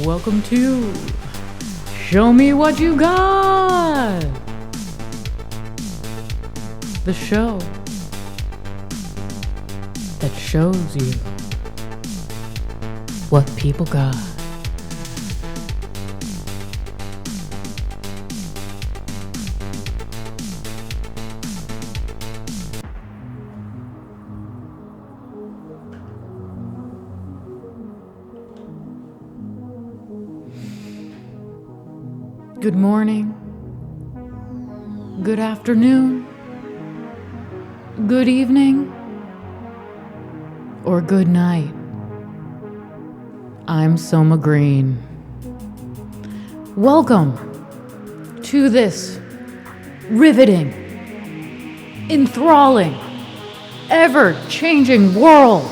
Welcome to Show Me What You Got, the show that shows you what people got. Good morning, good afternoon, good evening, or good night. I'm Soma Green. Welcome to this riveting, enthralling, ever-changing world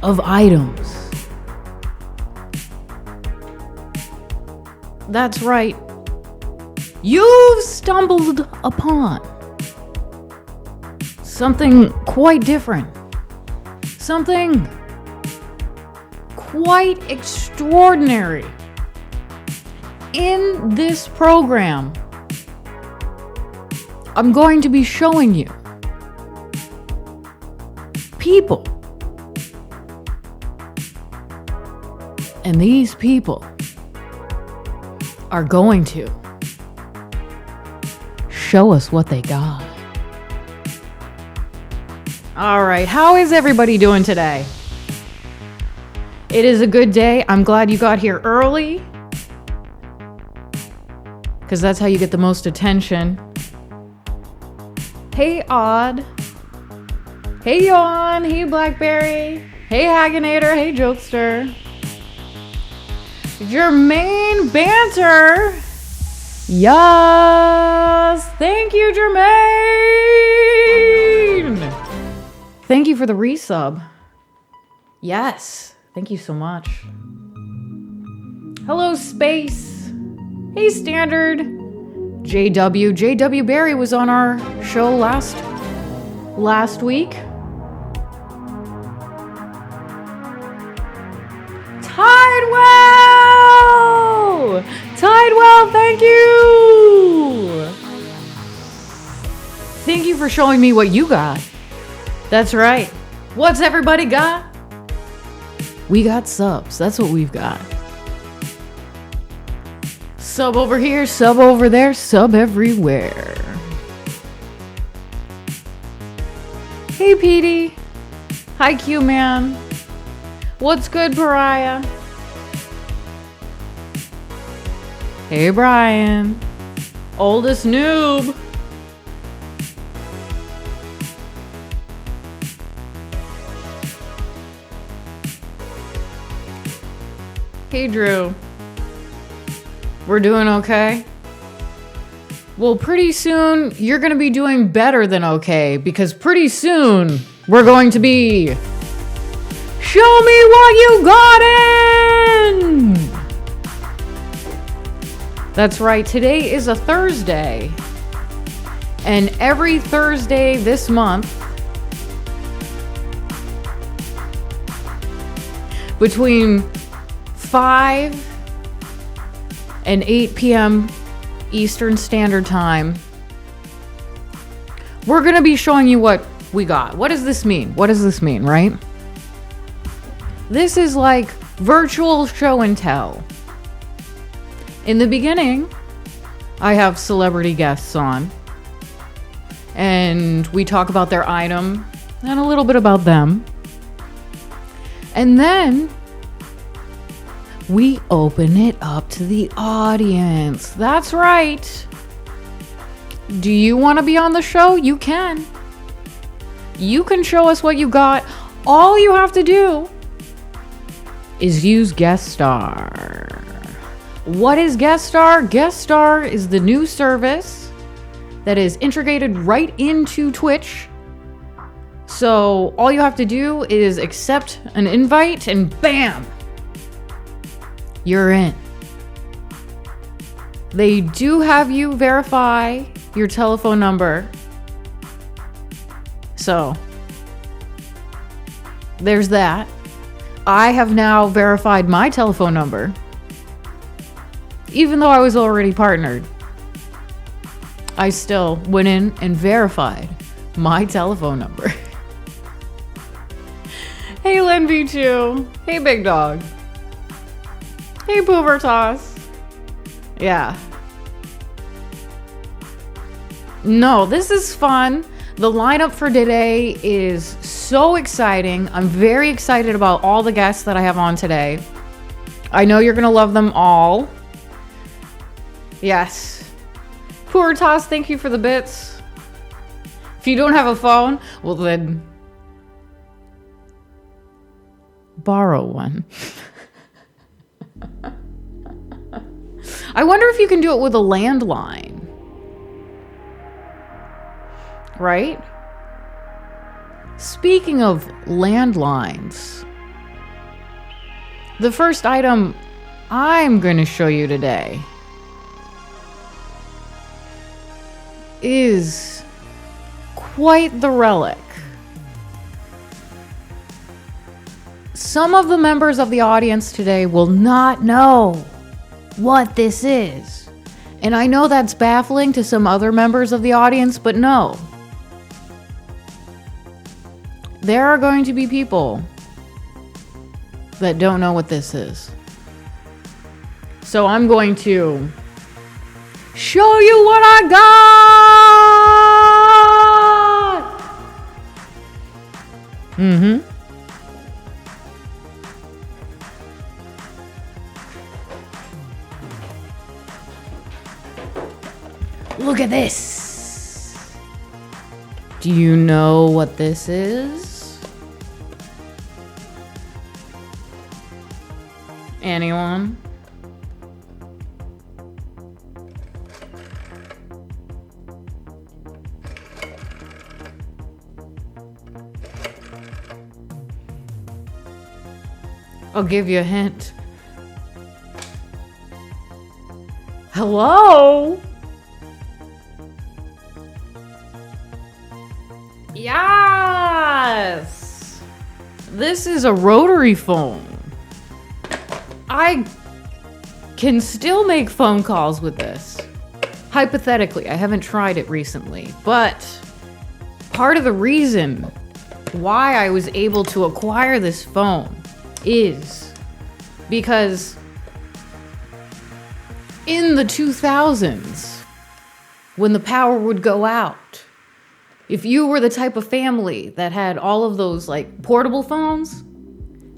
of items. That's right. You've stumbled upon something quite different. Something quite extraordinary. In this program, I'm going to be showing you people. And these people are going to show us what they got. All right, how is everybody doing today? It is a good day. I'm glad you got here early, because that's how you get the most attention. Hey, Odd. Hey, Yawn. Hey, Blackberry. Hey, Hagginator. Hey, Jokester. Jermaine Banter. Yes. Thank you, Jermaine. Thank you for the resub. Yes. Thank you so much. Hello, Space. Hey, Standard. JW Barry was on our show last week. Tidewell, thank you! Thank you for showing me what you got. That's right. What's everybody got? We got subs. That's what we've got. Sub over here, sub over there, sub everywhere. Hey, Petey. Hi, Q-Man. What's good, Pariah? Hey, Brian. Oldest noob. Hey, Drew. We're doing okay? Well, pretty soon, you're going to be doing better than okay, because pretty soon, we're going to be... Show me what you got in! That's right, today is a Thursday. And every Thursday this month, between 5 and 8 p.m. Eastern Standard Time, we're going to be showing you what we got. What does this mean? What does this mean, right? This is like virtual show and tell. In the beginning, I have celebrity guests on. and we talk about their item and a little bit about them. And then we open it up to the audience. That's right. Do you want to be on the show? You can. You can show us what you got. All you have to do is use Guest Star. What is Guest Star? Guest Star is the new service that is integrated right into Twitch. So all you have to do is accept an invite and bam, you're in. They do have you verify your telephone number. So there's that. I have now verified my telephone number, even though I was already partnered. I still went in and verified my telephone number. Hey, Len V2. Hey, Big Dog. Hey, Pubertas. Yeah. No, this is fun. The lineup for today is so exciting. I'm very excited about all the guests that I have on today. I know you're going to love them all. Yes. Pubertas, thank you for the bits. If you don't have a phone, well then borrow one. I wonder if you can do it with a landline. Right? Speaking of landlines, the first item I'm going to show you today is quite the relic. Some of the members of the audience today will not know what this is. And I know that's baffling to some other members of the audience, but no. There are going to be people that don't know what this is. So I'm going to show you what I got! Look at this! Do you know what this is? Anyone? I'll give you a hint. Hello? Yes! This is a rotary phone. I can still make phone calls with this. Hypothetically, I haven't tried it recently, but part of the reason why I was able to acquire this phone is because in the 2000s, when the power would go out, if you were the type of family that had all of those like portable phones,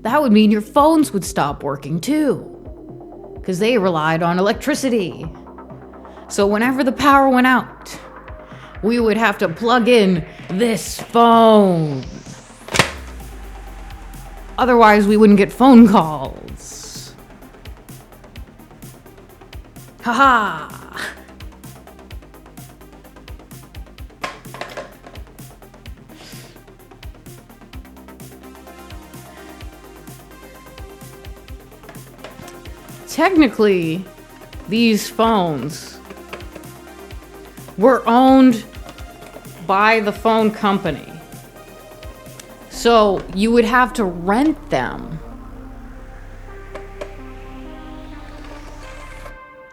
that would mean your phones would stop working too, because they relied on electricity. So whenever the power went out, we would have to plug in this phone. Otherwise, we wouldn't get phone calls. Haha! Technically, these phones were owned by the phone company. So you would have to rent them.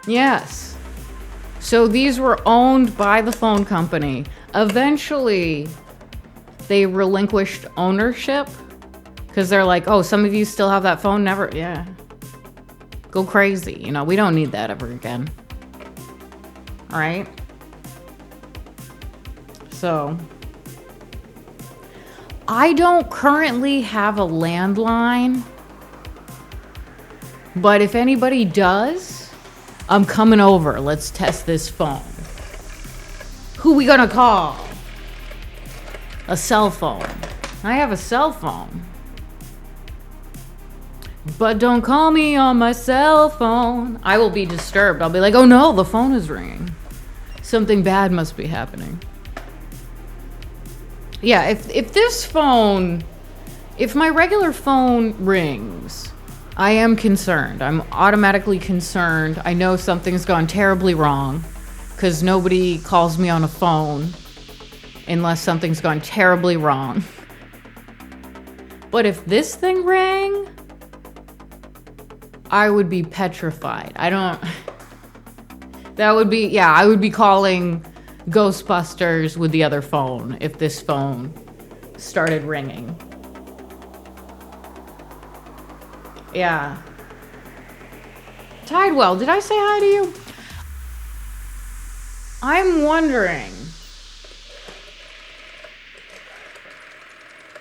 Yes. So these were owned by the phone company. Eventually, they relinquished ownership because they're like, oh, some of you still have that phone? Never, yeah. Go crazy. You know, we don't need that ever again. All right? So I don't currently have a landline, but if anybody does, I'm coming over. Let's test this phone. Who we gonna call? A cell phone. I have a cell phone. But don't call me on my cell phone. I will be disturbed. I'll be like, oh no, the phone is ringing. Something bad must be happening. Yeah, if this phone, if my regular phone rings, I am concerned. I'm automatically concerned. I know something's gone terribly wrong because nobody calls me on a phone unless something's gone terribly wrong. But if this thing rang, I would be petrified. That would be, yeah, I would be calling Ghostbusters with the other phone if this phone started ringing. Yeah. Tidewell, did I say hi to you? I'm wondering,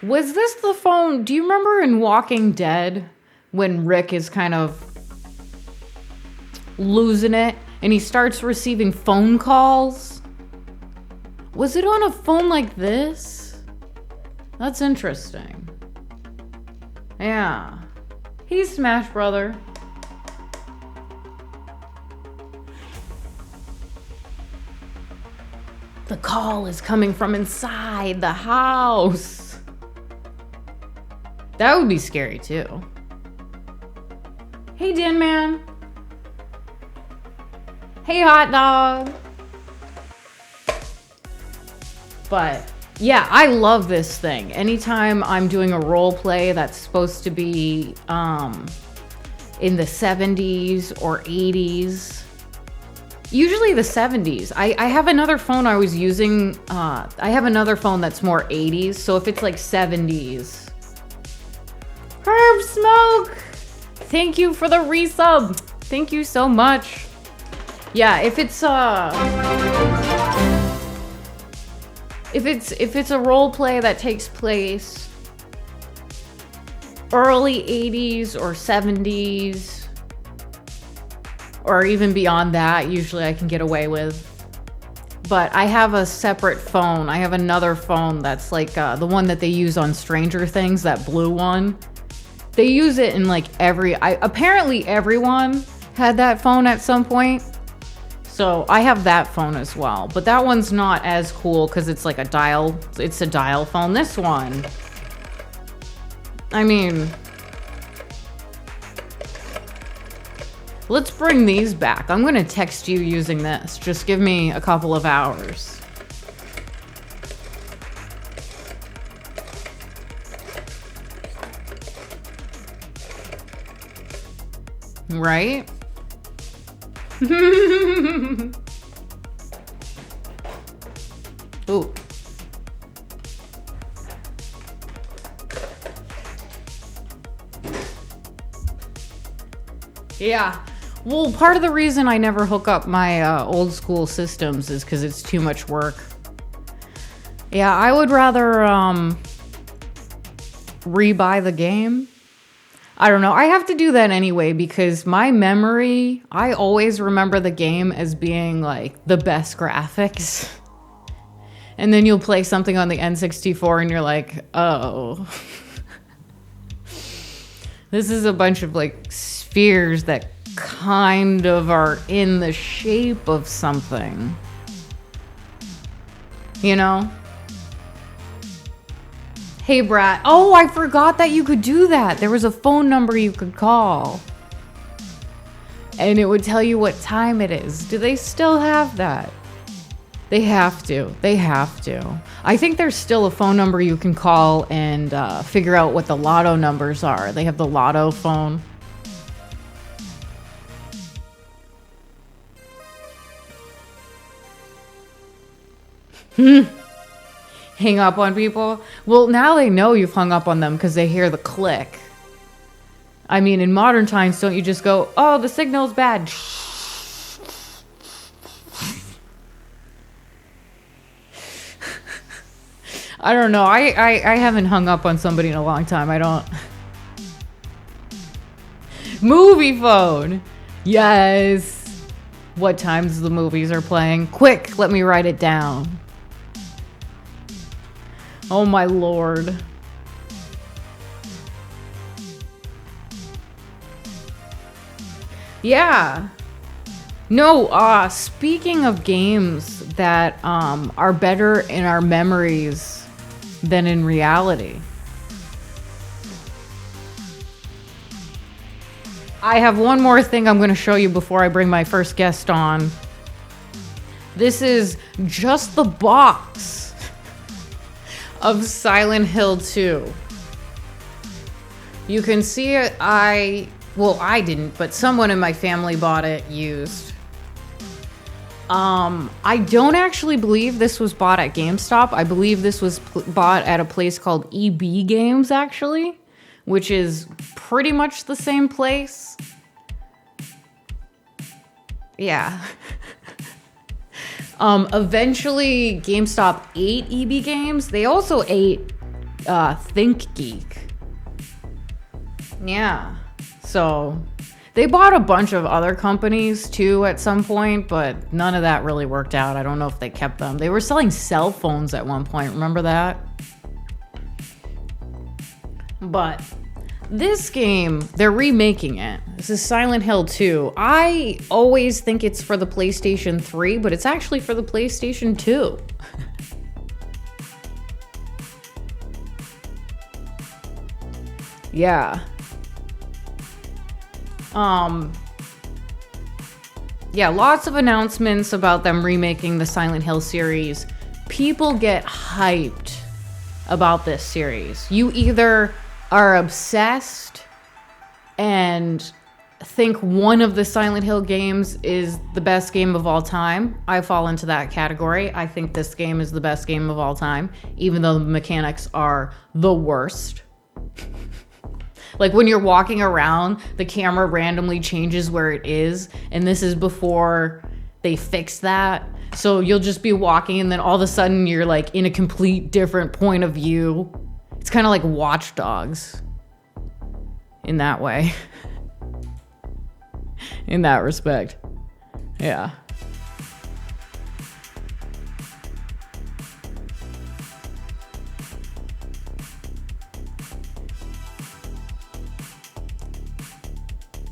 was this the phone? Do you remember in Walking Dead when Rick is kind of losing it and he starts receiving phone calls? Was it on a phone like this? That's interesting. Yeah. He's Smash Brother. The call is coming from inside the house. That would be scary too. Hey, Din Man. Hey, Hot Dog. But yeah, I love this thing. Anytime I'm doing a role play that's supposed to be in the 70s or 80s, usually the 70s. I have another phone I was using. I have another phone that's more 80s. So if it's like 70s. Herb Smoke, thank you for the resub. Thank you so much. Yeah, if it's a role play that takes place early 80s or 70s or even beyond that, usually I can get away with. But I have a separate phone. I have another phone that's like the one that they use on Stranger Things, that blue one. They use it in like apparently everyone had that phone at some point. So I have that phone as well, but that one's not as cool because it's like it's a dial phone. This one, I mean, let's bring these back. I'm gonna text you using this. Just give me a couple of hours. Right? Ooh. Yeah. Well, part of the reason I never hook up my old school systems is because it's too much work. Yeah, I would rather rebuy the game. I don't know. I have to do that anyway because my memory, I always remember the game as being like the best graphics. And then you'll play something on the N64 and you're like, oh. This is a bunch of like spheres that kind of are in the shape of something. You know? Hey, Brat. Oh, I forgot that you could do that. There was a phone number you could call. And it would tell you what time it is. Do they still have that? They have to. They have to. I think there's still a phone number you can call and figure out what the lotto numbers are. They have the lotto phone. Hang up on people? Well, now they know you've hung up on them because they hear the click. I mean, in modern times, don't you just go, oh, the signal's bad. I don't know. I haven't hung up on somebody in a long time. I don't. Movie phone. Yes. What times the movies are playing. Quick, let me write it down. Oh my lord. Yeah. No, speaking of games that are better in our memories than in reality. I have one more thing I'm going to show you before I bring my first guest on. This is just the box of Silent Hill 2. You can see it. I didn't, but someone in my family bought it used. I don't actually believe this was bought at GameStop. I believe this was bought at a place called EB Games, actually, which is pretty much the same place. Yeah. Eventually, GameStop ate EB Games. They also ate ThinkGeek. Yeah. So they bought a bunch of other companies too at some point, but none of that really worked out. I don't know if they kept them. They were selling cell phones at one point. Remember that? But this game, they're remaking it. This is Silent Hill 2. I always think it's for the PlayStation 3, but it's actually for the PlayStation 2. Yeah. Yeah, lots of announcements about them remaking the Silent Hill series. People get hyped about this series. You either are obsessed and think one of the Silent Hill games is the best game of all time. I fall into that category. I think this game is the best game of all time, even though the mechanics are the worst. Like when you're walking around, the camera randomly changes where it is, and this is before they fix that. So you'll just be walking and then all of a sudden you're like in a complete different point of view. It's kind of like Watch Dogs in that way. In that respect. Yeah.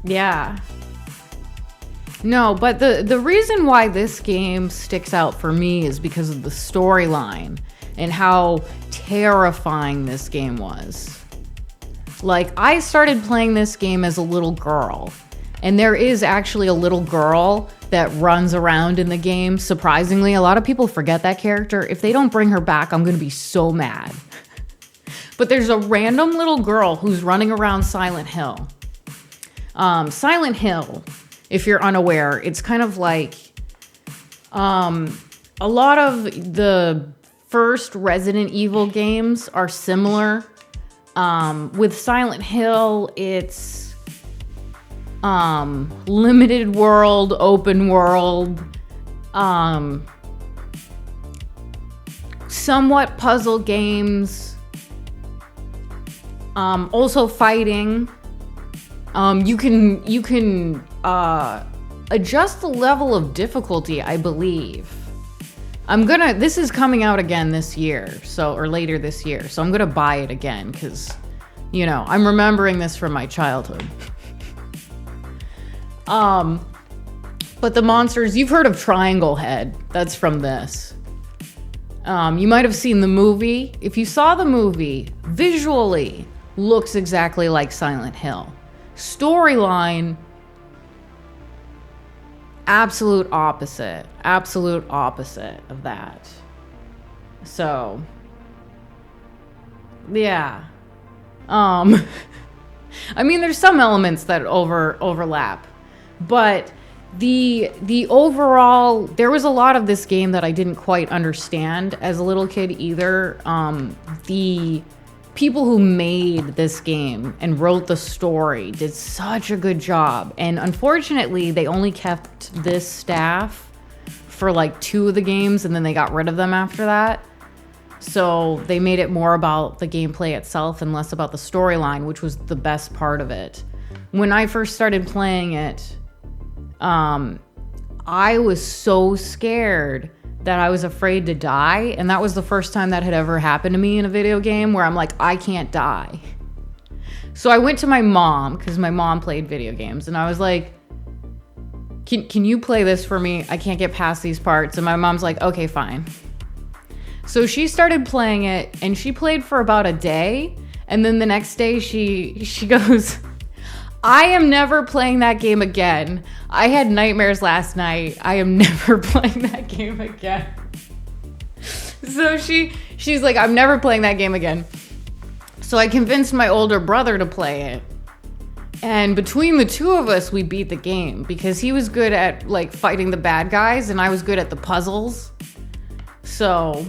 Yeah. No, but the reason why this game sticks out for me is because of the storyline and how terrifying this game was. Like, I started playing this game as a little girl, and there is actually a little girl that runs around in the game. Surprisingly, a lot of people forget that character. If they don't bring her back, I'm gonna be so mad. But there's a random little girl who's running around Silent Hill. Silent Hill, if you're unaware, it's kind of like a lot of the first Resident Evil games are similar. With Silent Hill, it's limited world, open world, somewhat puzzle games, also fighting. You can adjust the level of difficulty, I believe. This is coming out again this year, or later this year, so I'm gonna buy it again, because, I'm remembering this from my childhood. But the monsters, you've heard of Triangle Head, that's from this. You might have seen the movie. If you saw the movie, visually looks exactly like Silent Hill. Storyline, absolute opposite of that. So, yeah. I mean, there's some elements that overlap, but the overall, there was a lot of this game that I didn't quite understand as a little kid either. The people who made this game and wrote the story did such a good job. And unfortunately, they only kept this staff for like 2 of the games, and then they got rid of them after that. So they made it more about the gameplay itself and less about the storyline, which was the best part of it. When I first started playing it, I was so scared that I was afraid to die. And that was the first time that had ever happened to me in a video game where I'm like, I can't die. So I went to my mom, because my mom played video games, and I was like, can you play this for me? I can't get past these parts. And my mom's like, okay, fine. So she started playing it, and she played for about a day. And then the next day she goes, I am never playing that game again. I had nightmares last night. I am never playing that game again. So she's like, I'm never playing that game again. So I convinced my older brother to play it. And between the two of us, we beat the game because he was good at like fighting the bad guys and I was good at the puzzles. So,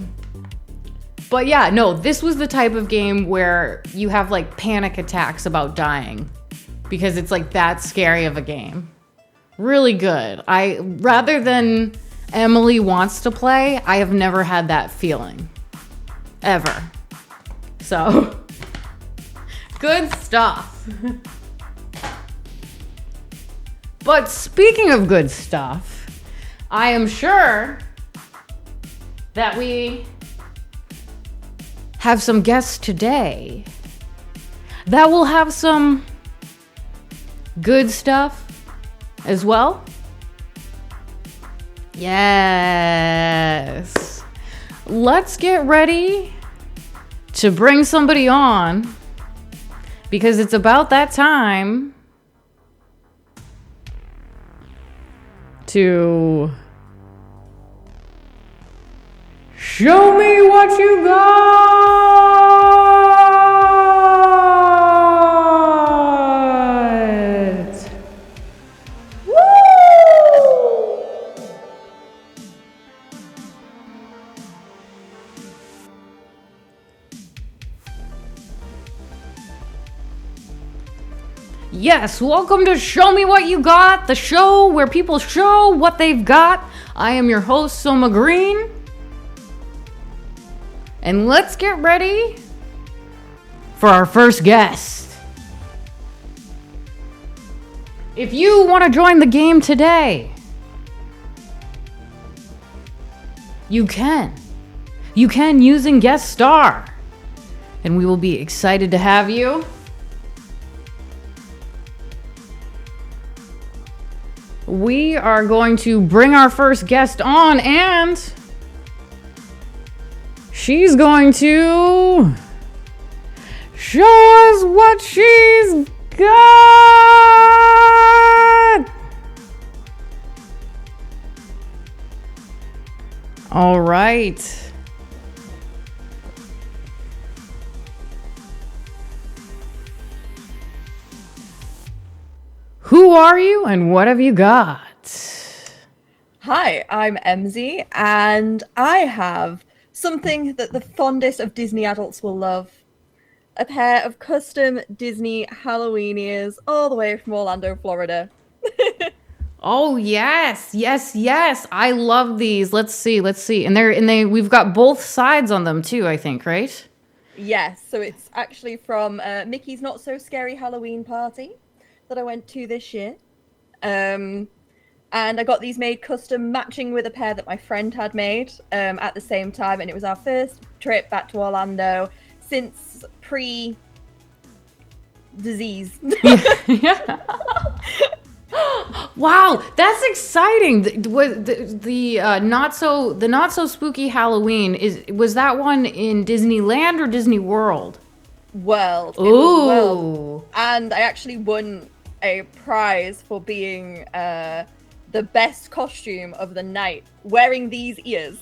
but yeah, no, this was the type of game where you have like panic attacks about dying because it's like that scary of a game. Really good. Rather than Emily wants to play, I have never had that feeling. Ever. So, good stuff. But speaking of good stuff, I am sure that we have some guests today that will have some good stuff as well. Yes. Let's get ready to bring somebody on because it's about that time to show me what you got. Woo! Yes, welcome to Show Me What You Got, the show where people show what they've got. I am your host, Soma Green. And let's get ready for our first guest. If you want to join the game today, you can. You can using Guest Star. And we will be excited to have you. We are going to bring our first guest on, and she's going to show us what she's got. All right. Who are you and what have you got? Hi, I'm MZ, and I have something that the fondest of Disney adults will love. A pair of custom Disney Halloween ears all the way from Orlando, Florida. Oh, yes. I love these. Let's see. And we've got both sides on them too, I think, right? Yes, so it's actually from Mickey's Not So Scary Halloween Party that I went to this year. And I got these made custom, matching with a pair that my friend had made at the same time. And it was our first trip back to Orlando since pre-disease. Yeah. Wow, that's exciting. The not so spooky Halloween was that one in Disneyland or Disney World? World. It Ooh. was World. And I actually won a prize for being the best costume of the night, wearing these ears.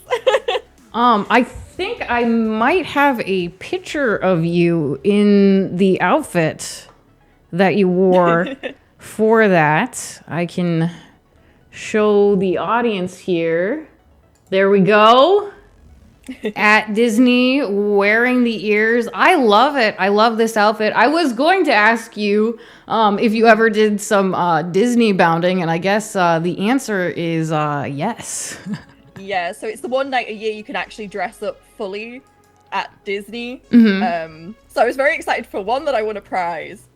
I think I might have a picture of you in the outfit that you wore for that. I can show the audience here. There we go. At Disney, wearing the ears. I love it. I love this outfit. I was going to ask you if you ever did some Disney bounding, and I guess the answer is yes. Yeah, so it's the one night a year you can actually dress up fully at Disney. Mm-hmm. So I was very excited for one that I won a prize,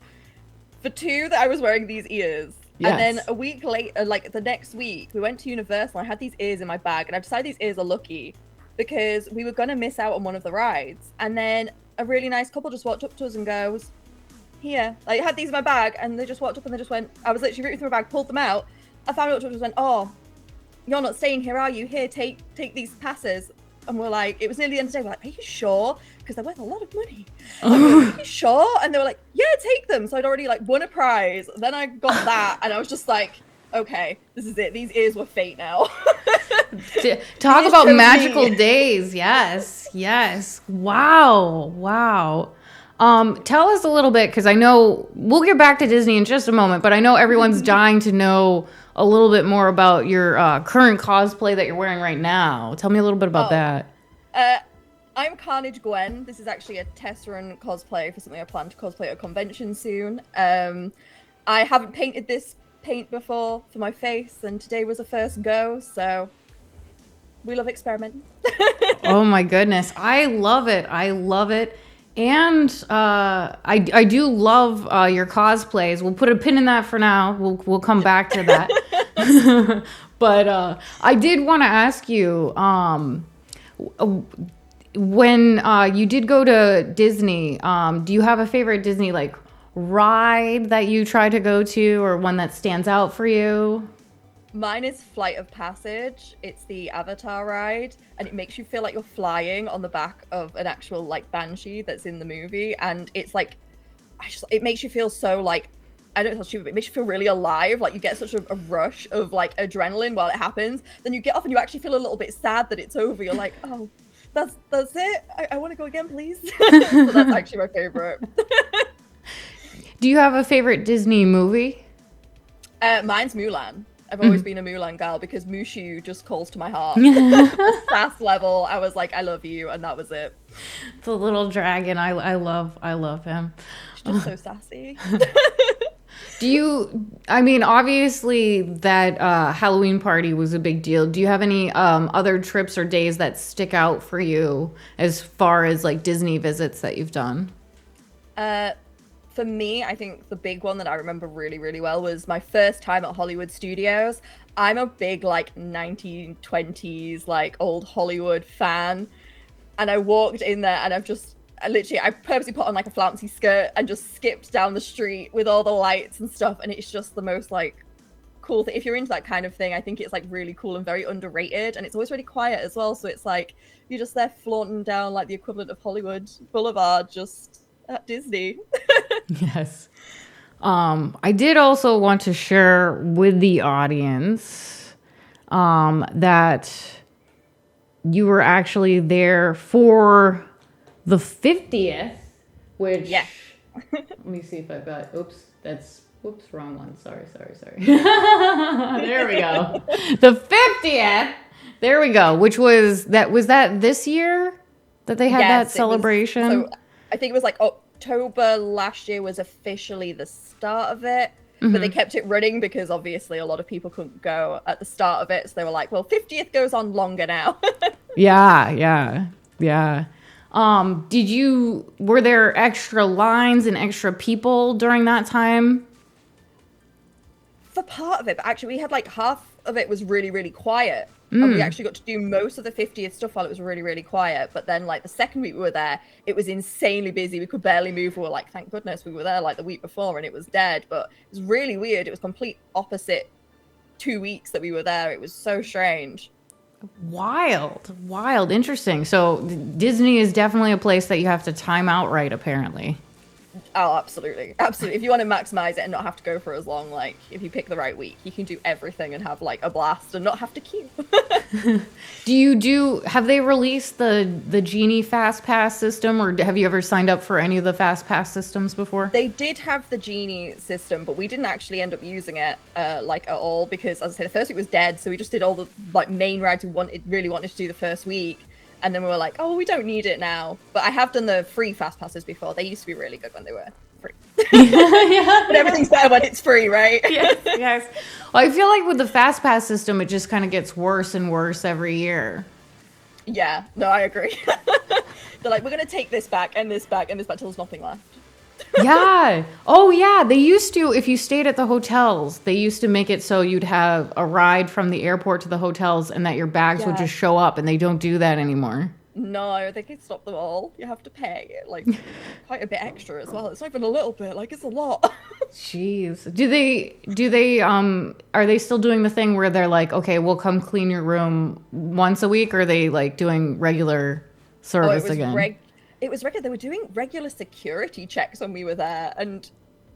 for two that I was wearing these ears. Yes. And then a week later, like the next week, we went to Universal. I had these ears in my bag, and I decided these ears are lucky because we were gonna miss out on one of the rides. And then a really nice couple just walked up to us and goes, "Here." Like, I had these in my bag, and they just walked up and they just went. I was literally rooting through my bag, pulled them out. I found out, just went, "Oh, you're not staying here, are you? Here, take these passes." And we're like, it was nearly the end of the day. We're like, "Are you sure?" Because they're worth a lot of money. And we were like, "Are you sure?" And they were like, "Yeah, take them." So I'd already like won a prize. Then I got that, and I was just like, "Okay, this is it. These ears were fate now." Talk about magical days. Yes, yes. Wow, wow. Tell us a little bit, because I know we'll get back to Disney in just a moment, but I know everyone's dying to know a little bit more about your current cosplay that you're wearing right now. Tell me a little bit about that. I'm Carnage Gwen. This is actually a test run cosplay for something I plan to cosplay at a convention soon. I haven't painted this paint before for my face, and today was a first go, so we love experimenting. Oh my goodness. I love it. I love it. And I do love your cosplays. We'll put a pin in that for now. We'll come back to that. But I did want to ask you, when you did go to Disney, do you have a favorite Disney like ride that you try to go to, or one that stands out for you? Mine is Flight of Passage. It's the Avatar ride, and it makes you feel like you're flying on the back of an actual like banshee that's in the movie, and it's like, it makes you feel so like, I don't know how stupid, but it makes you feel really alive. Like, you get such a rush of like adrenaline while it happens. Then you get off and you actually feel a little bit sad that it's over. You're like, oh, that's it. I want to go again, please. So that's actually my favorite. Do you have a favorite Disney movie? Mine's Mulan. I've always been a Mulan gal because Mushu just calls to my heart. Sass level, I was like, I love you, and that was it. The little dragon, I love him. She's just so sassy. I mean, obviously that Halloween party was a big deal. Do you have any other trips or days that stick out for you as far as like Disney visits that you've done? For me, I think the big one that I remember really, really well was my first time at Hollywood Studios. I'm a big like 1920s like old Hollywood fan, and I walked in there and I purposely put on like a flouncy skirt and just skipped down the street with all the lights and stuff, and it's just the most like cool thing. If you're into that kind of thing, I think it's like really cool and very underrated, and it's always really quiet as well, so it's like you're just there flaunting down like the equivalent of Hollywood Boulevard just at Disney. Yes. I did also want to share with the audience that you were actually there for the 50th, which, yeah. Let me see if I've got, whoops, wrong one. Sorry. There we go. The 50th. There we go. Was that this year that they had that celebration? I think it was like October last year was officially the start of it, but they kept it running because obviously a lot of people couldn't go at the start of it, so they were like, well, 50th goes on longer now. Yeah. Were there extra lines and extra people during that time? For part of it, but actually we had like half of it was really, really quiet. And we actually got to do most of the 50th stuff while it was really, really quiet. But then like the second week we were there, it was insanely busy. We could barely move. We were like, thank goodness we were there like the week before and it was dead. But it was really weird. It was complete opposite 2 weeks that we were there. It was so strange. Wild. Interesting. So Disney is definitely a place that you have to time out right, apparently. Oh, absolutely. If you want to maximize it and not have to go for as long, like if you pick the right week, you can do everything and have like a blast and not have to queue. Have they released the Genie Fast Pass system, or have you ever signed up for any of the Fast Pass systems before? They did have the Genie system, but we didn't actually end up using it like at all because, as I said, the first week was dead, so we just did all the like main rides we really wanted to do the first week. And then we were like, oh, we don't need it now. But I have done the free fast passes before. They used to be really good when they were free. But everything's better when it's free, right? Yes. Well, I feel like with the fast pass system, it just kind of gets worse and worse every year. Yeah, no, I agree. They're like, we're gonna take this back and this back and this back till there's nothing left. Yeah. Oh, yeah. They used to, if you stayed at the hotels, they used to make it so you'd have a ride from the airport to the hotels and that your bags would Yeah. just show up, and they don't do that anymore. No, they can stop them all. You have to pay like quite a bit extra as well. It's not even a little bit, like it's a lot. Jeez. Are they still doing the thing where they're like, okay, we'll come clean your room once a week, or are they like doing regular service again? It was regular. They were doing regular security checks when we were there, and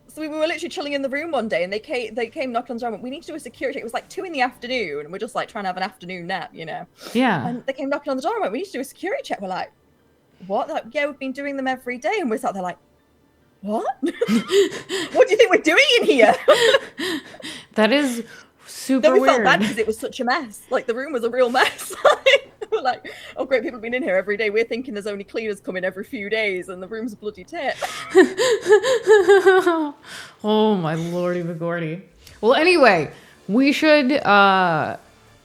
so we were literally chilling in the room one day, and they came knocking on the door. And we need to do a security. It was like 2 PM, and we're just like trying to have an afternoon nap, you know. Yeah. And they came knocking on the door and went, "We need to do a security check." We're like, "What?" They're like, "Yeah, we've been doing them every day," and we're sat there like, "What? What do you think we're doing in here?" That is super Then we felt weird. bad because it was such a mess. Like the room was a real mess. We're like, "Oh great, people have been in here every day. We're thinking there's only cleaners coming every few days, and the room's a bloody tip." Oh my lordy McGordy. Well, anyway, we should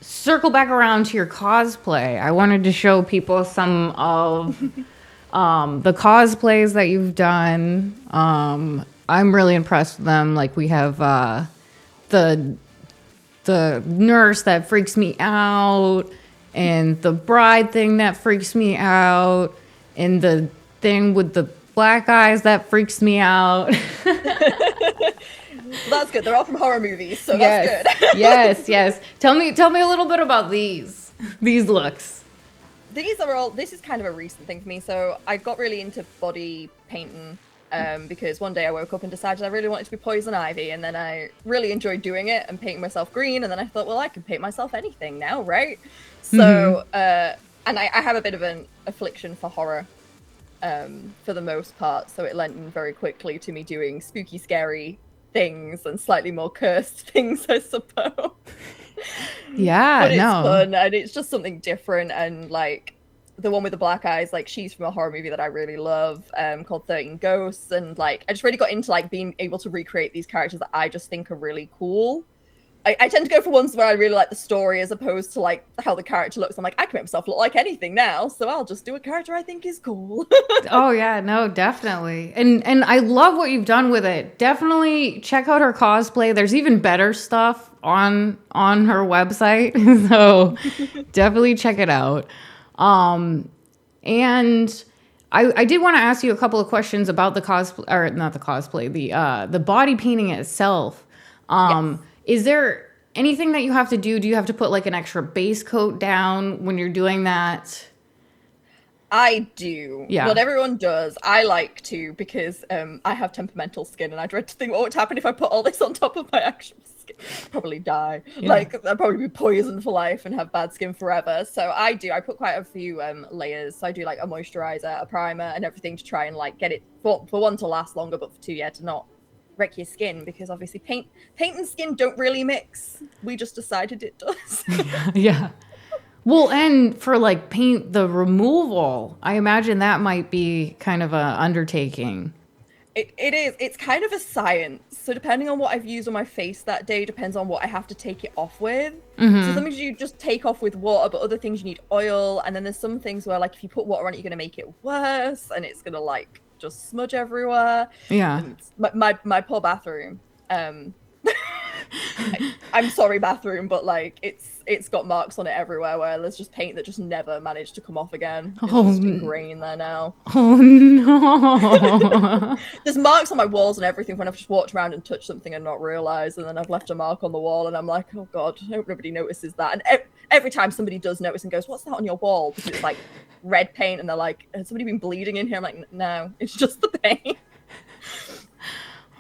circle back around to your cosplay. I wanted to show people some of the cosplays that you've done. I'm really impressed with them. Like we have the nurse that freaks me out, and the bride thing that freaks me out, and the thing with the black eyes that freaks me out. That's good. They're all from horror movies, so that's good. Yes. Tell me a little bit about these looks. This is kind of a recent thing for me. So I got really into body painting because one day I woke up and decided I really wanted to be Poison Ivy, and then I really enjoyed doing it and painting myself green, and then I thought, well, I can paint myself anything now, right? So, and I have a bit of an affliction for horror for the most part, so it lent in very quickly to me doing spooky, scary things and slightly more cursed things, I suppose. Yeah, But it's no. fun, and it's just something different, and like the one with the black eyes, like she's from a horror movie that I really love, called 13 Ghosts, and like I just really got into like being able to recreate these characters that I just think are really cool. I tend to go for ones where I really like the story as opposed to like how the character looks. I'm like, I can make myself look like anything now, so I'll just do a character I think is cool. Oh yeah, no, definitely. And I love what you've done with it. Definitely check out her cosplay. There's even better stuff on her website. So definitely check it out. And I did want to ask you a couple of questions about the cosplay, or not the cosplay, the body painting itself. Yes. Is there anything that you have to do? Do you have to put like an extra base coat down when you're doing that? I do. Yeah. What everyone does, I like to, because I have temperamental skin, and I dread to think what would happen if I put all this on top of my actual skin. Probably die. Yeah. Like, I'd probably be poisoned for life and have bad skin forever. So I put quite a few layers. So I do like a moisturizer, a primer, and everything to try and like get it, for one, to last longer, but for two, yeah, to not wreck your skin, because obviously paint and skin don't really mix. We just decided it does. Yeah. Well, and for like paint the removal, I imagine that might be kind of a undertaking. It is. It's kind of a science. So depending on what I've used on my face that day depends on what I have to take it off with. So some things you just take off with water, but other things you need oil. And then there's some things where like if you put water on it, you're going to make it worse, and it's going to like just smudge everywhere. Yeah. And my poor bathroom. I'm sorry, bathroom, but like it's got marks on it everywhere where there's just paint that just never managed to come off again. It's just ingrained there now. Oh no. There's marks on my walls and everything when I've just walked around and touched something and not realized, and then I've left a mark on the wall and I'm like, oh god, I hope nobody notices that. And every time somebody does notice and goes, what's that on your wall? Because it's like red paint, and they're like, has somebody been bleeding in here? I'm like, no, it's just the paint.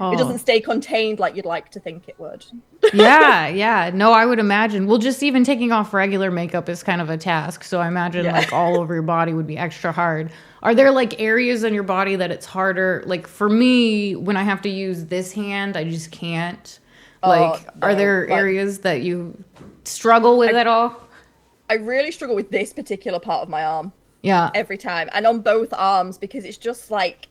Oh. It doesn't stay contained like you'd like to think it would. Yeah. No, I would imagine. Well, just even taking off regular makeup is kind of a task. So I imagine like all over your body would be extra hard. Are there like areas in your body that it's harder? Like for me, when I have to use this hand, I just can't. Like, are there areas that you struggle with at all? I really struggle with this particular part of my arm. Yeah. Every time. And on both arms, because it's just like,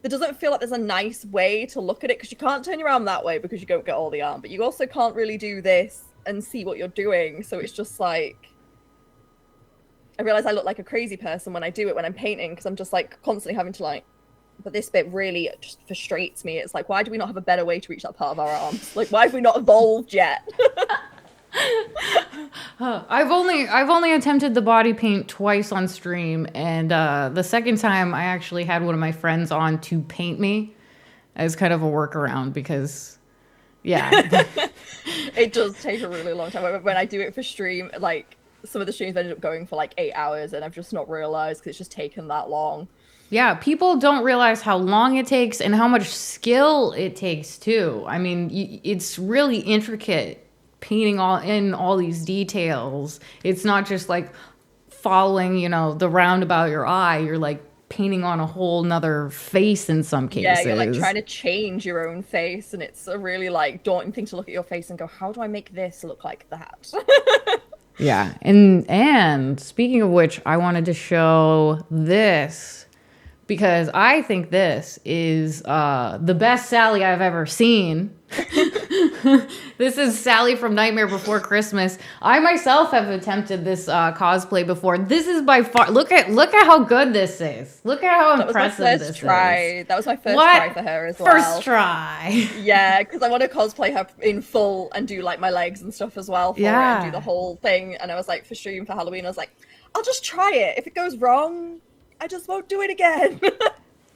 there doesn't feel like there's a nice way to look at it, because you can't turn your arm that way because you don't get all the arm, but you also can't really do this and see what you're doing. So it's just like, I realize I look like a crazy person when I do it when I'm painting because I'm just like constantly having to like. But this bit really just frustrates me. It's like, why do we not have a better way to reach that part of our arms? Like, why have we not evolved yet? I've only attempted the body paint twice on stream, and the second time I actually had one of my friends on to paint me as kind of a workaround because, yeah. It does take a really long time. When I do it for stream, like some of the streams ended up going for like 8 hours, and I've just not realized because it's just taken that long. Yeah, people don't realize how long it takes and how much skill it takes too. I mean, it's really intricate painting all these details. It's not just like following, the round about your eye. You're like painting on a whole nother face in some cases. Yeah, you're like trying to change your own face, and it's a really like daunting thing to look at your face and go, how do I make this look like that? Yeah, and speaking of which, I wanted to show this because I think this is the best Sally I've ever seen. This is Sally from Nightmare Before Christmas. I myself have attempted this cosplay before. This is by far look at how good this is. Look at how impressive this is. That was my first try for her as well. First try. Yeah, because I want to cosplay her in full and do like my legs and stuff as well for it and do the whole thing. And I was like, for stream for Halloween, I was like, I'll just try it. If it goes wrong, I just won't do it again.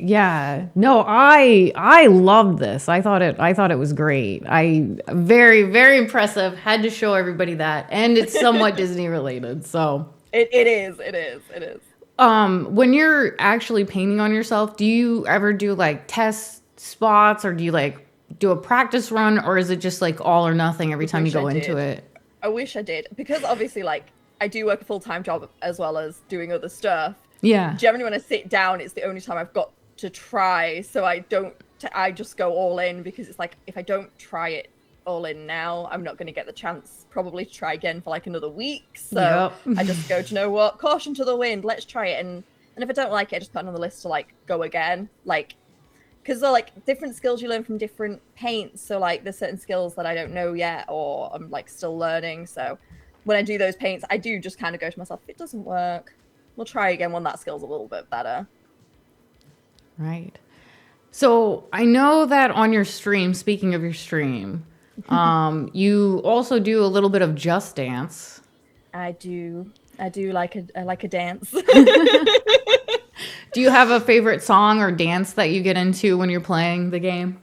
Yeah. No, I loved this. I thought it was great. Very, very impressive. Had to show everybody that. And it's somewhat Disney related. So it is. When you're actually painting on yourself, do you ever do like test spots or do you like do a practice run or is it just like all or nothing every time you go into it? I wish I did. Because obviously like I do work a full-time job as well as doing other stuff. Yeah. Generally when I sit down, it's the only time I've got to try, so I just go all in because it's like if I don't try it all in now, I'm not going to get the chance probably to try again for like another week. So I just go, do you know what? Caution to the wind. Let's try it, and if I don't like it, I just put it on the list to like go again. Like because they're like different skills you learn from different paints. So like there's certain skills that I don't know yet, or I'm like still learning. So when I do those paints, I do just kind of go to myself, if it doesn't work, we'll try again when that skill's a little bit better. Right. So I know that on your stream, speaking of your stream, you also do a little bit of Just Dance. I do like a dance. Do you have a favorite song or dance that you get into when you're playing the game?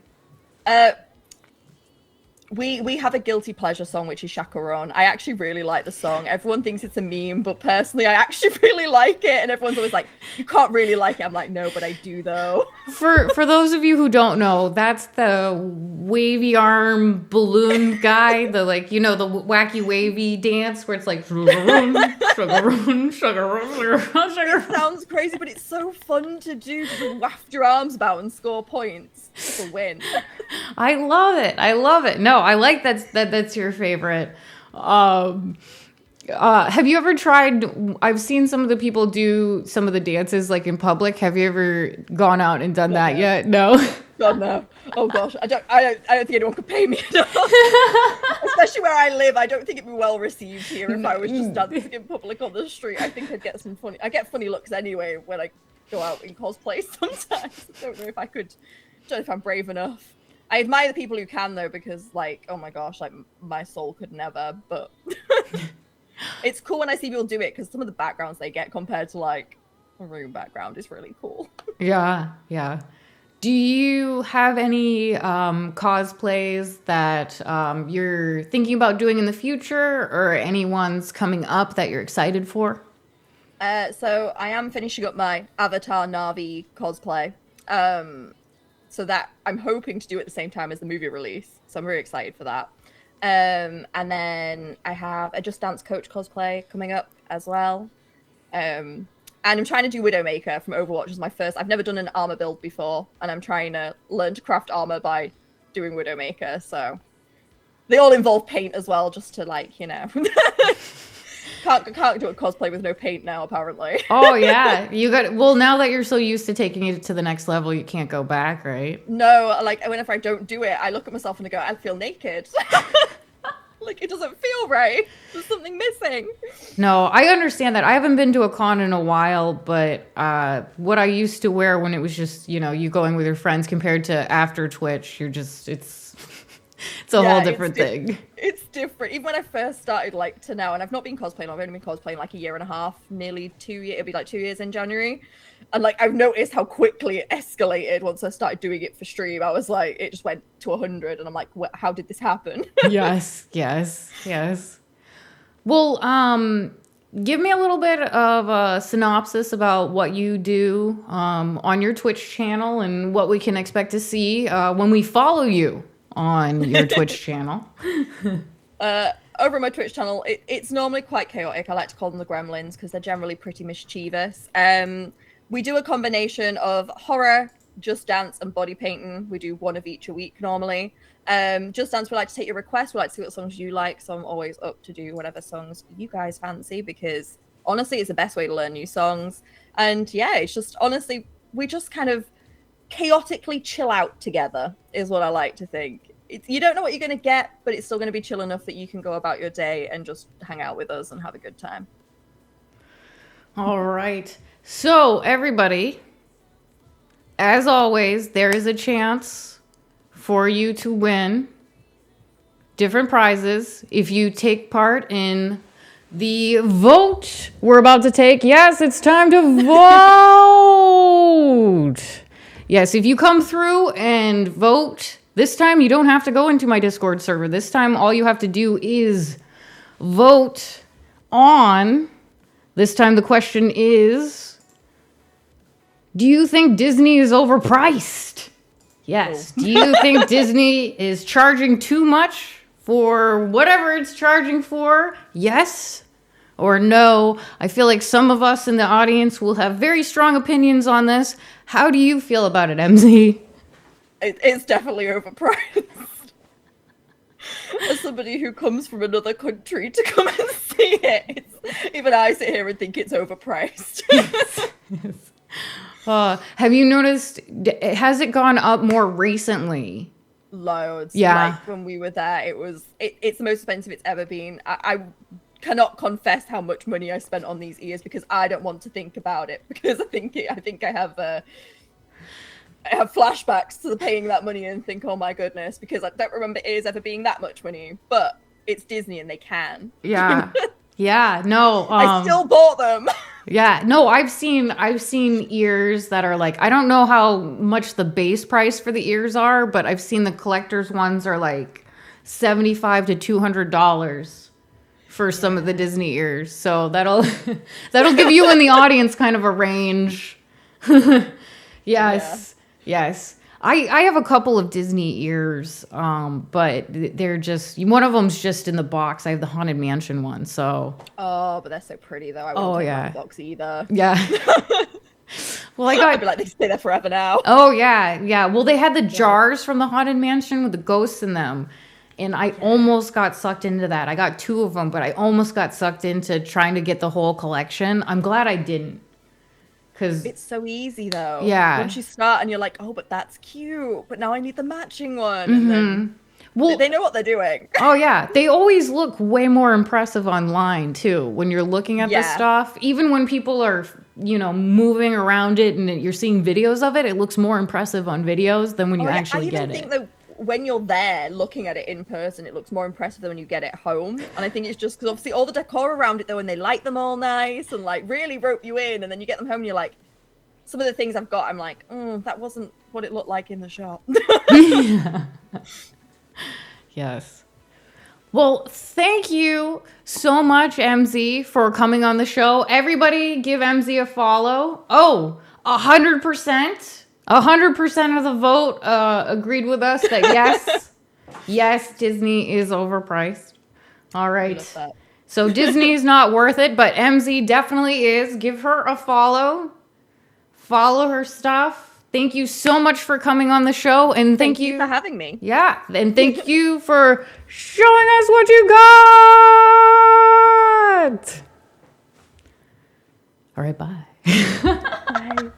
We have a guilty pleasure song, which is Chacaron. I actually really like the song. Everyone thinks it's a meme, but personally, I actually really like it. And everyone's always like, you can't really like it. I'm like, no, but I do, though. For those of you who don't know, that's the wavy arm balloon guy. The the wacky wavy dance where it's like, It sounds crazy, but it's so fun to do. To just waft your arms about and score points to win. I love it. No, I like that's your favorite. Have you ever tried? I've seen some of the people do some of the dances like in public. Have you ever gone out and done that yet? No. God no. Oh gosh, I don't think anyone could pay me enough. Especially where I live, I don't think it'd be well received here if I was just dancing in public on the street. I think I'd get some funny. I get funny looks anyway when I go out in cosplay sometimes. I don't know if I could. Don't know if I'm brave enough. I admire the people who can though, because like, oh my gosh, like my soul could never. But it's cool when I see people do it because some of the backgrounds they get compared to like a room background is really cool. Yeah. Do you have any cosplays that you're thinking about doing in the future, or any ones coming up that you're excited for? So I am finishing up my Avatar Na'vi cosplay. So that I'm hoping to do at the same time as the movie release. So I'm very excited for that. And then I have a Just Dance Coach cosplay coming up as well. And I'm trying to do Widowmaker from Overwatch as my first. I've never done an armor build before, and I'm trying to learn to craft armor by doing Widowmaker. So they all involve paint as well, just to like, Can't do a cosplay with no paint now, apparently. Oh yeah, now that you're so used to taking it to the next level, you can't go back, right? No, like whenever I don't do it, I look at myself and I go, I feel naked. Like, it doesn't feel right. There's something missing. No, I understand that. I haven't been to a con in a while, but what I used to wear when it was just, you going with your friends compared to after Twitch, it's a whole different thing. It's different. Even when I first started, like, to now, and I've not been cosplaying, I've only been cosplaying like a year and a half, nearly 2 years. It'll be like 2 years in January. And like, I've noticed how quickly it escalated once I started doing it for stream. I was like, it just went to 100, and I'm like, how did this happen? Yes. Well, give me a little bit of a synopsis about what you do on your Twitch channel and what we can expect to see when we follow you on your Twitch channel. Over my Twitch channel, it's normally quite chaotic. I like to call them the gremlins because they're generally pretty mischievous. We do a combination of horror, Just Dance, and body painting. We do one of each a week normally. Just Dance, we like to take your requests. We like to see what songs you like. So I'm always up to do whatever songs you guys fancy because honestly, it's the best way to learn new songs. And yeah, it's just honestly, we just kind of chaotically chill out together is what I like to think. You don't know what you're going to get, but it's still going to be chill enough that you can go about your day and just hang out with us and have a good time. All right. So, everybody, as always, there is a chance for you to win different prizes if you take part in the vote we're about to take. Yes, it's time to vote. Yes, if you come through and vote, this time you don't have to go into my Discord server. This time all you have to do is vote on, this time the question is, do you think Disney is overpriced? Yes. Do you think Disney is charging too much for whatever it's charging for? Yes or no? I feel like some of us in the audience will have very strong opinions on this. How do you feel about it, MZ? It's definitely overpriced. As somebody who comes from another country to come and see it, even I sit here and think it's overpriced. Yes. Have you noticed, has it gone up more recently? Loads. Yeah. Like when we were there, it's the most expensive it's ever been. I cannot confess how much money I spent on these ears because I don't want to think about it because I think I have flashbacks to paying that money and think, oh my goodness, because I don't remember ears ever being that much money, but it's Disney and they can. Yeah. Yeah, no. I still bought them. Yeah, no, I've seen ears that are like, I don't know how much the base price for the ears are, but I've seen the collector's ones are like $75 to $200 for some of the Disney ears. So that'll give you in the audience kind of a range. Yes. I have a couple of Disney ears, but they're just, one of them's just in the box. I have the Haunted Mansion one, so. Oh, but they're so pretty though. I wouldn't take that box either. Yeah. Well, I'd be like, they stay there forever now. Oh, yeah. Well, they had the jars from the Haunted Mansion with the ghosts in them. And I almost got sucked into that. I got 2 of them, but I almost got sucked into trying to get the whole collection. I'm glad I didn't. Cause it's so easy though. Yeah. Once you start and you're like, oh, but that's cute. But now I need the matching one. Mm-hmm. And then they know what they're doing. Oh yeah. They always look way more impressive online too. When you're looking at the stuff, even when people are, moving around it and you're seeing videos of it, it looks more impressive on videos than when you actually get it. I even think that when you're there looking at it in person, it looks more impressive than when you get it home. And I think it's just because obviously all the decor around it though, and they light them all nice and like really rope you in, and then you get them home and you're like, some of the things I've got, I'm like, that wasn't what it looked like in the shop. Yes. Well, thank you so much, MZ, for coming on the show. Everybody give MZ a follow. 100%. 100% of the vote agreed with us that yes, Disney is overpriced. All right. So Disney is not worth it, but MZ definitely is. Give her a follow. Follow her stuff. Thank you so much for coming on the show, and thank you for having me. Yeah, and thank you for showing us what you got. All right, bye. Bye.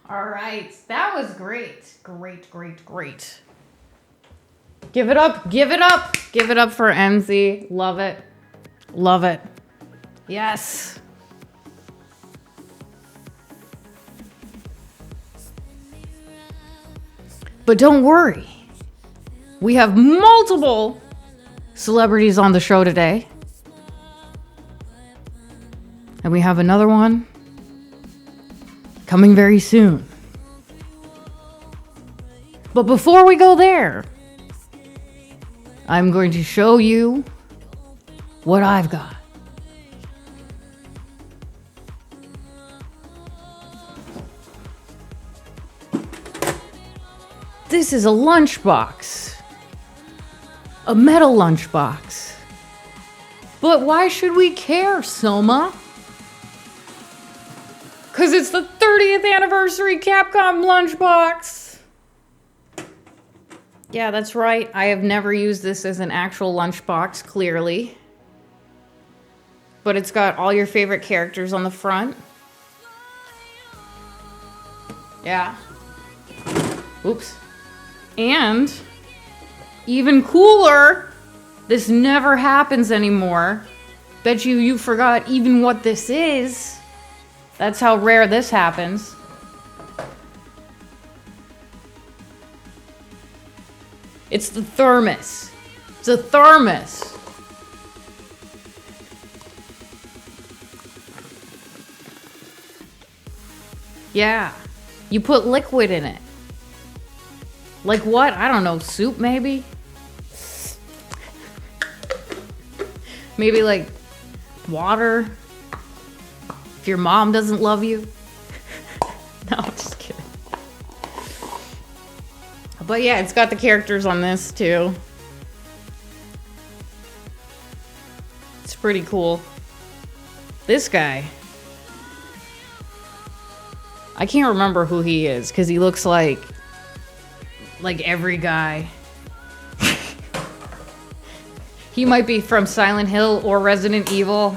All right, that was great. Great. Give it up. Give it up for MZ. Love it. Love it. Yes. But don't worry. We have multiple celebrities on the show today. And we have another one coming very soon. But before we go there, I'm going to show you what I've got. This is a lunchbox. A metal lunchbox. But why should we care, Soma? Because it's the 30th anniversary Capcom lunchbox. Yeah, that's right. I have never used this as an actual lunchbox, clearly. But it's got all your favorite characters on the front. Yeah. Oops. And even cooler, this never happens anymore. Bet you forgot even what this is. That's how rare this happens. It's the thermos. It's a thermos. Yeah. You put liquid in it. Like what? I don't know. Soup, maybe? Maybe like water? If your mom doesn't love you? No, I'm just kidding. But yeah, it's got the characters on this too. It's pretty cool. This guy. I can't remember who he is because he looks like every guy. He might be from Silent Hill or Resident Evil.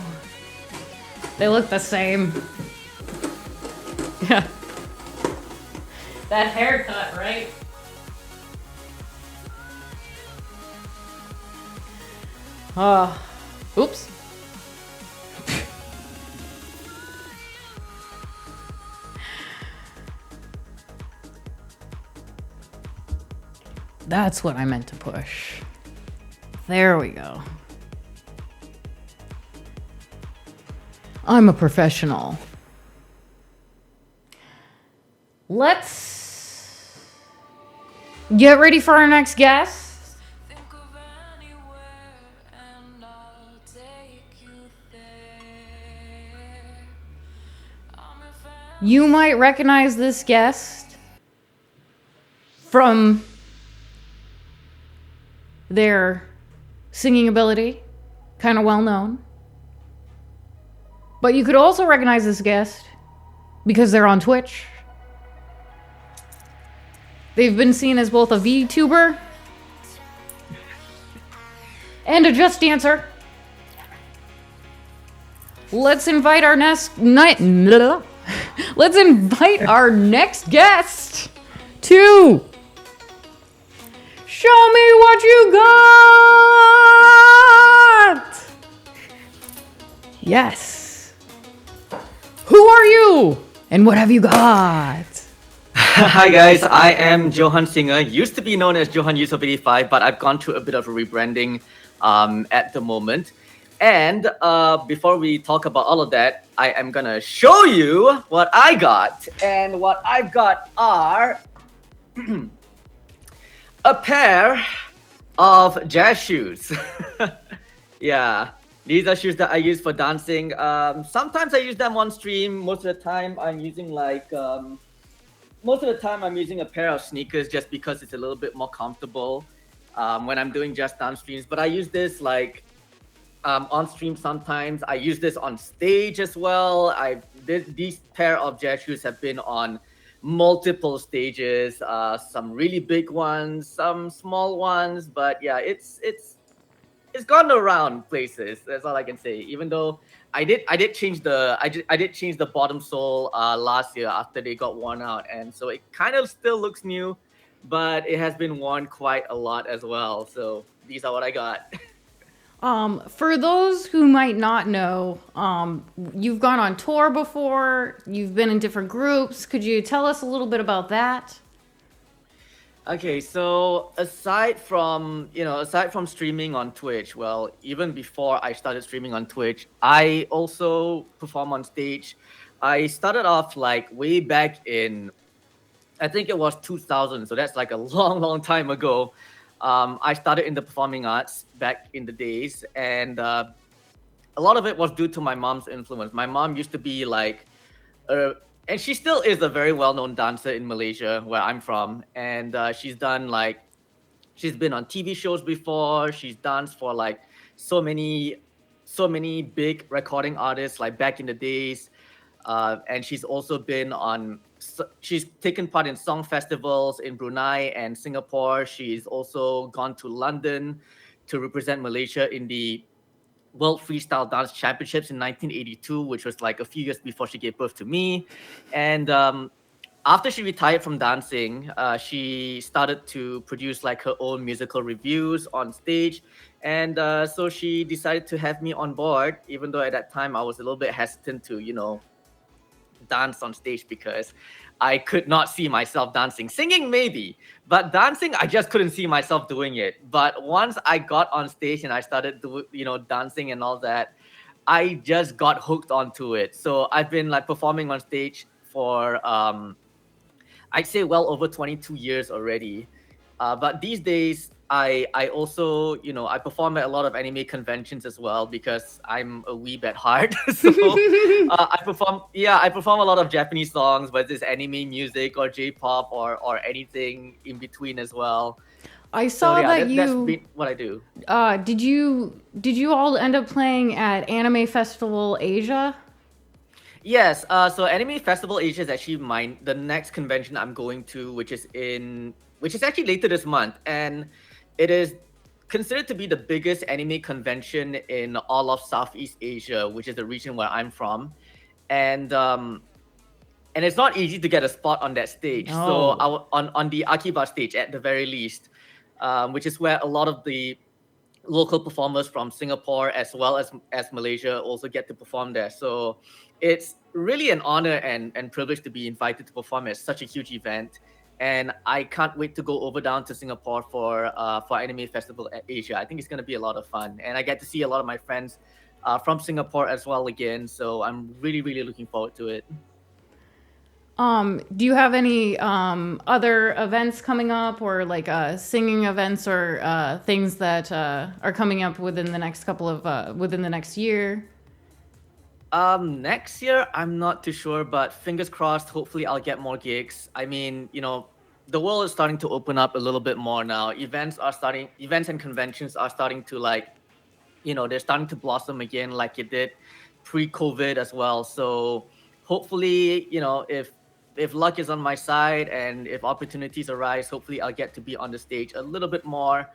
They look the same. Yeah. That haircut, right? Oops. That's what I meant to push. There we go. I'm a professional. Let's get ready for our next guest. You might recognize this guest from their singing ability, kind of well known. But you could also recognize this guest because they're on Twitch. They've been seen as both a VTuber and a Just Dancer. Let's invite our next guest to show me what you got. Yes. Who are you? And what have you got? Hi guys, I am Johan Singer, used to be known as Johan Yusuf 85, but I've gone through a bit of a rebranding at the moment. And before we talk about all of that, I am gonna show you what I got. And what I've got are a pair of jazz shoes. Yeah. These are shoes that I use for dancing. Sometimes I use them on stream. Most of the time I'm using a pair of sneakers just because it's a little bit more comfortable when I'm doing just dance streams. But I use this on stream sometimes. I use this on stage as well. These pair of jazz shoes have been on multiple stages, some really big ones, some small ones. But yeah, it's gone around places. That's all I can say. Even though I did change the bottom sole last year after they got worn out, and so it kind of still looks new, but it has been worn quite a lot as well. So these are what I got. For those who might not know, you've gone on tour before, you've been in different groups. Could you tell us a little bit about that? Okay, so aside from streaming on Twitch, well, even before I started streaming on Twitch, I also perform on stage. I started off like way back in, I think it was 2000, so that's like a long, long time ago. I started in the performing arts back in the days, and a lot of it was due to my mom's influence. My mom used to be like, uh, and she still is a very well-known dancer in Malaysia, where I'm from, and she's been on TV shows before. She's danced for like so many, so many big recording artists like back in the days. And she's also been on. She's taken part in song festivals in Brunei and Singapore. She's also gone to London to represent Malaysia in the World Freestyle Dance Championships in 1982, which was like a few years before she gave birth to me. And after she retired from dancing, she started to produce like her own musical reviews on stage. And so she decided to have me on board, even though at that time I was a little bit hesitant to, dance on stage because I could not see myself dancing. Singing, maybe, but dancing, I just couldn't see myself doing it. But once I got on stage and I started dancing and all that, I just got hooked onto it. So I've been like performing on stage for I'd say well over 22 years already. But these days, I also, I perform at a lot of anime conventions as well because I'm a wee bit hard. So I perform a lot of Japanese songs, whether it's anime music or J-pop or anything in between as well. I So saw yeah, that that's you been what I do. did you all end up playing at Anime Festival Asia? Yes, so Anime Festival Asia is actually the next convention I'm going to, which is actually later this month, and it is considered to be the biggest anime convention in all of Southeast Asia, which is the region where I'm from, and it's not easy to get a spot on that stage. So on the Akiba stage at the very least, which is where a lot of the local performers from Singapore as Malaysia also get to perform there. So it's really an honor and privilege to be invited to perform at such a huge event. And I can't wait to go down to Singapore for Anime Festival Asia. I think it's going to be a lot of fun, and I get to see a lot of my friends from Singapore as well again. So I'm really, really looking forward to it. Do you have any other events coming up, or like singing events, or things that are coming up within the next within the next year? Next year, I'm not too sure, but fingers crossed, hopefully I'll get more gigs. I mean, the world is starting to open up a little bit more now. Events and conventions are starting to they're starting to blossom again like it did pre-COVID as well. So hopefully, if luck is on my side and if opportunities arise, hopefully I'll get to be on the stage a little bit more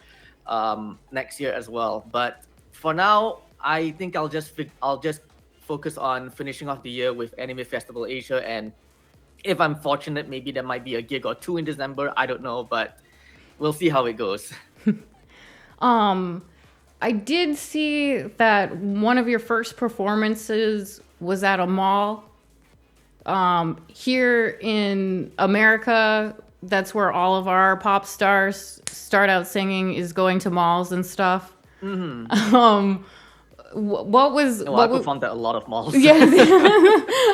next year as well. But for now, I think I'll just focus on finishing off the year with Anime Festival Asia, and if I'm fortunate, maybe there might be a gig or two in December. I don't know, but we'll see how it goes. I did see that one of your first performances was at a mall. Here in America, that's where all of our pop stars start out singing, is going to malls and stuff. Mm-hmm. What was? I performed at a lot of malls. Yeah,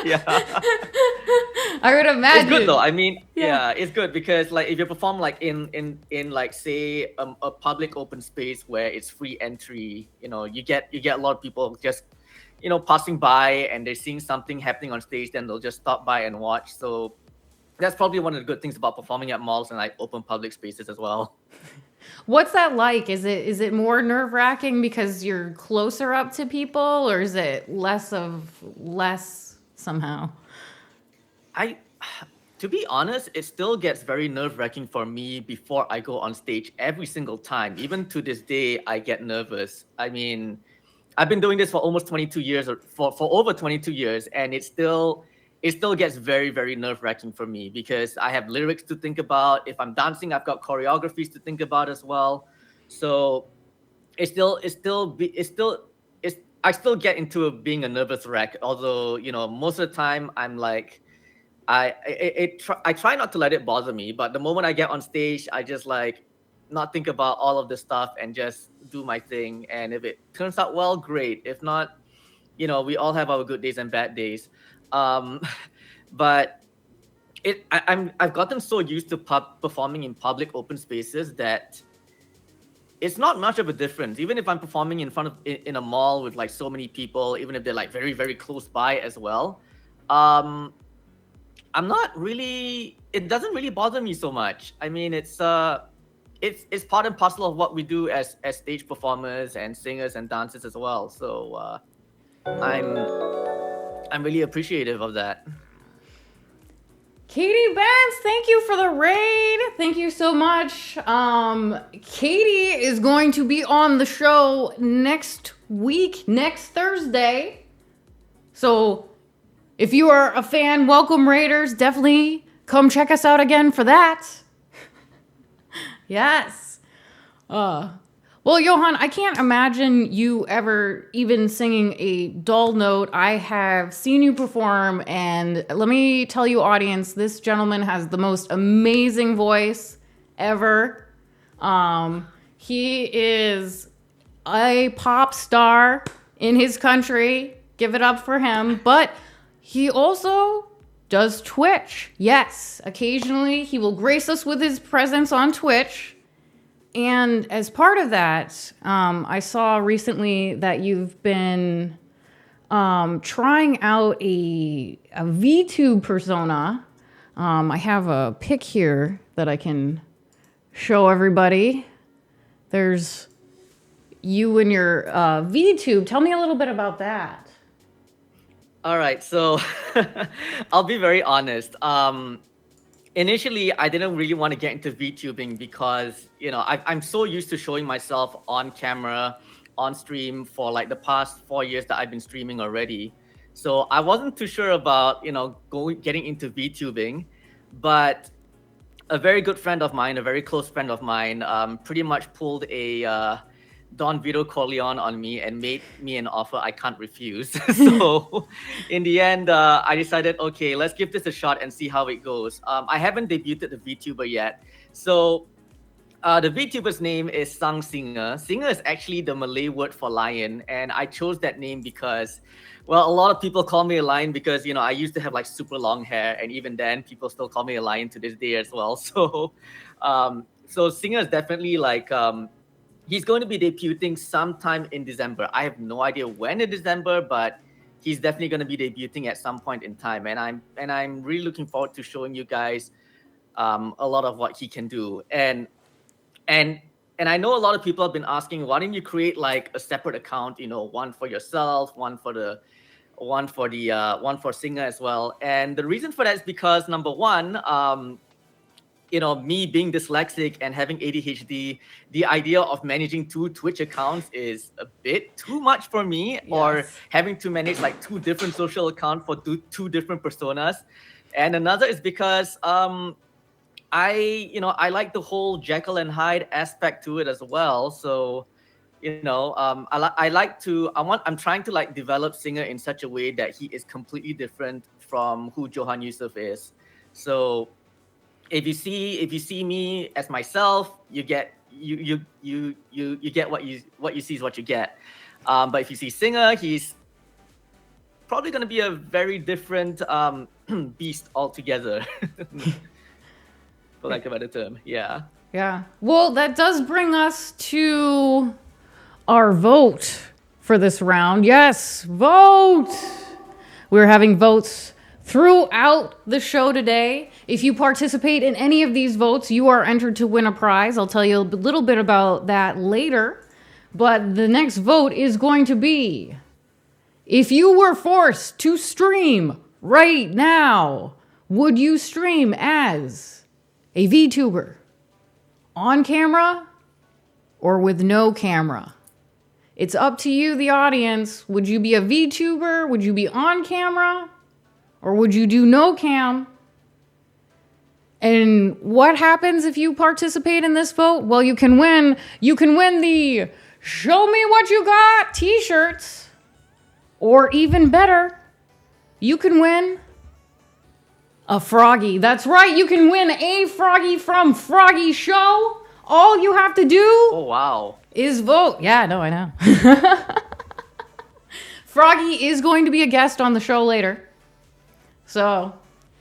Yeah. I would imagine. It's good though. I mean, yeah, it's good because like if you perform like in like say a public open space where it's free entry, you get a lot of people just passing by and they're seeing something happening on stage, then they'll just stop by and watch. So that's probably one of the good things about performing at malls and like open public spaces as well. What's that like? Is it more nerve-wracking because you're closer up to people, or is it less somehow? To be honest, it still gets very nerve-wracking for me before I go on stage every single time. Even to this day, I get nervous. I mean, I've been doing this for almost 22 years, or for over 22 years, and it still gets very, very nerve-wracking for me because I have lyrics to think about. If I'm dancing, I've got choreographies to think about as well. So I still get into being a nervous wreck. Although, most of the time I'm like, I try not to let it bother me. But the moment I get on stage, I just like not think about all of this stuff and just do my thing. And if it turns out well, great. If not, we all have our good days and bad days. Um, but I've gotten so used to performing in public open spaces that it's not much of a difference. Even if I'm performing in a mall with like so many people, even if they're like very, very close by as well, I'm not really. It doesn't really bother me so much. I mean, it's part and parcel of what we do as stage performers and singers and dancers as well. So I'm really appreciative of that. Katie Benz, thank you for the raid. Thank you so much. Katie is going to be on the show next week, next Thursday. So if you are a fan, welcome Raiders. Definitely come check us out again for that. Yes. Well, Johan, I can't imagine you ever even singing a dull note. I have seen you perform, and let me tell you, audience, this gentleman has the most amazing voice ever. He is a pop star in his country. Give it up for him. But he also does Twitch. Yes, occasionally he will grace us with his presence on Twitch. And as part of that, I saw recently that you've been trying out a VTube persona. I have a pic here that I can show everybody. There's you and your VTube. Tell me a little bit about that. All right, so I'll be very honest. Initially, I didn't really want to get into VTubing because, I'm so used to showing myself on camera, on stream for like the past 4 years that I've been streaming already. So I wasn't too sure about, getting into VTubing, but a very good friend of mine, a very close friend of mine, pretty much pulled a Don Vito Corleone on me and made me an offer I can't refuse. So in the end, I decided, okay, let's give this a shot and see how it goes. I haven't debuted the VTuber yet. So the VTuber's name is Sang Singer. Singer is actually the Malay word for lion. And I chose that name because, well, a lot of people call me a lion because, I used to have like super long hair. And even then, people still call me a lion to this day as well. So, so Singer is definitely like... he's going to be debuting sometime in December. I have no idea when in December, but he's definitely going to be debuting at some point in time. And I'm really looking forward to showing you guys a lot of what he can do. And I know a lot of people have been asking, why didn't you create like a separate account? One for yourself, one for Singer as well. And the reason for that is because number one, me being dyslexic and having ADHD, the idea of managing 2 Twitch accounts is a bit too much for me. Yes. Or having to manage like 2 different social accounts for two different personas. And another is because I like the whole Jekyll and Hyde aspect to it as well. So, I'm trying to like develop Singer in such a way that he is completely different from who Johan Yusuf is. So if you see me as myself, you get you get what you see is what you get. But if you see Singer, he's probably going to be a very different beast altogether, for lack of a better term. Yeah. Yeah. Well, that does bring us to our vote for this round. Yes, vote. We're having votes throughout the show today. If you participate in any of these votes, you are entered to win a prize. I'll tell you a little bit about that later. But the next vote is going to be, if you were forced to stream right now, would you stream as a VTuber? On camera or with no camera? It's up to you, the audience. Would you be a VTuber? Would you be on camera? Or would you do no cam? And what happens if you participate in this vote? Well, you can win the Show Me What You Got t-shirts. Or even better, you can win a Froggy. That's right, you can win a Froggy from Froggy Show. All you have to do Oh wow. is vote. Yeah, no, I know. Froggy is going to be a guest on the show later. So,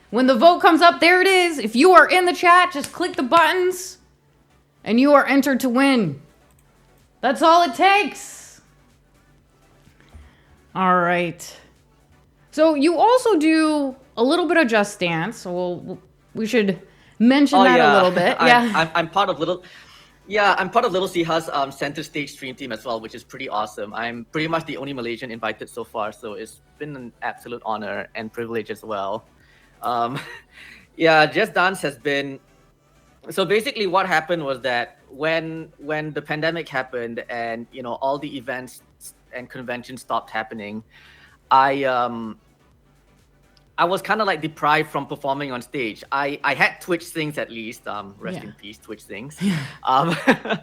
when the vote comes up, there it is. If you are in the chat, just click the buttons and you are entered to win. That's all it takes. All right. So, you also do a little bit of Just Dance. So, we should mention that a little bit. I'm part of Little. Yeah, I'm part of Little Siha's center stage stream team as well, which is pretty awesome. I'm pretty much the only Malaysian invited so far, so it's been an absolute honor and privilege as well. Yeah, Just Dance has been. So basically, what happened was that when the pandemic happened and all the events and conventions stopped happening, I was kind of like deprived from performing on stage. I had Twitch things at least. Rest in peace, Twitch things. But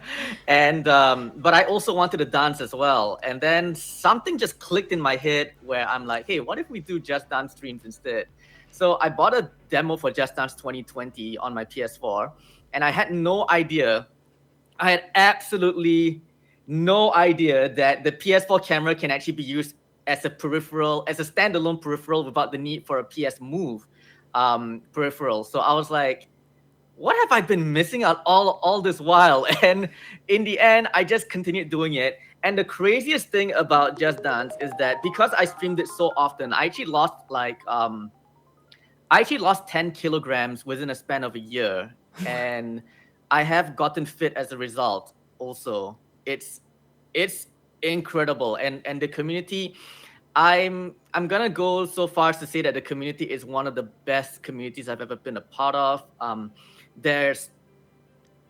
I also wanted to dance as well. And then something just clicked in my head where I'm like, hey, what if we do Just Dance streams instead? So I bought a demo for Just Dance 2020 on my PS4, and I had no idea. I had absolutely no idea that the PS4 camera can actually be used as a peripheral, as a standalone peripheral without the need for a PS Move peripheral. So I was like, what have I been missing out all this while? And in the end, I just continued doing it. And the craziest thing about Just Dance is that because I streamed it so often, I actually lost 10 kilograms within a span of a year. And I have gotten fit as a result also. It's incredible. And the community, I'm gonna go so far as to say that the community is one of the best communities I've ever been a part of. There's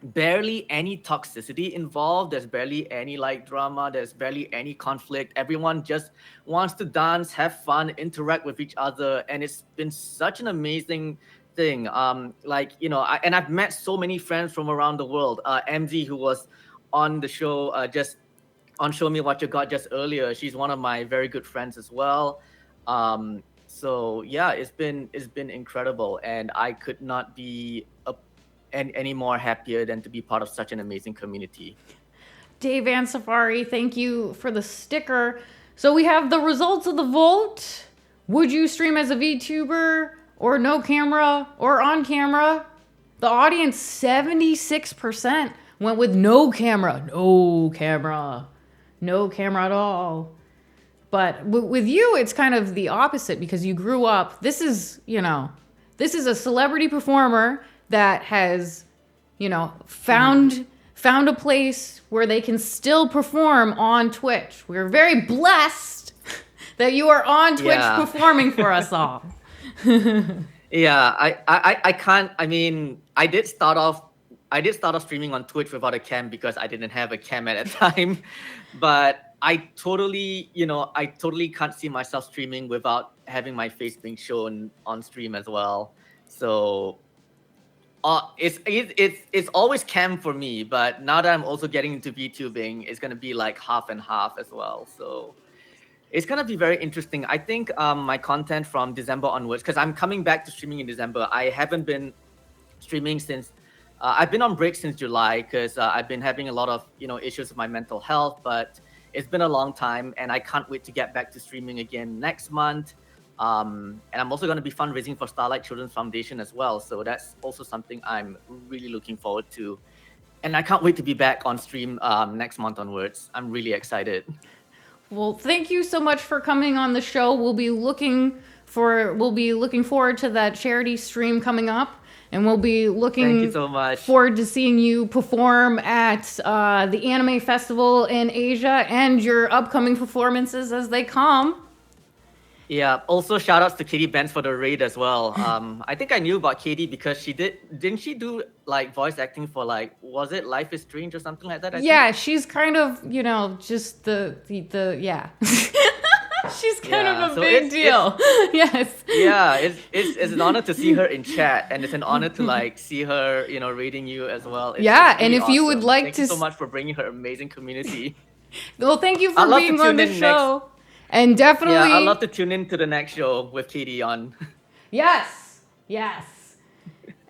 barely any toxicity involved. There's barely any drama. There's barely any conflict. Everyone just wants to dance, have fun, interact with each other, and it's been such an amazing thing. And I've met so many friends from around the world. MZ, who was on the show just on Show Me What You Got just earlier, she's one of my very good friends as well. So yeah, it's been incredible, and I could not be any more happier than to be part of such an amazing community. Dave and Safari, thank you for the sticker. So we have the results of the vote. Would you stream as a VTuber or no camera or on camera? The audience, 76% went with no camera. No camera. No camera at all. But with you, it's kind of the opposite because you grew up. This is a celebrity performer that has, found a place where they can still perform on Twitch. We're very blessed that you are on Twitch performing for us all. Yeah, I can't. I mean, I did start off streaming on Twitch without a cam because I didn't have a cam at the time. But I totally can't see myself streaming without having my face being shown on stream as well. So it's always cam for me, but now that I'm also getting into VTubing, it's gonna be like half and half as well. So it's gonna be very interesting. I think my content from December onwards, because I'm coming back to streaming in December. I haven't been streaming since I've been on break since July because I've been having a lot of issues with my mental health, but it's been a long time, and I can't wait to get back to streaming again next month. And I'm also going to be fundraising for Starlight Children's Foundation as well, so that's also something I'm really looking forward to, and I can't wait to be back on stream next month onwards. I'm really excited. Well, thank you so much for coming on the show. We'll be looking forward to that charity stream coming up. And we'll be looking Thank you so much. forward to seeing you perform at the Anime Festival in Asia and your upcoming performances as they come. Yeah, also shout outs to Katie Benz for the raid as well. I think I knew about Katie because didn't she do voice acting for was it Life is Strange or something like that? I think? She's kind of, just the yeah. She's kind of a big deal. Yes. Yeah, it's an honor to see her in chat, and it's an honor to see her, rating you as well. It's and really if you would awesome. like Thank to you so much for bringing her amazing community. Well, thank you for I'd love to being on tune the in show. And definitely. Yeah, I'd love to tune in to the next show with Katie on. Yes. Yes.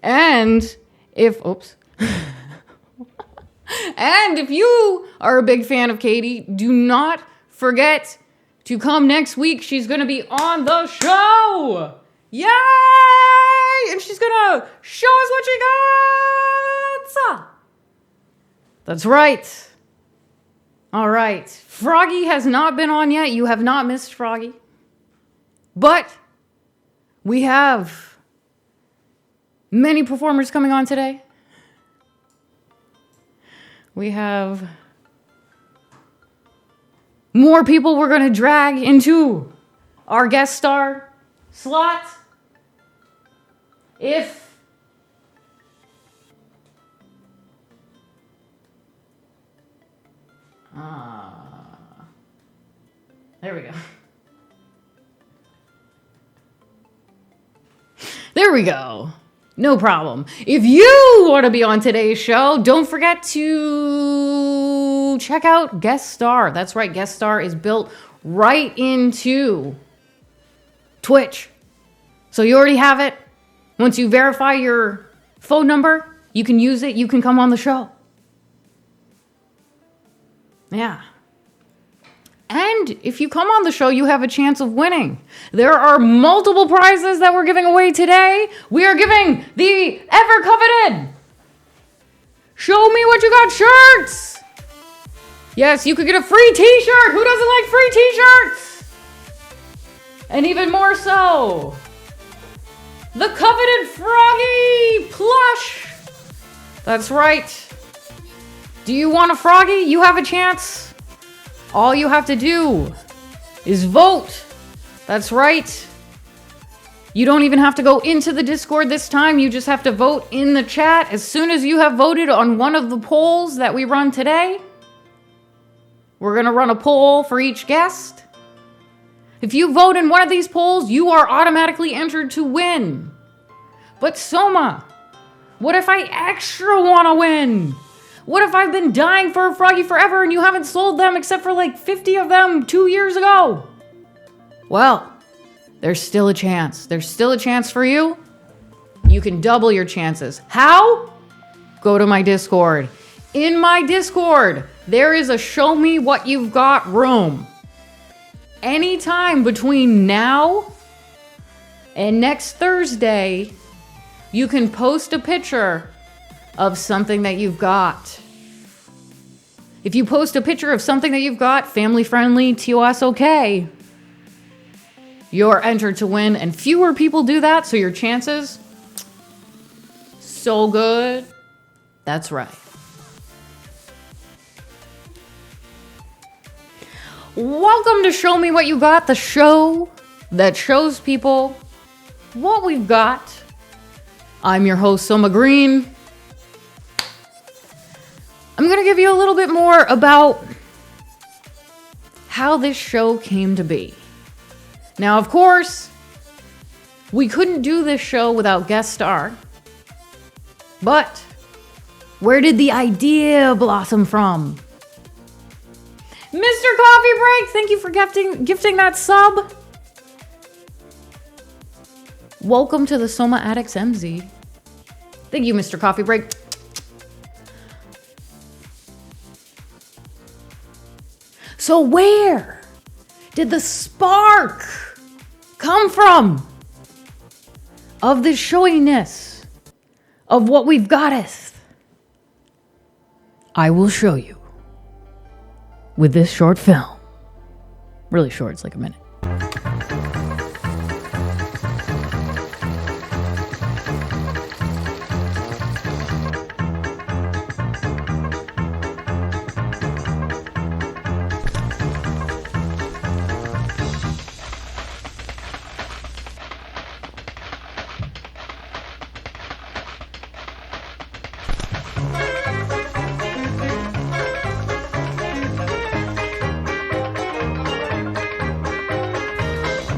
And if, oops. And if you are a big fan of Katie, do not forget to come next week. She's going to be on the show. Yay! And she's going to show us what she got. That's right. All right. Froggy has not been on yet. You have not missed Froggy. But we have many performers coming on today. We have more people we're going to drag into our guest star slot. There we go. There we go. No problem. If you want to be on today's show, don't forget to check out Guest Star. That's right, Guest Star is built right into Twitch. So you already have it. Once you verify your phone number, you can use it. You can come on the show. Yeah. And if you come on the show, you have a chance of winning. There are multiple prizes that we're giving away today. We are giving the ever-coveted Show Me What You Got shirts. Yes, you could get a free t-shirt. Who doesn't like free t-shirts? And even more so, the coveted Froggy plush. That's right. Do you want a Froggy? You have a chance. All you have to do is vote. That's right. You don't even have to go into the Discord this time. You just have to vote in the chat. As soon as you have voted on one of the polls that we run today, we're going to run a poll for each guest. If you vote in one of these polls, you are automatically entered to win. But Soma, what if I extra want to win? What if I've been dying for a Froggy forever and you haven't sold them except for like 50 of them 2 years ago? Well, there's still a chance. There's still a chance for you. You can double your chances. How? Go to my Discord. In my Discord, there is a Show Me What You've Got room. Anytime between now and next Thursday, you can post a picture of something that you've got. If you post a picture of something that you've got, family friendly, TOS okay, you're entered to win, and fewer people do that, so your chances, so good. That's right. Welcome to Show Me What You Got, the show that shows people what we've got. I'm your host, Soma Green. I'm going to give you a little bit more about how this show came to be. Now, of course, we couldn't do this show without guest star. But where did the idea blossom from? Mr. Coffee Break, thank you for gifting that sub. Welcome to the Soma Addicts MZ. Thank you, Mr. Coffee Break. So where did the spark come from of this showiness of what we've gotteth? I will show you with this short film. Really short, it's like a minute.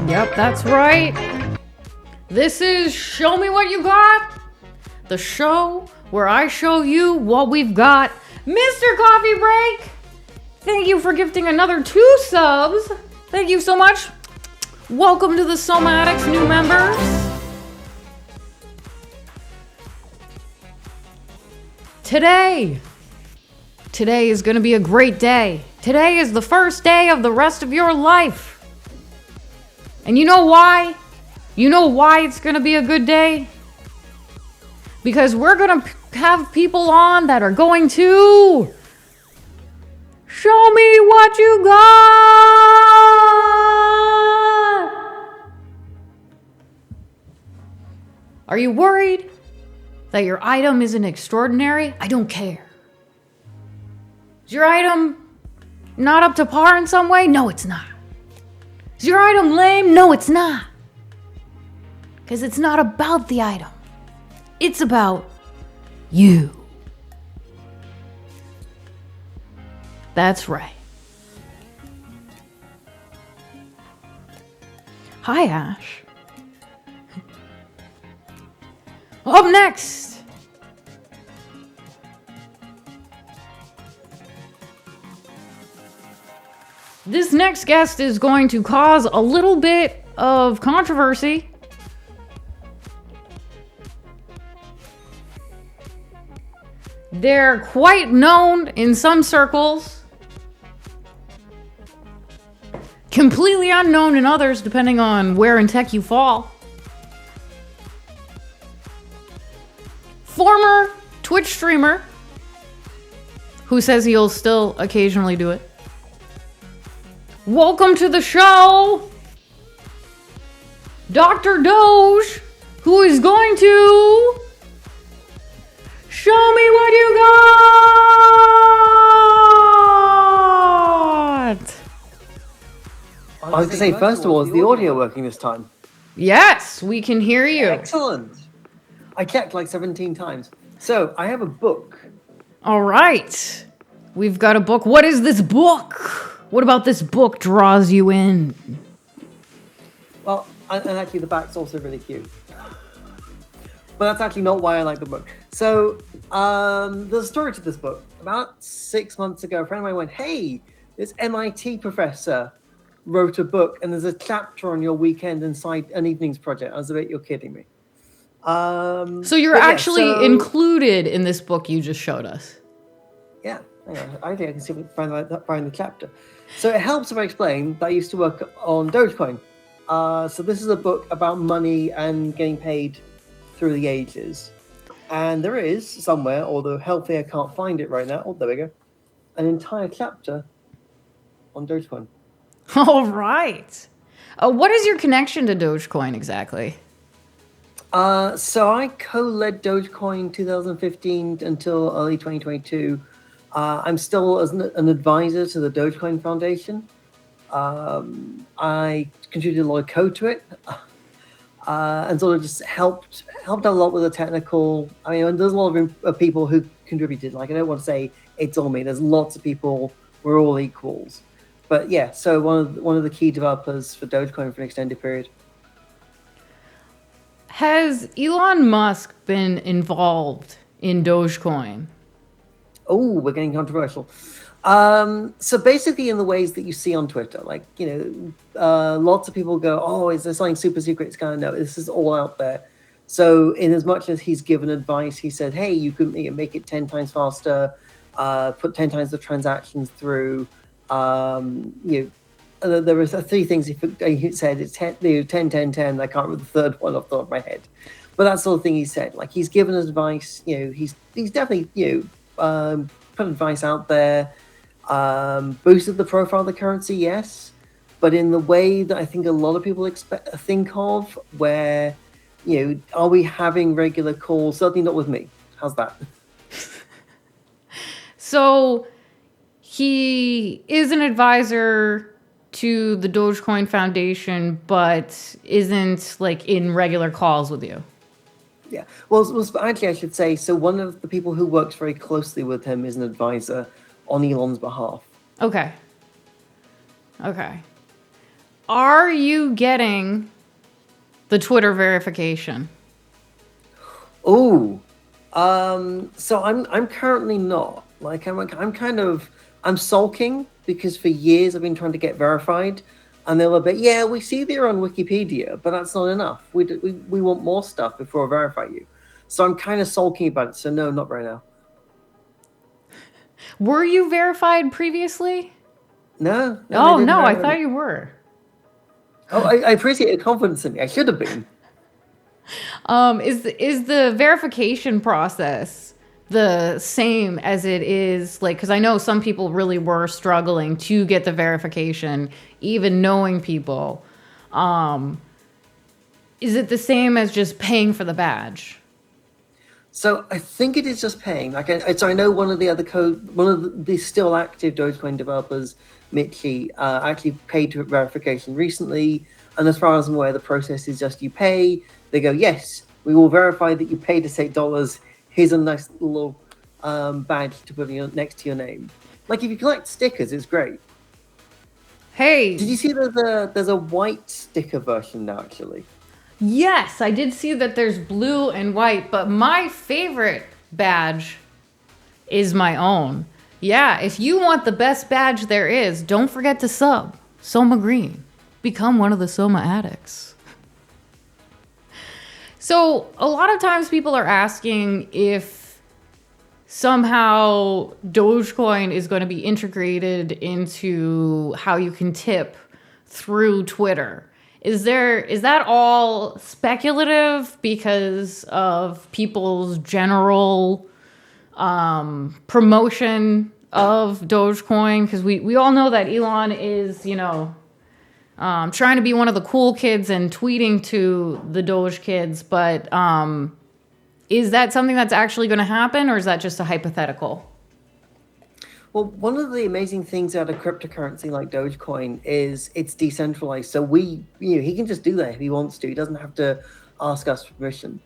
Yep, that's right. This is Show Me What You Got, the show where I show you what we've got. Mr. Coffee Break, thank you for gifting another 2 subs. Thank you so much. Welcome to the Soma Addicts new members. Today is going to be a great day. Today is the first day of the rest of your life. And you know why? You know why it's going to be a good day? Because we're going to have people on that are going to show me what you got. Are you worried that your item isn't extraordinary? I don't care. Is your item not up to par in some way? No, it's not. Is your item lame? No, it's not. Because it's not about the item. It's about you. That's right. Hi, Ash. Up next. This next guest is going to cause a little bit of controversy. They're quite known in some circles, completely unknown in others, depending on where in tech you fall. Former Twitch streamer who says he'll still occasionally do it. Welcome to the show, Dr. Doge, who is going to show me what you got! I was going to say, first of all, is the audio working this time? Yes, we can hear you. Excellent. I checked like 17 times. So, I have a book. All right. We've got a book. What is this book? What about this book draws you in? Well, and actually the back's also really cute. But that's actually not why I like the book. So, there's a story to this book. About 6 months ago, a friend of mine went, hey, this MIT professor wrote a book, and there's a chapter on your weekend and evenings project. I was like, you're kidding me. So you're actually included in this book you just showed us. Yeah, hang on. I think I can see if I can find the chapter. So it helps if I explain that I used to work on Dogecoin. So this is a book about money and getting paid through the ages. And there is somewhere, although hopefully I can't find it right now. Oh, there we go. An entire chapter on Dogecoin. All right. What is your connection to Dogecoin exactly? So I co-led Dogecoin 2015 until early 2022. I'm still an advisor to the Dogecoin Foundation. I contributed a lot of code to it, and sort of just helped out a lot with the technical. I mean, there's a lot of people who contributed. Like, I don't want to say it's all me. There's lots of people. We're all equals. But yeah, so one of the key developers for Dogecoin for an extended period. Has Elon Musk been involved in Dogecoin? Oh, we're getting controversial. So basically in the ways that you see on Twitter, like, lots of people go, oh, is there something super secret? It's kind of, no, this is all out there. So in as much as he's given advice, he said, hey, you can make it 10 times faster, put 10 times the transactions through. There were 3 things he said. It's 10, 10, 10, 10. I can't remember the third one off the top of my head. But that's the sort of thing he said. Like, he's given us advice. He's definitely, put advice out there. Boosted the profile of the currency, yes. But in the way that I think a lot of people think of, where, are we having regular calls? Certainly not with me. How's that? So he is an advisor to the Dogecoin Foundation, but isn't like in regular calls with you. Yeah. Well, actually, I should say, so one of the people who works very closely with him is an advisor on Elon's behalf. Okay. Are you getting the Twitter verification? Oh, so I'm currently not. Like, I'm sulking because for years I've been trying to get verified, and they're a bit, yeah, we see that you're on Wikipedia, but that's not enough. We want more stuff before I verify you. So I'm kind of sulking about it. So no, not right now. Were you verified previously? No. Oh, no, I thought you were. Oh, I appreciate your confidence in me. I should have been. Is the verification process the same as it is, like, because I know some people really were struggling to get the verification, even knowing people. Is it the same as just paying for the badge? So I think it is just paying. Like, so I know one of the still active Dogecoin developers, Mitchie, actually paid for verification recently. And as far as I'm aware, the process is just you pay. They go, yes, we will verify that you paid us $8. Here's a nice little badge to put next to your name. Like, if you collect stickers, it's great. Hey, Did you see there's a white sticker version now, actually? yes, I did see that there's blue and white, but my favorite badge is my own. Yeah, if you want the best badge there is, don't forget to sub Soma Green. Become one of the Soma addicts. So a lot of times people are asking if somehow Dogecoin is going to be integrated into how you can tip through Twitter. Is that all speculative because of people's general promotion of Dogecoin? Because we all know that Elon is, trying to be one of the cool kids and tweeting to the Doge kids. But is that something that's actually going to happen, or is that just a hypothetical? Well, one of the amazing things out of cryptocurrency like Dogecoin is it's decentralized. So he can just do that if he wants to. He doesn't have to ask us for permission.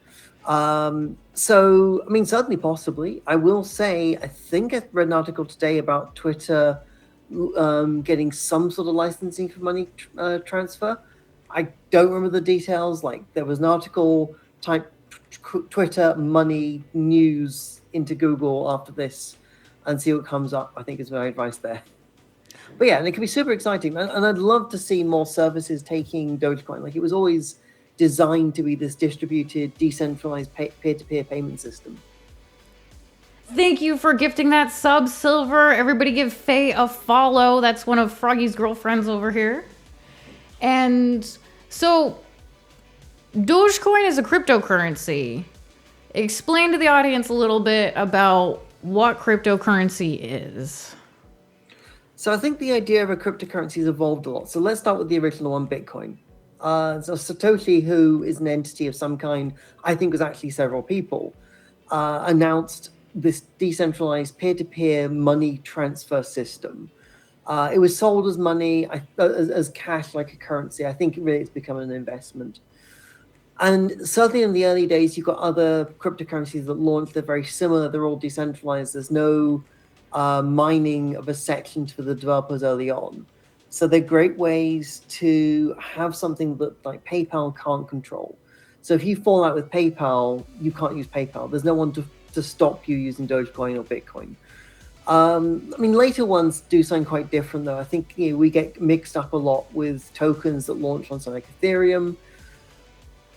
So, I mean, certainly, possibly. I will say, I think I read an article today about Twitter getting some sort of licensing for money transfer. I don't remember the details. Like, there was an article, type Twitter money news into Google after this and see what comes up, I think is my advice there. But yeah, and it can be super exciting. And I'd love to see more services taking Dogecoin. Like, it was always designed to be this distributed, decentralized peer-to-peer payment system. Thank you for gifting that sub, Silver. Everybody give Faye a follow. That's one of Froggy's girlfriends over here. And so, Dogecoin is a cryptocurrency. Explain to the audience a little bit about what cryptocurrency is. So I think the idea of a cryptocurrency has evolved a lot. So let's start with the original one, Bitcoin. So Satoshi, who is an entity of some kind, I think was actually several people, announced this decentralized peer-to-peer money transfer system. It was sold as money, as cash, like a currency. I think really it's become an investment. And certainly in the early days, you've got other cryptocurrencies that launched. They're very similar. They're all decentralized. There's no mining of a section for the developers early on. So they're great ways to have something that like PayPal can't control. So if you fall out with PayPal, you can't use PayPal. There's no one to stop you using Dogecoin or Bitcoin. I mean, later ones do sound quite different, though. I think we get mixed up a lot with tokens that launch on something like Ethereum.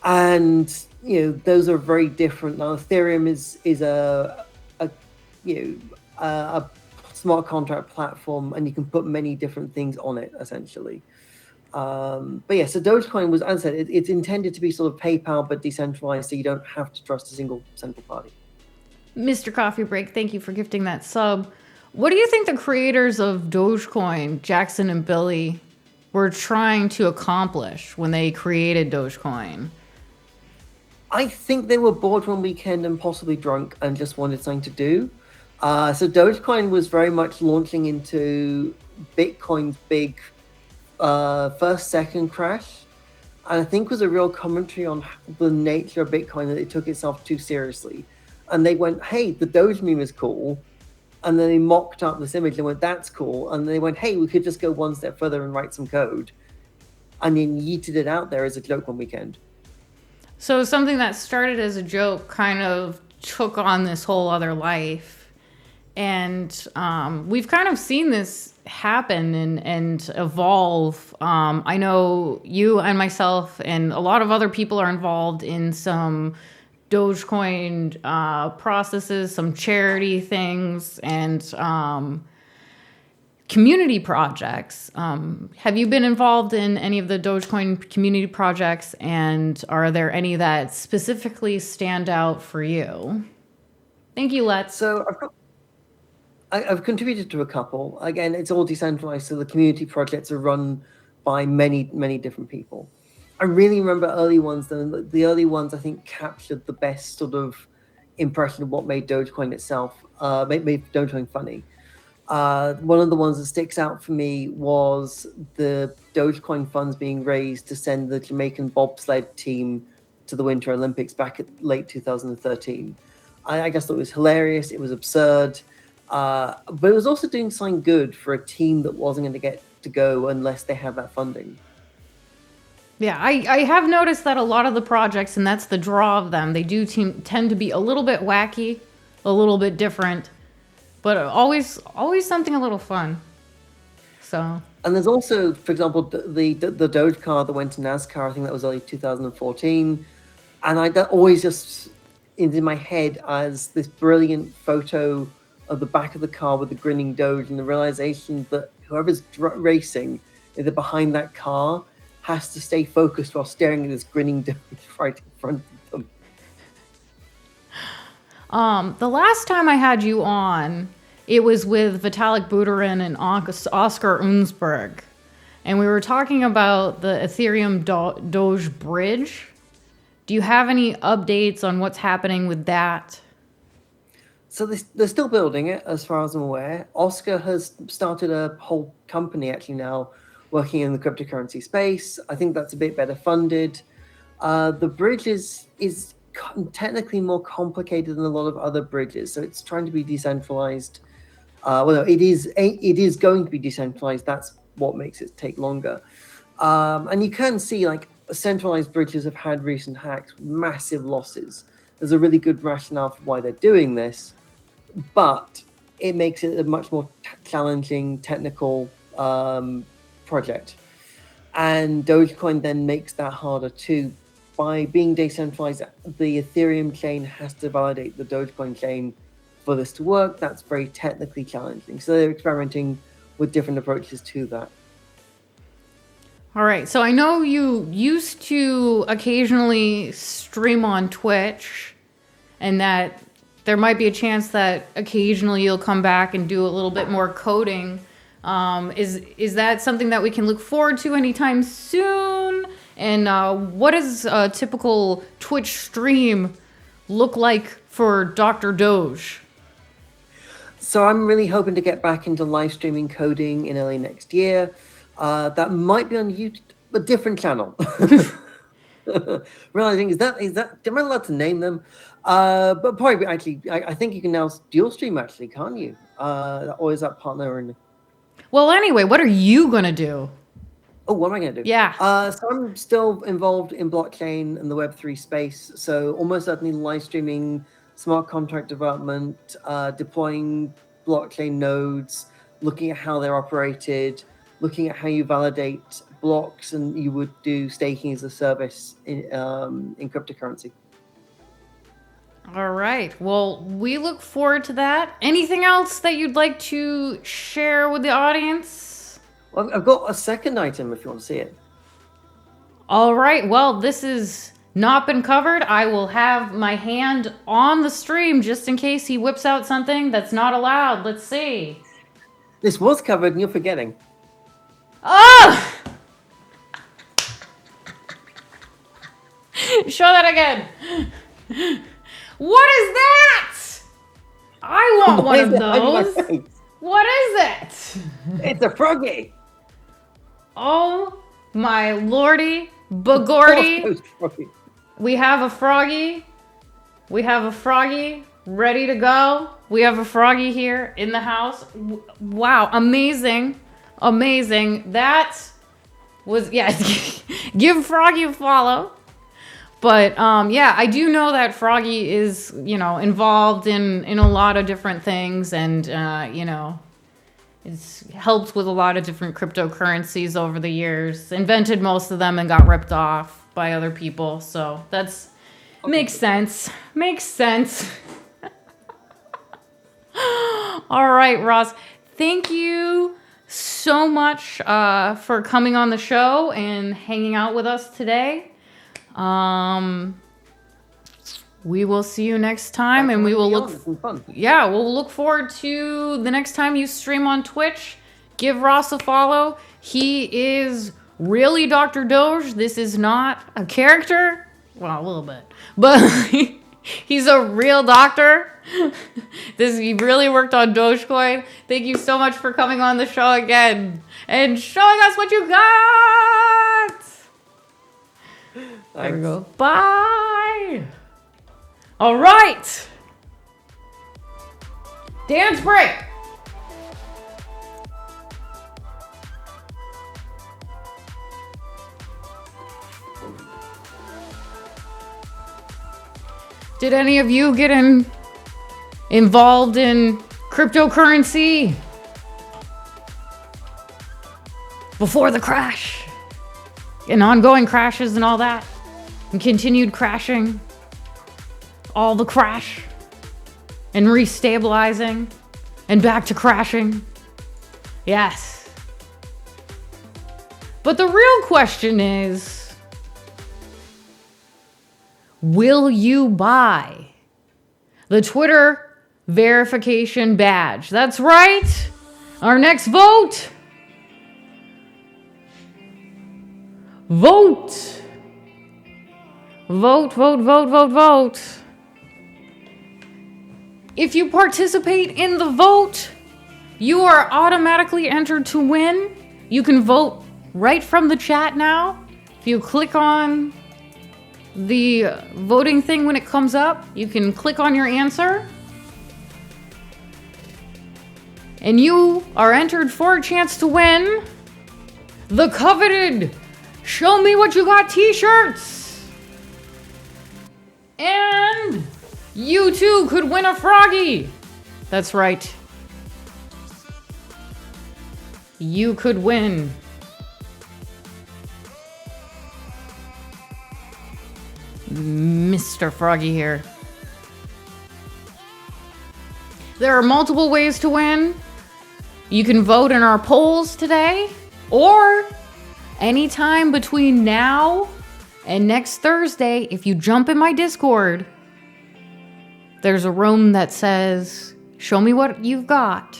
And those are very different. Now, Ethereum is a smart contract platform, and you can put many different things on it, essentially. But yeah, so Dogecoin was, as I said, it's intended to be sort of PayPal but decentralized, so you don't have to trust a single central party. Mr. Coffee Break, thank you for gifting that sub. What do you think the creators of Dogecoin, Jackson and Billy, were trying to accomplish when they created Dogecoin? I think they were bored one weekend and possibly drunk and just wanted something to do. So Dogecoin was very much launching into Bitcoin's big second crash. And I think was a real commentary on the nature of Bitcoin, that it took itself too seriously. And they went, hey, the Doge meme is cool. And then they mocked up this image and went, that's cool. And they went, hey, we could just go one step further and write some code. And then yeeted it out there as a joke one weekend. So something that started as a joke kind of took on this whole other life. And we've kind of seen this happen and evolve. I know you and myself and a lot of other people are involved in some Dogecoin processes, some charity things, and community projects. Have you been involved in any of the Dogecoin community projects, and are there any that specifically stand out for you? Thank you, Let's. So I've contributed to a couple. Again, it's all decentralized, so the community projects are run by many, many different people. I really remember early ones, though. The early ones, I think, captured the best sort of impression of what made Dogecoin itself, made Dogecoin funny. One of the ones that sticks out for me was the Dogecoin funds being raised to send the Jamaican bobsled team to the Winter Olympics back at late 2013. I guess it was hilarious. It was absurd. But it was also doing something good for a team that wasn't going to get to go unless they had that funding. Yeah, I have noticed that a lot of the projects, and that's the draw of them, they do tend to be a little bit wacky, a little bit different, but always something a little fun. So. And there's also, for example, the Doge car that went to NASCAR. I think that was early 2014, and that always just is in my head as this brilliant photo of the back of the car with the grinning Doge, and the realization that whoever's racing, either behind that car, has to stay focused while staring at this grinning Doge right in front of them. The last time I had you on, it was with Vitalik Buterin and Oscar Unsberg, and we were talking about the Ethereum Doge bridge. Do you have any updates on what's happening with that? So they're still building it, as far as I'm aware. Oscar has started a whole company actually now working in the cryptocurrency space. I think that's a bit better funded. The bridge is technically more complicated than a lot of other bridges, so it's trying to be decentralized. It is going to be decentralized. That's what makes it take longer. And you can see, like, centralized bridges have had recent hacks, massive losses. There's a really good rationale for why they're doing this, but it makes it a much more challenging technical project. And Dogecoin then makes that harder too. By being decentralized, the Ethereum chain has to validate the Dogecoin chain for this to work. That's very technically challenging. So they're experimenting with different approaches to that. All right. So I know you used to occasionally stream on Twitch, and that there might be a chance that occasionally you'll come back and do a little bit more coding. Is that something that we can look forward to anytime soon? And what does a typical Twitch stream look like for Dr. Doge? So I'm really hoping to get back into live streaming coding in early next year. That might be on YouTube, a different channel. Realizing is that am I allowed to name them? But probably actually, I think you can now dual stream actually, can't you? Or is that partner only? Well, anyway, what are you gonna do? Oh, what am I going to do? Yeah. So I'm still involved in blockchain and the Web3 space. So almost certainly live streaming, smart contract development, deploying blockchain nodes, looking at how they're operated, looking at how you validate blocks, and you would do staking as a service in cryptocurrency. All right. Well, we look forward to that. Anything else that you'd like to share with the audience? Well, I've got a second item if you want to see it. All right. Well, this has not been covered. I will have my hand on the stream just in case he whips out something that's not allowed. Let's see. This was covered and you're forgetting. Oh! Show that again. What is that? I want one of those. What is it? It's a froggy. Oh my lordy, bagordy. We have a froggy. We have a froggy ready to go. We have a froggy here in the house. Wow, amazing. Amazing. That was, yeah, give Froggy a follow. But yeah, I do know that Froggy is, involved in a lot of different things, and It's helped with a lot of different cryptocurrencies over the years. Invented most of them and got ripped off by other people. So that's makes sense. Makes sense. All right, Ross. Thank you so much for coming on the show and hanging out with us today. We will see you next time, and we will look. Yeah, we'll look forward to the next time you stream on Twitch. Give Ross a follow. He is really Dr. Doge. This is not a character. Well, a little bit, but he's a real doctor. He really worked on Dogecoin. Thank you so much for coming on the show again and showing us what you got. There we go. Bye. All right. Dance break. Did any of you get involved in cryptocurrency before the crash and ongoing crashes and all that, and continued crashing, all the crash and restabilizing and back to crashing? Yes. But the real question is, will you buy the Twitter verification badge? That's right. Our next vote. Vote. Vote, vote, vote, vote, vote. If you participate in the vote, you are automatically entered to win. You can vote right from the chat now. If you click on the voting thing when it comes up, you can click on your answer. And you are entered for a chance to win the coveted Show Me What You Got t-shirts. And you too could win a froggy. That's right. You could win Mr. Froggy here. There are multiple ways to win. You can vote in our polls today, or anytime between now and next Thursday. If you jump in my Discord, there's a room that says, show me what you've got.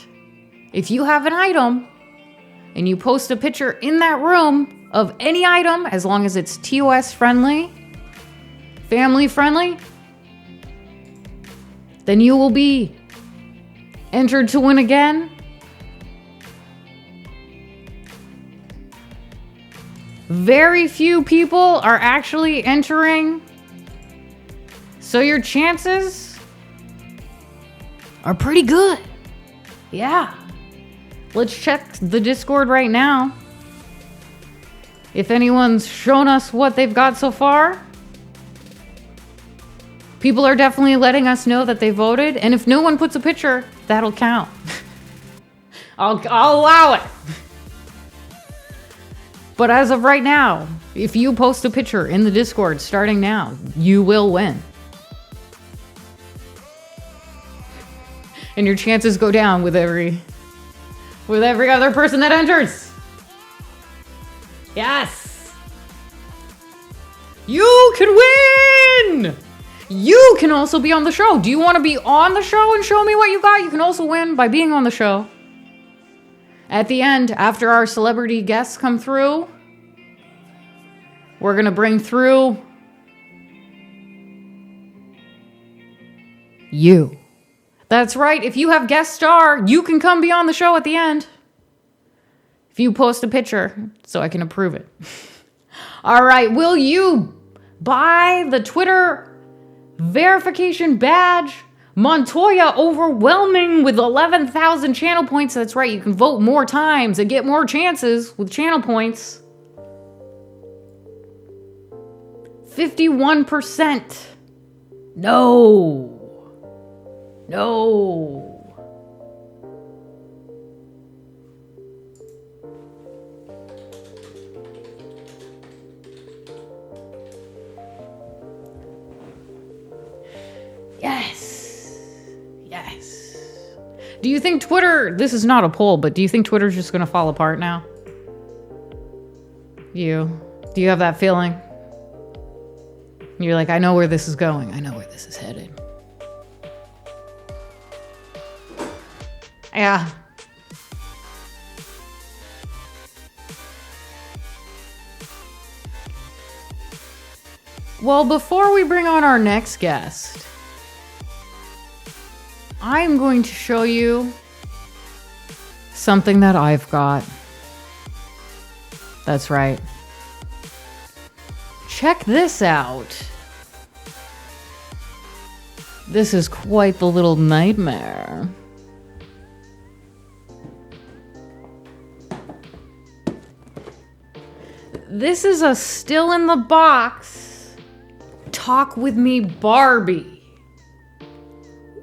If you have an item and you post a picture in that room of any item, as long as it's TOS friendly, family friendly, then you will be entered to win again. Very few people are actually entering, so your chances are pretty good. Yeah. Let's check the Discord right now. If anyone's shown us what they've got so far. People are definitely letting us know that they voted, and if no one puts a picture, that'll count. I'll allow it. But as of right now, if you post a picture in the Discord starting now, you will win. And your chances go down with every other person that enters. Yes. You can win. You can also be on the show. Do you want to be on the show and show me what you got? You can also win by being on the show. At the end, after our celebrity guests come through, we're going to bring through you. That's right. If you have guest star, you can come be on the show at the end. If you post a picture so I can approve it. All right. Will you buy the Twitter verification badge? Montoya overwhelming with 11,000 channel points. That's right. You can vote more times and get more chances with channel points. 51%. No. Do you think Twitter, this is not a poll, but do you think Twitter's just going to fall apart now? Do you have that feeling? You're like, I know where this is going. I know where this is headed. Yeah. Well, before we bring on our next guest, I'm going to show you something that I've got. That's right. Check this out. This is quite the little nightmare. This is a still in the box Talk With Me Barbie.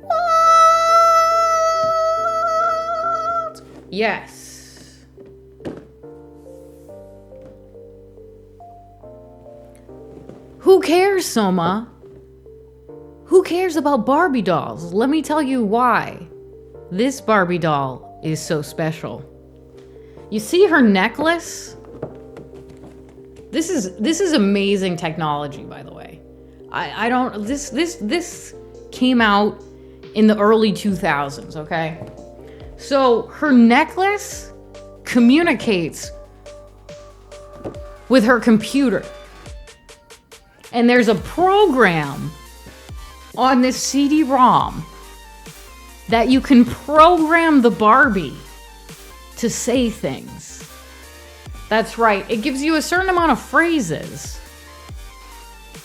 What? Yes. Who cares, Soma? Who cares about Barbie dolls? Let me tell you why. This Barbie doll is so special. You see her necklace? This is amazing technology, by the way. This came out in the early 2000s, okay? So her necklace communicates with her computer. And there's a program on this CD-ROM that you can program the Barbie to say things. That's right, it gives you a certain amount of phrases.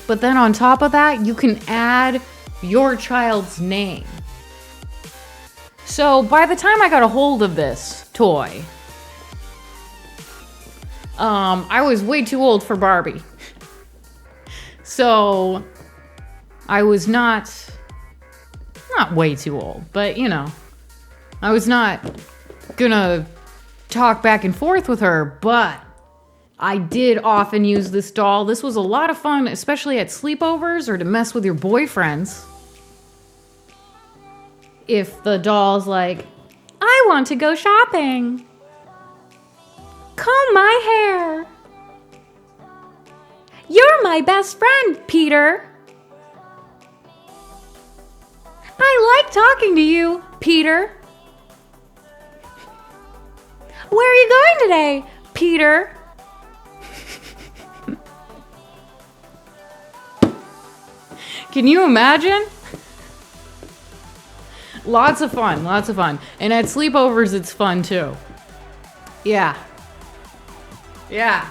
But then on top of that, you can add your child's name. So by the time I got a hold of this toy, I was way too old for Barbie. So I was not way too old, but you know, I was not gonna talk back and forth with her, but I did often use this doll. This was a lot of fun, especially at sleepovers or to mess with your boyfriends. If the doll's like, I want to go shopping. Comb my hair. You're my best friend, Peter. I like talking to you, Peter. Where are you going today, Peter? Can you imagine? Lots of fun, lots of fun. And at sleepovers, it's fun too. Yeah. Yeah.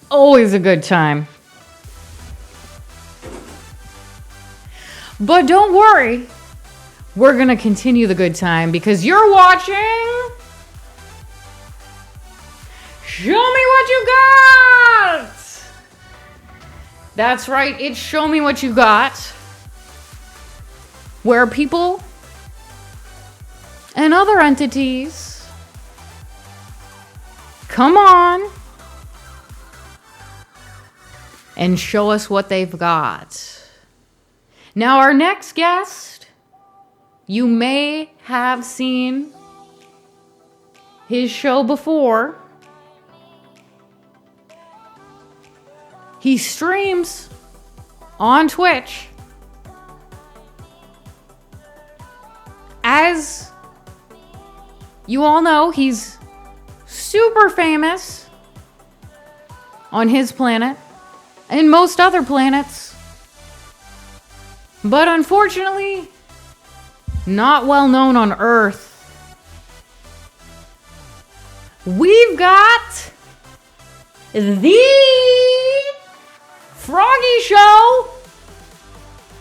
Always a good time. But don't worry. We're going to continue the good time because you're watching Show Me What You Got! That's right, it's Show Me What You Got, where people and other entities come on and show us what they've got. Now, our next guest, you may have seen his show before. He streams on Twitch. As you all know, he's super famous on his planet and most other planets. But unfortunately, not well known on Earth. We've got the Froggy Show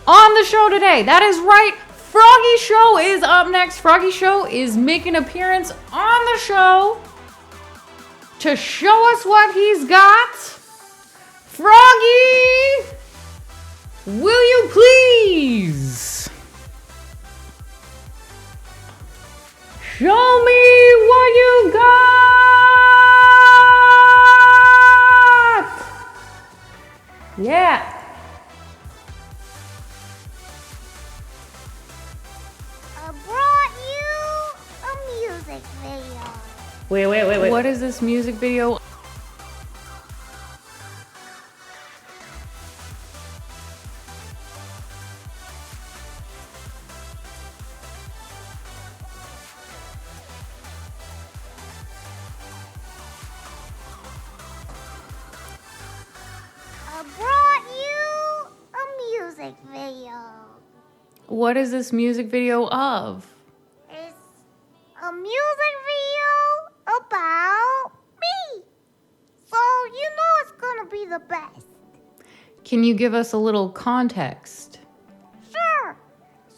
on the show today. That is right. Froggy Show is up next. Froggy Show is making an appearance on the show to show us what he's got. Froggy, will you please show me what you got? Yeah. Wait. What is this music video? I brought you a music video. What is this music video of? It's a music video about me. So you know it's gonna be the best. Can you give us a little context? Sure.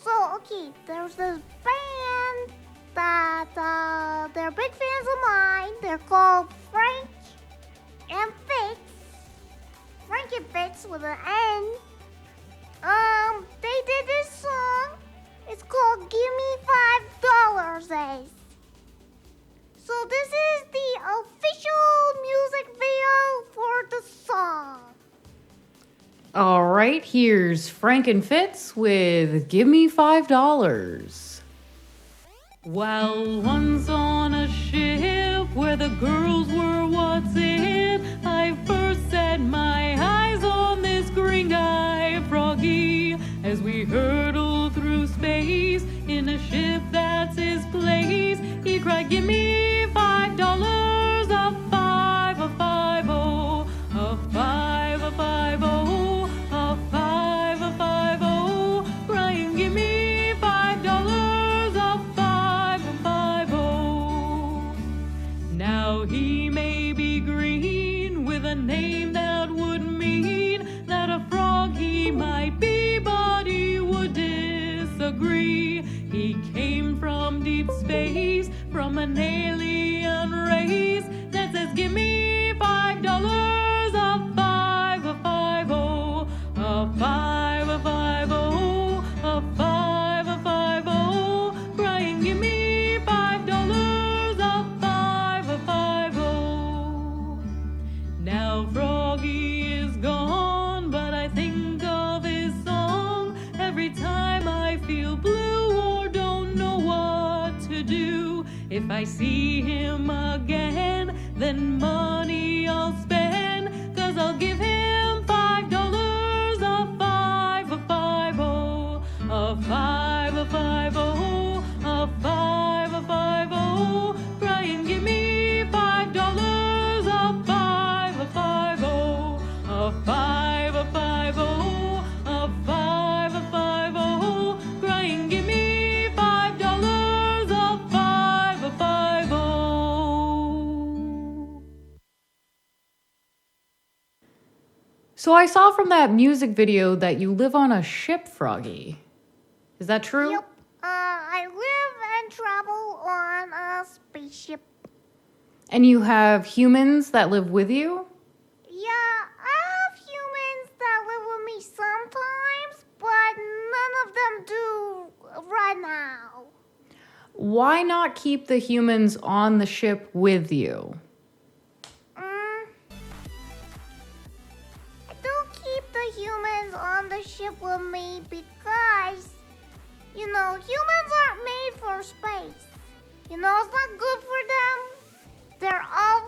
So, okay, there's this band that they're big fans of mine. They're called Frank and Fitz. Frank and Fitz with an N. They did this song. It's called Give Me $5, Ace. So this is the official music video for the song. All right, here's Frank and Fitz with Give Me $5. Well, once on a ship where the girls were what's in, I first set my eyes on this green guy, Froggy, as we hurtle through space in a ship that's his place. He cried, give me $5, a five, a five, oh, a five, a five, oh, a five, a five, oh, crying, give me $5, a five, a five, oh. Now he may be green with a name that would mean that a frog he might be, but he would disagree. He came from deep space, from an alien race that says, give me $5, a five, a five, oh, a five, a five, oh, a five, a five, oh, crying, give me $5, a five, a five, oh. Now Froggy is gone, but I think of his song every time I feel blue or don't know what to do. If I see him again, then money I'll spend, 'cause I'll give him $5, a five, a five, oh, a five, a five, oh, a five, a five, oh, crying, give me $5, a five, a five, oh, a five, a five, oh, a five, a five, oh, crying, give me $5, a five, a five, oh. So I saw from that music video that you live on a ship, Froggy. Is that true? Yep. I live and travel on a spaceship. And you have humans that live with you? Yeah, I have humans that live with me sometimes, but none of them do right now. Why not keep the humans on the ship with you? I don't keep the humans on the ship with me because, humans aren't made for space. It's not good for them. They're of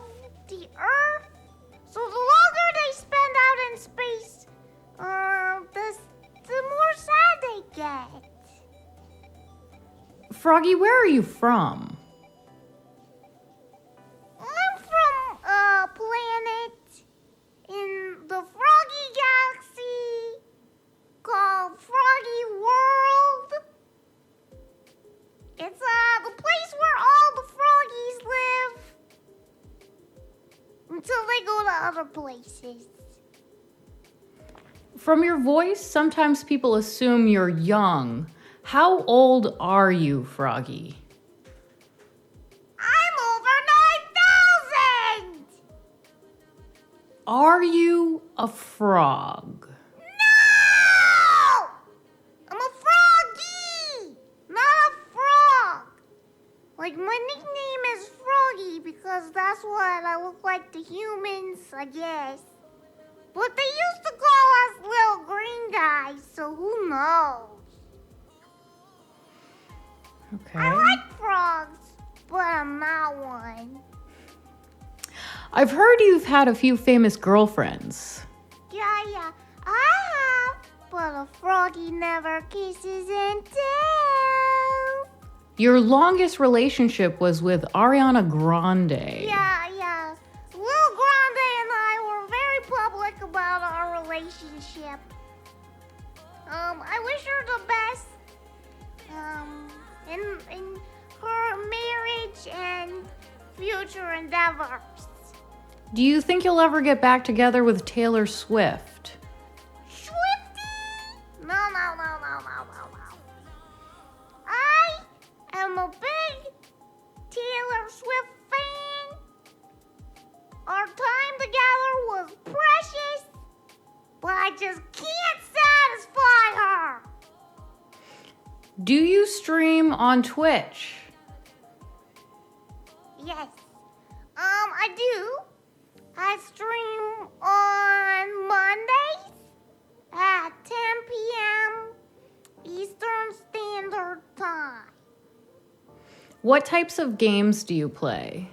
the Earth. So the longer they spend out in space, the more sad they get. Froggy, where are you from? I'm from a planet in the Froggy Galaxy called Froggy World. It's the place where all the froggies live until they go to other places. From your voice, sometimes people assume you're young. How old are you, Froggy? I'm over 9,000! Are you a frog? No! I'm a froggy, not a frog. Like, my nickname is Froggy because that's what I look like to humans, I guess. But they used to call us little green guys, so who knows? Okay. I like frogs, but I'm not one. I've heard you've had a few famous girlfriends. Yeah, I have, but a froggy never kisses and tells. Your longest relationship was with Ariana Grande. Yeah. Lil Grande and I were very public about our relationship. I wish her the best. In her marriage and future endeavors. Do you think you'll ever get back together with Taylor Swift? Swiftie? No. I am a big Taylor Swift fan. Our time together was precious, but I just can't satisfy her. Do you stream on Twitch? Yes. I do. I stream on Mondays at 10 p.m. Eastern Standard Time. What types of games do you play?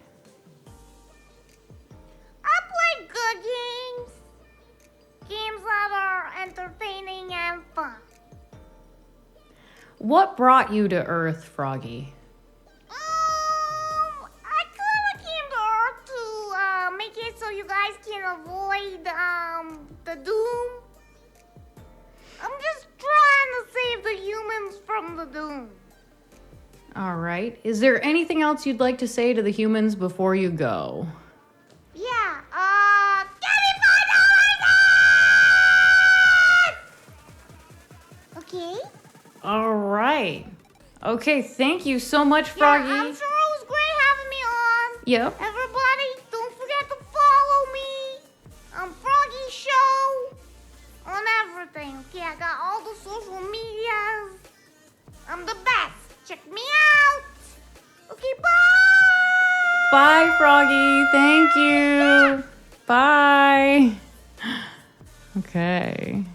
I play good games. Games that are entertaining and fun. What brought you to Earth, Froggy? I kind of came to Earth to make it so you guys can avoid the doom. I'm just trying to save the humans from the doom. All right. Is there anything else you'd like to say to the humans before you go? Yeah, give me $5! Okay? All right. Okay, thank you so much, Froggy. Yeah, I'm sure it was great having me on. Yep. Everybody, don't forget to follow me on Froggy Show on everything. Okay, I got all the social medias. I'm the best. Check me out. Okay, bye. Bye, Froggy. Thank you. Bye. Okay.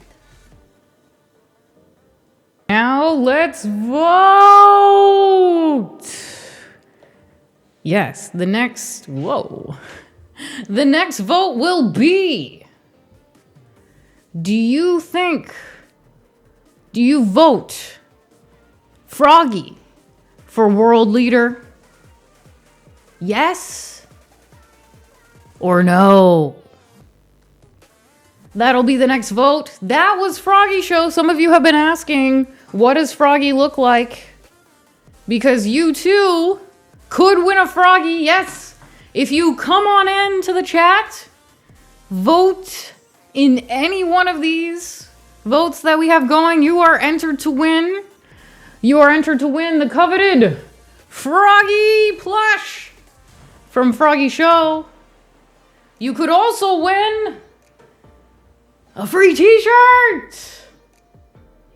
Now let's vote. Yes, the next vote will be, do you vote Froggy for world leader? Yes or no? That'll be the next vote. That was Froggy Show. Some of you have been asking, what does Froggy look like? Because you too could win a Froggy. Yes. If you come on in to the chat, vote in any one of these votes that we have going, you are entered to win. You are entered to win the coveted Froggy plush from Froggy Show. You could also win a free t-shirt.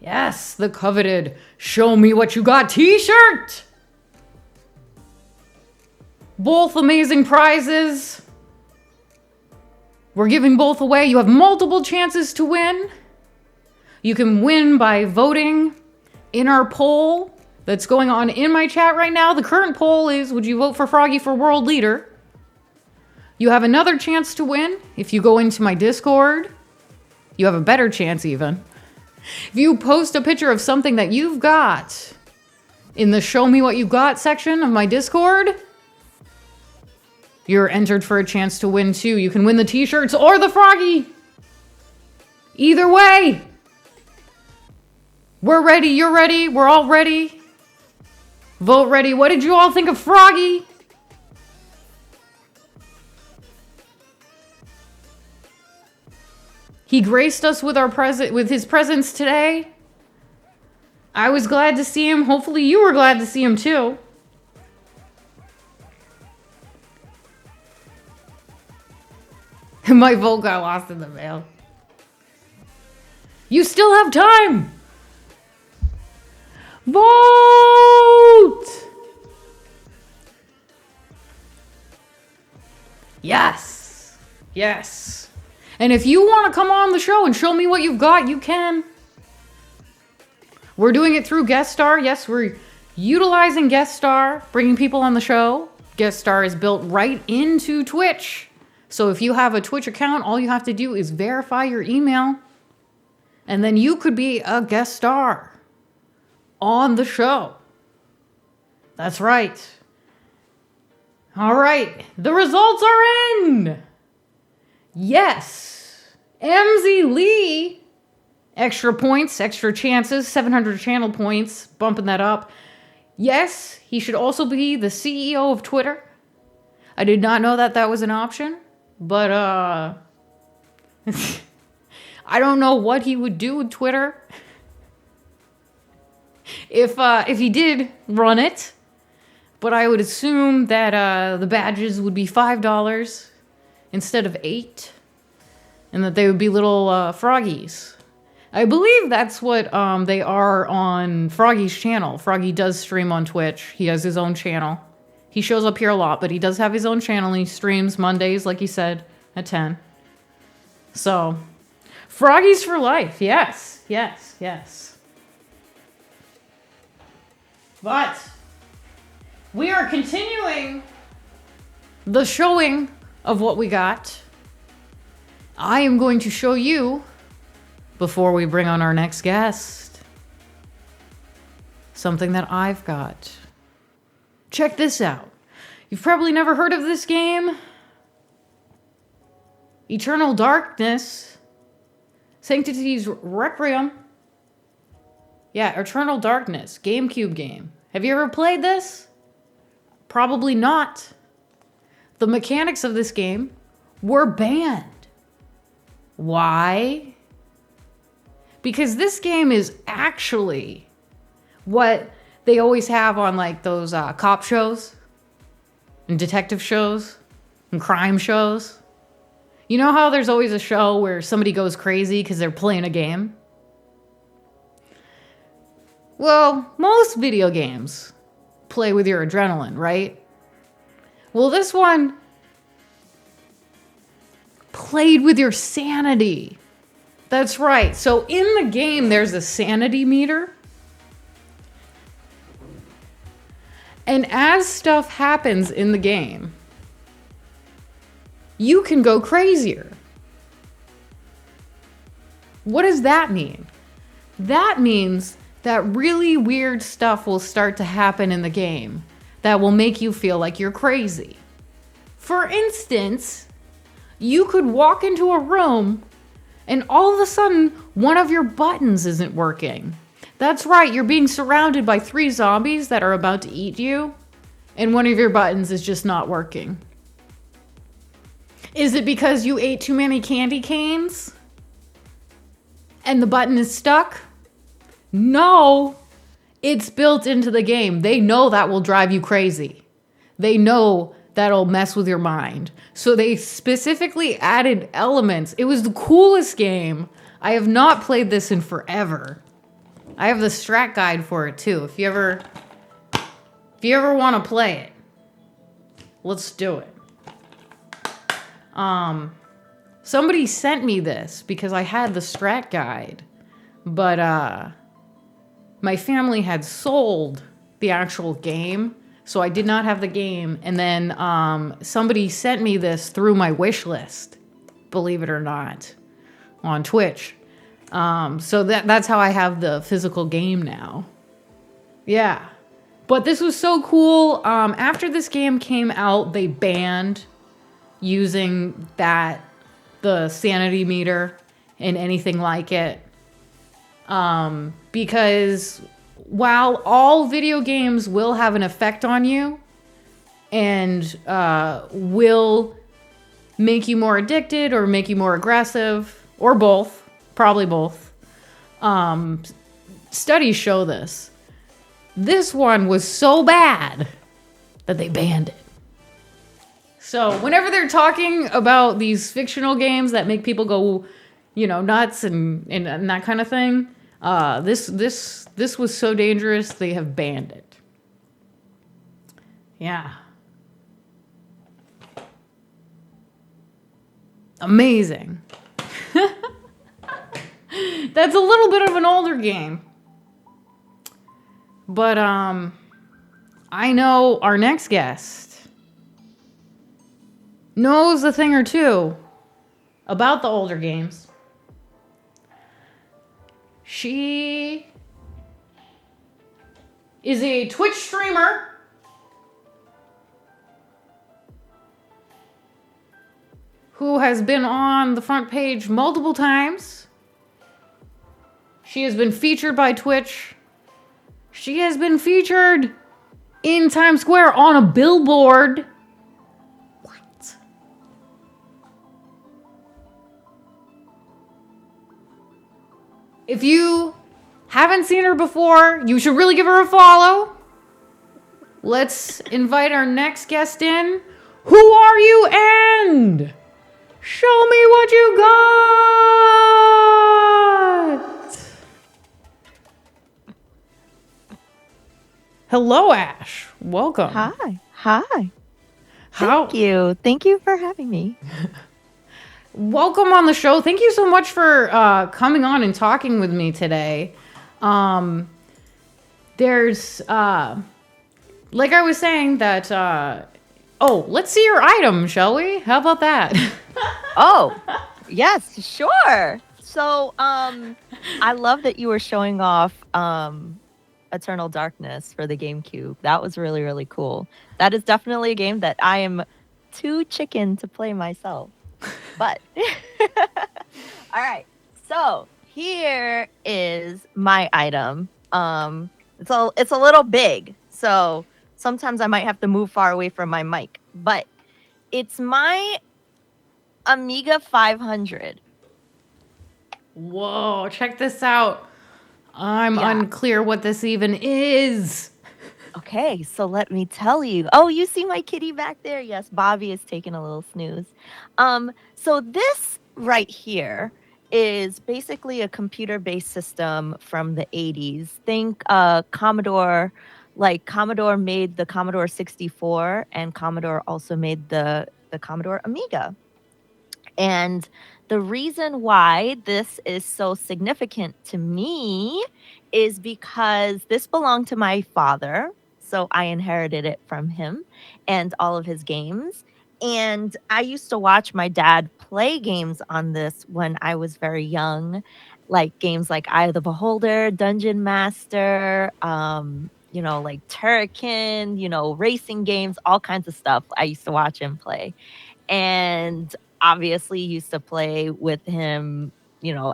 Yes, the coveted Show Me What You Got t-shirt. Both amazing prizes. We're giving both away. You have multiple chances to win. You can win by voting in our poll that's going on in my chat right now. The current poll is, would you vote for Froggy for world leader? You have another chance to win if you go into my Discord. You have a better chance even. If you post a picture of something that you've got in the Show Me What You Got section of my Discord, you're entered for a chance to win too. You can win the t-shirts or the Froggy. Either way. We're ready. You're ready. We're all ready. Vote ready. What did you all think of Froggy? He graced us with his presence today. I was glad to see him. Hopefully you were glad to see him too. My vote got lost in the mail. You still have time. Vote! Yes. Yes. And if you want to come on the show and show me what you've got, you can. We're doing it through Guest Star. Yes, we're utilizing Guest Star, bringing people on the show. Guest Star is built right into Twitch So if you have a Twitch account, all you have to do is verify your email, and then you could be a guest star on the show. That's right. All right, the results are in. Yes, MZ Lee, extra points, extra chances, 700 channel points, bumping that up. Yes, he should also be the CEO of Twitter. I did not know that that was an option, but I don't know what he would do with Twitter if he did run it. But I would assume that the badges would be $5 instead of $8, and that they would be little froggies. I believe that's what they are on Froggy's channel. Froggy does stream on Twitch. He has his own channel. He shows up here a lot, but he does have his own channel. He streams Mondays, like he said, at 10. So, Froggies for life. Yes, yes, yes. But we are continuing the showing of what we got. I am going to show you, before we bring on our next guest, something that I've got. Check this out. You've probably never heard of this game. Eternal Darkness. Sanctity's Requiem. Yeah, Eternal Darkness. GameCube game. Have you ever played this? Probably not. The mechanics of this game were banned. Why? Because this game is actually what they always have on like those cop shows and detective shows and crime shows. You know how there's always a show where somebody goes crazy because they're playing a game? Well, most video games play with your adrenaline, right? Well, this one played with your sanity. That's right. So in the game, there's a sanity meter. And as stuff happens in the game, you can go crazier. What does that mean? That means that really weird stuff will start to happen in the game that will make you feel like you're crazy. For instance, you could walk into a room and all of a sudden one of your buttons isn't working. That's right, you're being surrounded by 3 zombies that are about to eat you, and one of your buttons is just not working. Is it because you ate too many candy canes and the button is stuck? No, it's built into the game. They know that will drive you crazy. They know that'll mess with your mind. So they specifically added elements. It was the coolest game. I have not played this in forever. I have the strat guide for it too. If you ever want to play it, let's do it. Somebody sent me this because I had the strat guide, but my family had sold the actual game, so I did not have the game. And then somebody sent me this through my wish list, believe it or not, on Twitch. So that's how I have the physical game now. Yeah. But this was so cool. After this game came out, they banned using the sanity meter in anything like it. Because while all video games will have an effect on you and will make you more addicted or make you more aggressive, or both, probably both, studies show this. This one was so bad that they banned it. So whenever they're talking about these fictional games that make people go, nuts and that kind of thing, this was so dangerous they have banned it. Yeah. Amazing. That's a little bit of an older game. But I know our next guest knows a thing or two about the older games. She is a Twitch streamer who has been on the front page multiple times. She has been featured by Twitch. She has been featured in Times Square on a billboard. What? If you haven't seen her before, you should really give her a follow. Let's invite our next guest in. Who are you and show me what you got? Hello, Ash. Welcome. Hi. How? Thank you for having me. Welcome on the show. Thank you so much for coming on and talking with me today. There's, like I was saying, that, let's see your item, shall we? How about that? Oh, yes, sure. So, I love that you were showing off Eternal Darkness for the GameCube. That was really, really cool. That is definitely a game that I am too chicken to play myself. But all right. So here is my item. It's a little big, so sometimes I might have to move far away from my mic. But it's my Amiga 500. Whoa, check this out. I'm unclear what this even is. Okay, so let me tell you. Oh, you see my kitty back there? Yes, Bobby is taking a little snooze. So this right here is basically a computer-based system from the 80s. Think Commodore, like Commodore made the Commodore 64, and Commodore also made the Commodore Amiga. And the reason why this is so significant to me is because this belonged to my father. So I inherited it from him and all of his games. And I used to watch my dad play games on this when I was very young, like games like Eye of the Beholder, Dungeon Master, like Turrican, racing games, all kinds of stuff. I used to watch him play. And obviously used to play with him,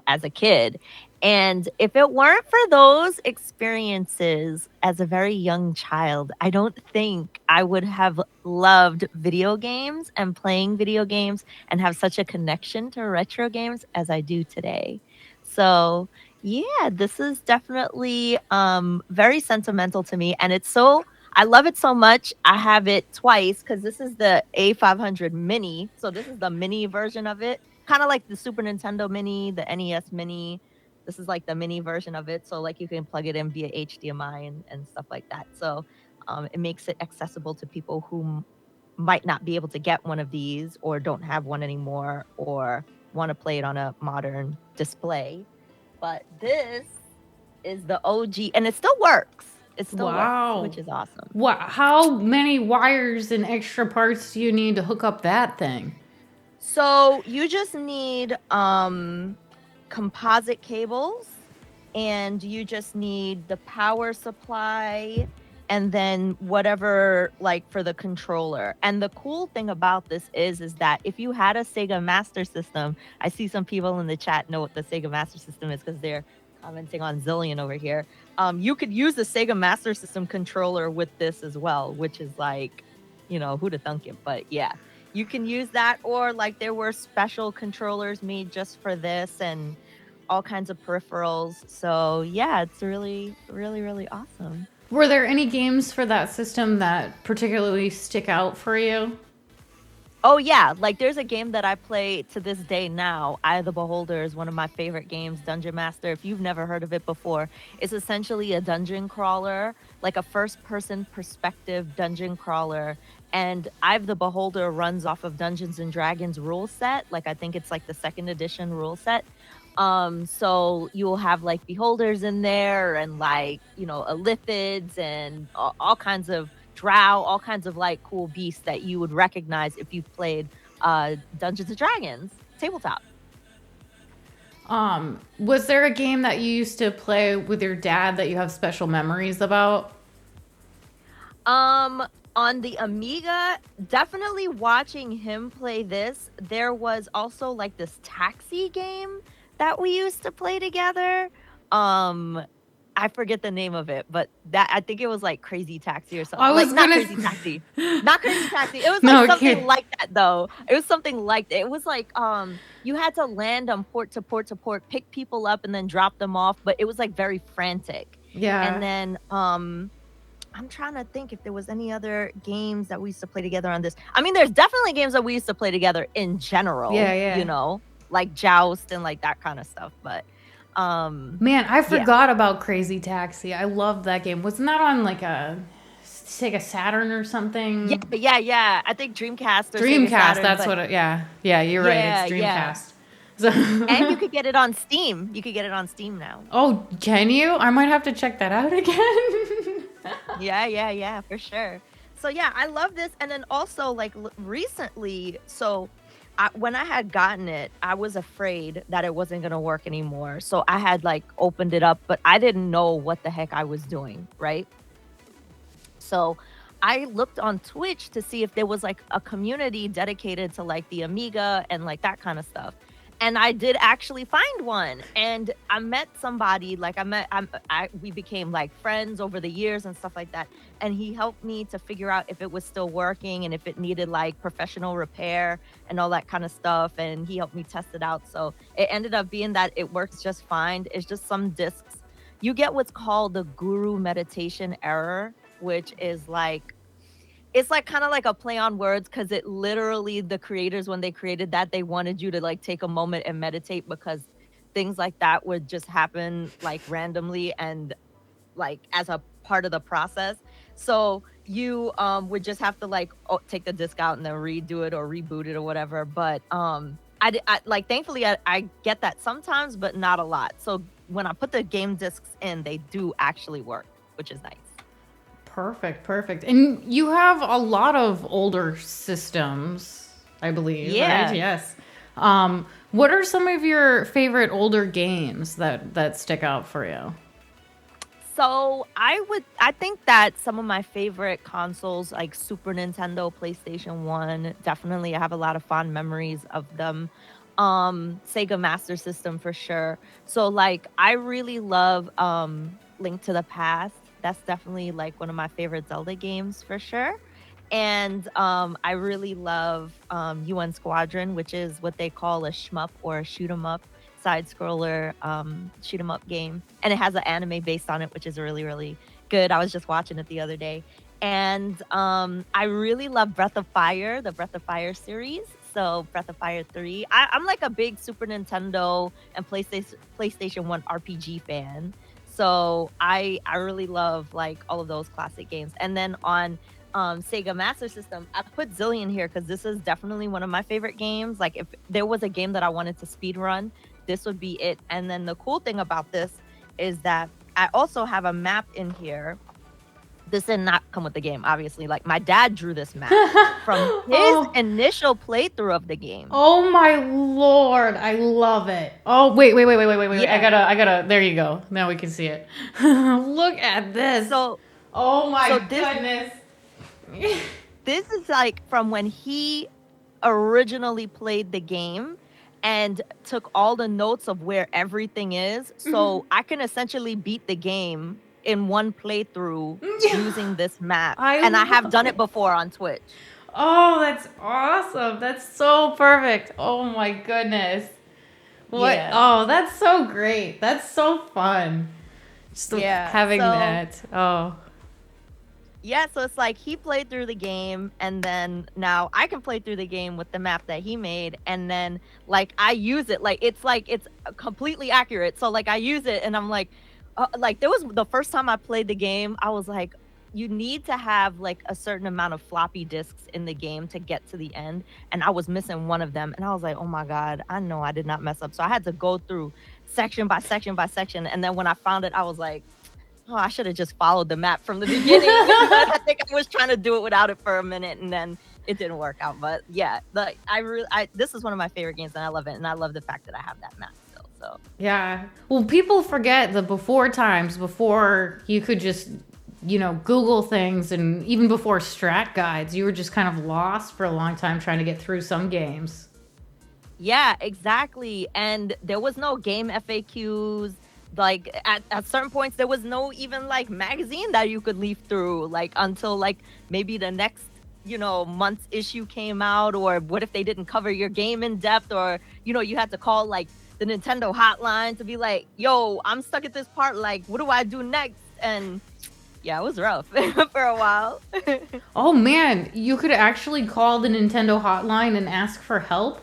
as a kid. And if it weren't for those experiences as a very young child, I don't think I would have loved video games and playing video games and have such a connection to retro games as I do today. So yeah, this is definitely very sentimental to me. And I love it so much. I have it twice because this is the A500 Mini. So this is the mini version of it. Kind of like the Super Nintendo Mini, the NES Mini. This is like the mini version of it. So like you can plug it in via HDMI and stuff like that. So it makes it accessible to people who might not be able to get one of these or don't have one anymore or want to play it on a modern display. But this is the OG and it still works. It still works, which is awesome. What? How many wires and extra parts do you need to hook up that thing? So you just need composite cables, and you just need the power supply, and then whatever like for the controller. And the cool thing about this is that if you had a Sega Master System, I see some people in the chat know what the Sega Master System is because they're commenting on Zillion over here. You could use the Sega Master System controller with this as well, which is like, who'd have thunk it? But yeah, you can use that, or like there were special controllers made just for this and all kinds of peripherals. So yeah, it's really, really, really awesome. Were there any games for that system that particularly stick out for you? Oh yeah, like there's a game that I play to this day now. Eye of the Beholder is one of my favorite games. Dungeon Master, if you've never heard of it before, it's essentially a dungeon crawler, like a first-person perspective dungeon crawler. And Eye of the Beholder runs off of Dungeons and Dragons rule set. Like I think it's like the 2nd edition rule set. So you'll have like beholders in there and like, illithids and all kinds of drow, all kinds of like cool beasts that you would recognize if you've played Dungeons and Dragons tabletop. Was there a game that you used to play with your dad that you have special memories about? On the Amiga, definitely watching him play this. There was also like this taxi game that we used to play together. I forget the name of it, but that I think it was like Crazy Taxi or something. I was not gonna- Crazy Taxi. Not Crazy Taxi. It was No, like something okay. like that though. It was something like that. It was like you had to land on port to port to port, pick people up and then drop them off, but it was like very frantic. Yeah. And then I'm trying to think if there was any other games that we used to play together on this. I mean, there's definitely games that we used to play together in general. Yeah. You know, like Joust and like that kind of stuff. But Man, I forgot about Crazy Taxi. I loved that game. Wasn't that on like a Sega Saturn or something? yeah. I think Dreamcast or Sega Dreamcast, Saturn, that's but- what it, yeah, you're right. It's Dreamcast. Yeah. So, And you could get it on Steam. You could get it on Steam now. oh, can you? I might have to check that out again. Yeah, for sure. So yeah, I love this. And then also like recently, so when I had gotten it, I was afraid that it wasn't going to work anymore. So I had like opened it up, but I didn't know what the heck I was doing, right? So I looked on Twitch to see if there was like a community dedicated to like the Amiga and like that kind of stuff. And I did actually find one, and I met somebody. Like we became like friends over the years and stuff like that. And he helped me to figure out if it was still working and if it needed like professional repair and all that kind of stuff. And he helped me test it out. So it ended up being that it works just fine. It's just some discs. You get what's called the guru meditation error, which is like, it's like kind of like a play on words, because it literally, the creators, when they created that, they wanted you to like take a moment and meditate, because things like that would just happen like randomly and like as a part of the process. So you would just have to like take the disc out and then redo it or reboot it or whatever. But I like, thankfully I get that sometimes, but not a lot. So when I put the game discs in, they do actually work, which is nice. Perfect. And you have a lot of older systems, I believe, Yeah. right? Yes. What are some of your favorite older games that stick out for you? So I think that some of my favorite consoles, like Super Nintendo, PlayStation 1, definitely I have a lot of fond memories of them. Sega Master System for sure. So like I really love Link to the Past. That's definitely like one of my favorite Zelda games for sure. And I really love UN Squadron, which is what they call a shmup or a shoot 'em up, side scroller shoot 'em up game. And it has an anime based on it, which is really, really good. I was just watching it the other day. And I really love Breath of Fire, the Breath of Fire series. So Breath of Fire 3. I'm like a big Super Nintendo and PlayStation 1 RPG fan. So I really love like all of those classic games. And then on Sega Master System, I put Zillion here because this is definitely one of my favorite games. Like if there was a game that I wanted to speed run, this would be it. And then the cool thing about this is that I also have a map in here. This did not come with the game, obviously. Like my dad drew this map from his initial playthrough of the game. Oh my lord, I love it. Oh wait. Yeah. I gotta there you go. Now we can see it. Look at this. So oh my so this- goodness. this is like from when he originally played the game and took all the notes of where everything is. So I can essentially beat the game in one playthrough using this map. I And I have love done it. it before on Twitch. Oh, that's awesome. That's so perfect. Oh my goodness. What? Yeah. Oh, that's so great. That's so fun. Just Yeah, having so- that. Oh. Yeah, so it's like he played through the game, and then now I can play through the game with the map that he made, and then like I use it like it's completely accurate. So like I use it, and I'm like there was the first time I played the game, I was like, you need to have like a certain amount of floppy disks in the game to get to the end, and I was missing one of them, and I was like, oh my god, I know I did not mess up. So I had to go through section by section by section, and then when I found it, I was like, oh, I should have just followed the map from the beginning. I think I was trying to do it without it for a minute, and then it didn't work out. But yeah, like this is one of my favorite games, and I love it, and I love the fact that I have that map still. So Yeah. Well, people forget the before times, before you could just, Google things, and even before strat guides, you were just kind of lost for a long time trying to get through some games. yeah, exactly. And there was no game FAQs. Like at certain points, there was no even like magazine that you could leaf through, like until like maybe the next month's issue came out, or what if they didn't cover your game in depth, or you had to call like the Nintendo hotline to be like, yo, I'm stuck at this part, like what do I do next? And yeah, it was rough for a while. Oh man, you could actually call the Nintendo hotline and ask for help?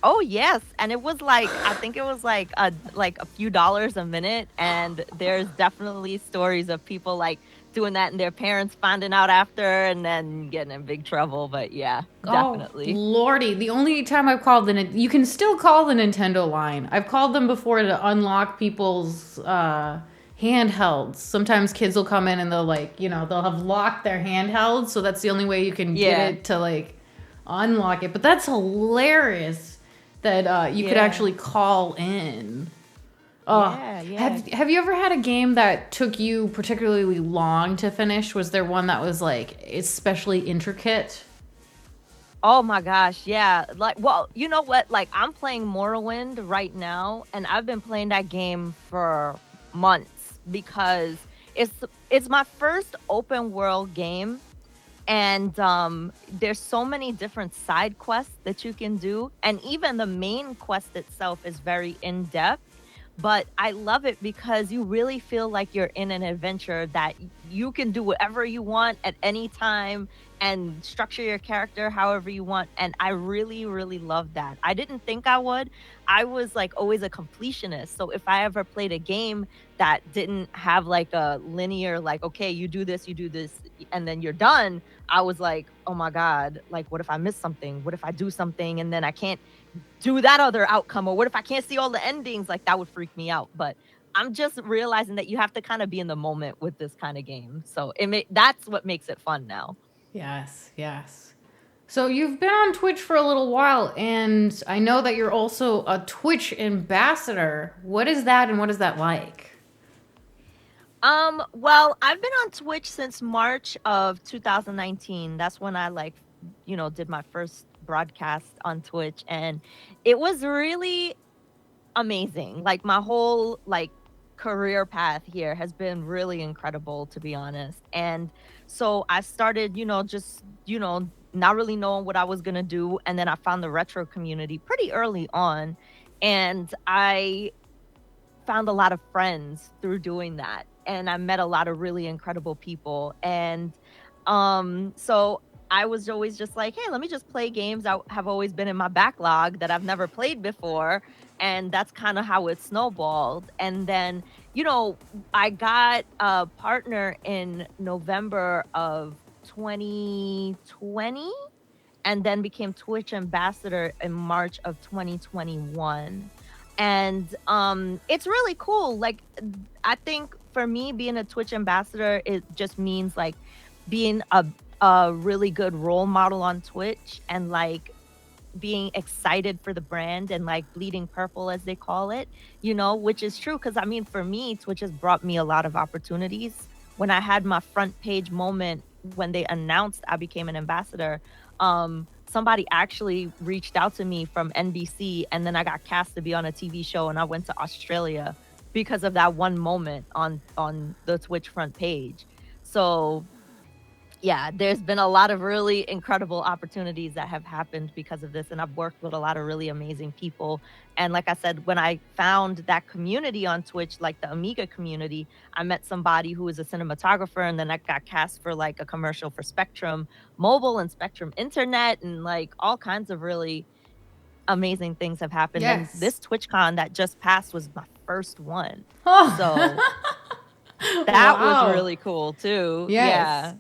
Oh yes, and it was like I think it was like a few dollars a minute, and there's definitely stories of people like doing that and their parents finding out after and then getting in big trouble. But yeah, definitely. Oh, Lordy. The only time I've called you can still call the Nintendo line. I've called them before to unlock people's handhelds. Sometimes kids will come in and they'll they'll have locked their handhelds, so that's the only way you can get it to like unlock it. But that's hilarious that you could actually call in. Yeah. Have you ever had a game that took you particularly long to finish? Was there one that was like especially intricate? Oh my gosh, yeah. Like, well, you know what? Like, I'm playing Morrowind right now, and I've been playing that game for months because it's my first open world game, and there's so many different side quests that you can do, and even the main quest itself is very in depth. But I love it because you really feel like you're in an adventure that you can do whatever you want at any time and structure your character however you want. And I really, really love that. I didn't think I would. I was like always a completionist. So if I ever played a game that didn't have like a linear, like, okay, you do this, and then you're done, I was like, oh my God, like, what if I miss something? What if I do something and then I can't do that other outcome? Or what if I can't see all the endings? Like, that would freak me out. But I'm just realizing that you have to kind of be in the moment with this kind of game. So that's what makes it fun now. Yes. So you've been on Twitch for a little while, and I know that you're also a Twitch ambassador. What is that, and what is that like? Well, I've been on Twitch since March of 2019. That's when I did my first broadcast on Twitch, and it was really amazing. Like, my whole career path here has been really incredible, to be honest. And so I started, just not really knowing what I was gonna do, and then I found the retro community pretty early on, and I found a lot of friends through doing that, and I met a lot of really incredible people. And so I was always just like, hey, let me just play games that have always been in my backlog that I've never played before. And that's kind of how it snowballed. And then, I got a partner in November of 2020, and then became Twitch ambassador in March of 2021. And it's really cool. Like, I think for me, being a Twitch ambassador, it just means like being a really good role model on Twitch, and like being excited for the brand, and like bleeding purple, as they call it, which is true. Because I mean, for me, Twitch has brought me a lot of opportunities. When I had my front page moment when they announced I became an ambassador, somebody actually reached out to me from NBC, and then I got cast to be on a TV show, and I went to Australia because of that one moment on the Twitch front page. So yeah, there's been a lot of really incredible opportunities that have happened because of this, and I've worked with a lot of really amazing people. And like I said, when I found that community on Twitch, like the Amiga community, I met somebody who was a cinematographer, and then I got cast for like a commercial for Spectrum Mobile and Spectrum Internet, and like all kinds of really amazing things have happened. Yes. And this TwitchCon that just passed was my first one. Oh. So that Wow. was really cool too. Yes.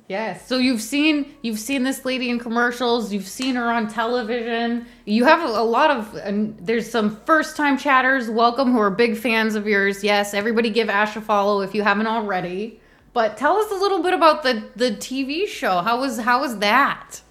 So you've seen this lady in commercials. You've seen her on television. You have a lot of. There's some first-time chatters. Welcome, who are big fans of yours. Yes, everybody give Ash a follow if you haven't already. But tell us a little bit about the TV show. How was that?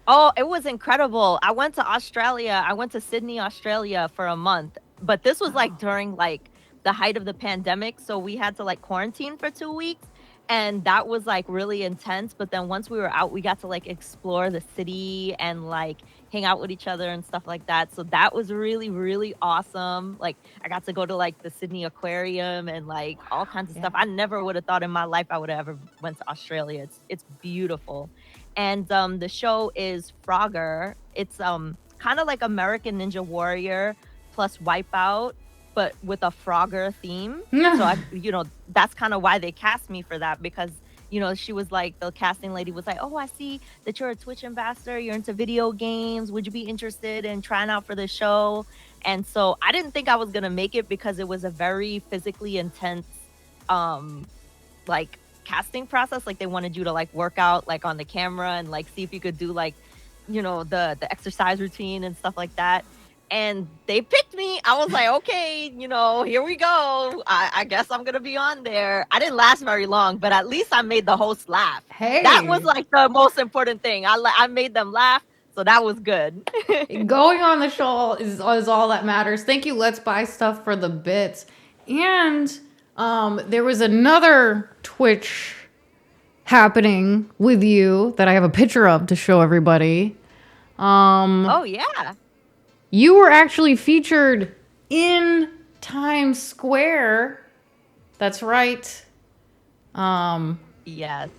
Oh, it was incredible. I went to Australia. I went to Sydney, Australia for a month. But this was like during like the height of the pandemic, so we had to like quarantine for 2 weeks, and that was like really intense. But then once we were out, we got to like explore the city and like hang out with each other and stuff like that. So that was really really awesome. Like I got to go to like the Sydney Aquarium and like all kinds of stuff. I never would have thought in my life I would have ever went to Australia. It's beautiful. And the show is Frogger. It's kind of like American Ninja Warrior plus Wipeout, but with a Frogger theme. So that's kind of why they cast me for that, because she was like, the casting lady was like, oh, I see that you're a Twitch ambassador, you're into video games, would you be interested in trying out for the show? And so I didn't think I was gonna make it because it was a very physically intense like casting process. Like they wanted you to like work out like on the camera and like see if you could do like the exercise routine and stuff like that. And they picked me. I was like, okay, here we go. I guess I'm gonna be on there. I didn't last very long, but at least I made the host laugh. Hey, that was like the most important thing. I made them laugh, so that was good. going on the show is all that matters. Thank you, Let's Buy Stuff, for the bits. And there was another Twitch happening with you that I have a picture of to show everybody. Oh yeah. You were actually featured in Times Square. That's right. Yes.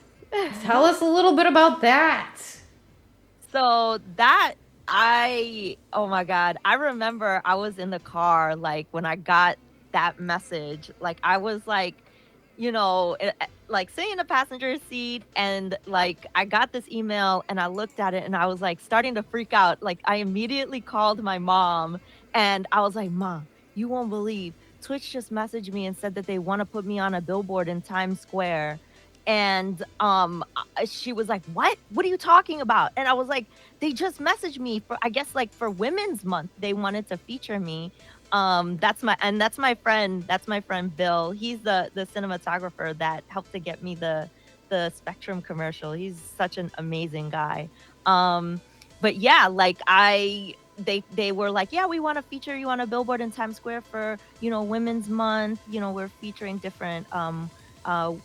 Tell us a little bit about that. So oh my God, I remember I was in the car, like when I got that message, like I was like, like sitting in the passenger seat, and like I got this email and I looked at it and I was like starting to freak out. Like I immediately called my mom and I was like, Mom, you won't believe, Twitch just messaged me and said that they want to put me on a billboard in Times Square. And she was like, what are you talking about? And I was like, they just messaged me for, I guess, like for Women's Month, they wanted to feature me. That's my friend Bill. He's the cinematographer that helped to get me the Spectrum commercial. He's such an amazing guy. But yeah, like they were like, yeah, we want to feature you on a billboard in Times Square for Women's Month. We're featuring different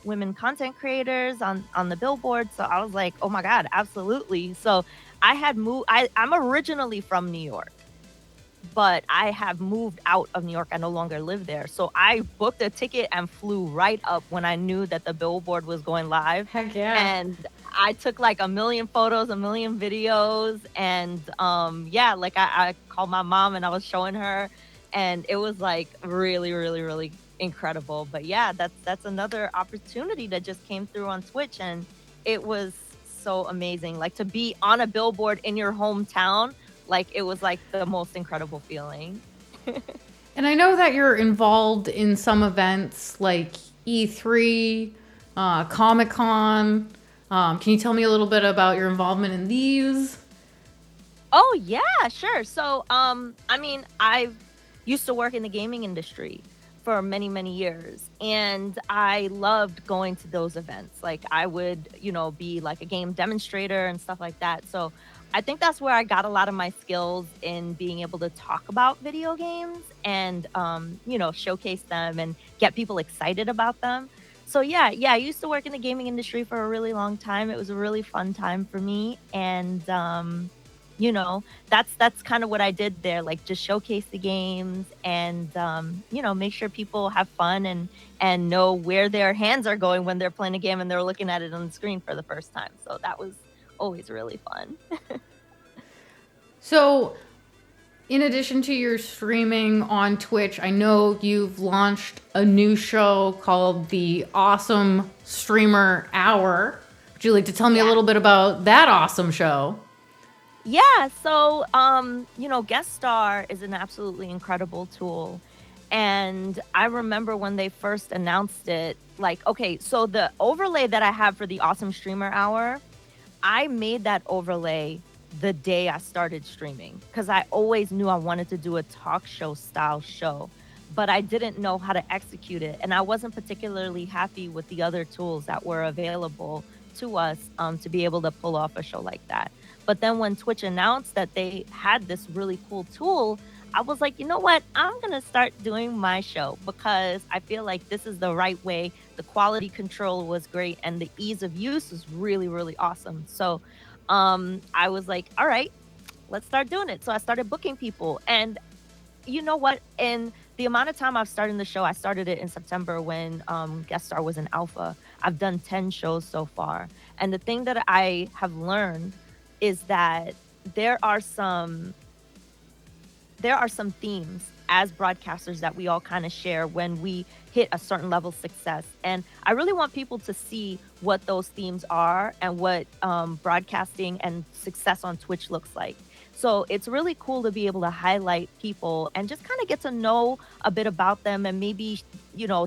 women content creators on the billboard. So I was like, oh my God, absolutely. So I had moved. I'm originally from New York, but I have moved out of New York. I no longer live there. So I booked a ticket and flew right up when I knew that the billboard was going live. Heck yeah. And I took like a million photos, a million videos. And yeah, like I called my mom and I was showing her, and it was like really, really, really incredible. But yeah, that's another opportunity that just came through on Twitch, and it was so amazing. Like to be on a billboard in your hometown, like it was like the most incredible feeling. And I know that you're involved in some events like E3, Comic-Con. Can you tell me a little bit about your involvement in these? Oh yeah, sure. So I mean, I used to work in the gaming industry for many, many years, and I loved going to those events. Like I would, be like a game demonstrator and stuff like that. So I think that's where I got a lot of my skills in being able to talk about video games and, showcase them and get people excited about them. So yeah, I used to work in the gaming industry for a really long time. It was a really fun time for me. And, that's kind of what I did there, like just showcase the games and, make sure people have fun and know where their hands are going when they're playing a game and they're looking at it on the screen for the first time. So that was always really fun. So, in addition to your streaming on Twitch, I know you've launched a new show called the Awesome Streamer Hour. Would you like to tell me a little bit about that awesome show? Yeah, so Guest Star is an absolutely incredible tool. And I remember when they first announced it, like, okay, so the overlay that I have for the Awesome Streamer Hour, I made that overlay the day I started streaming because I always knew I wanted to do a talk show style show, but I didn't know how to execute it. And I wasn't particularly happy with the other tools that were available to us to be able to pull off a show like that. But then when Twitch announced that they had this really cool tool, I was like, you know what? I'm going to start doing my show because I feel like this is the right way. The quality control was great and the ease of use was really, really awesome. So I was like, all right, let's start doing it. So I started booking people. And you know what? In the amount of time I've started the show, I started it in September when Guest Star was in alpha. I've done 10 shows so far. And the thing that I have learned is that there are some themes as broadcasters that we all kind of share when we hit a certain level of success. And I really want people to see what those themes are and what broadcasting and success on Twitch looks like. So it's really cool to be able to highlight people and just kind of get to know a bit about them and maybe,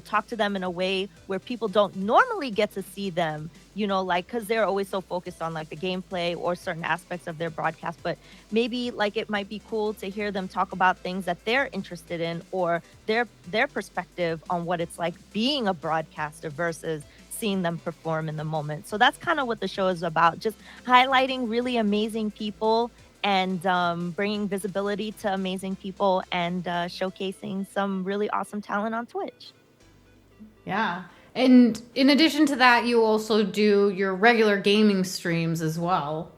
talk to them in a way where people don't normally get to see them, like, because they're always so focused on like the gameplay or certain aspects of their broadcast. But maybe like it might be cool to hear them talk about things that they're interested in or their perspective on what it's like being a broadcaster versus seeing them perform in the moment. So that's kind of what the show is about, just highlighting really amazing people and bringing visibility to amazing people and showcasing some really awesome talent on Twitch. Yeah. And in addition to that, you also do your regular gaming streams as well.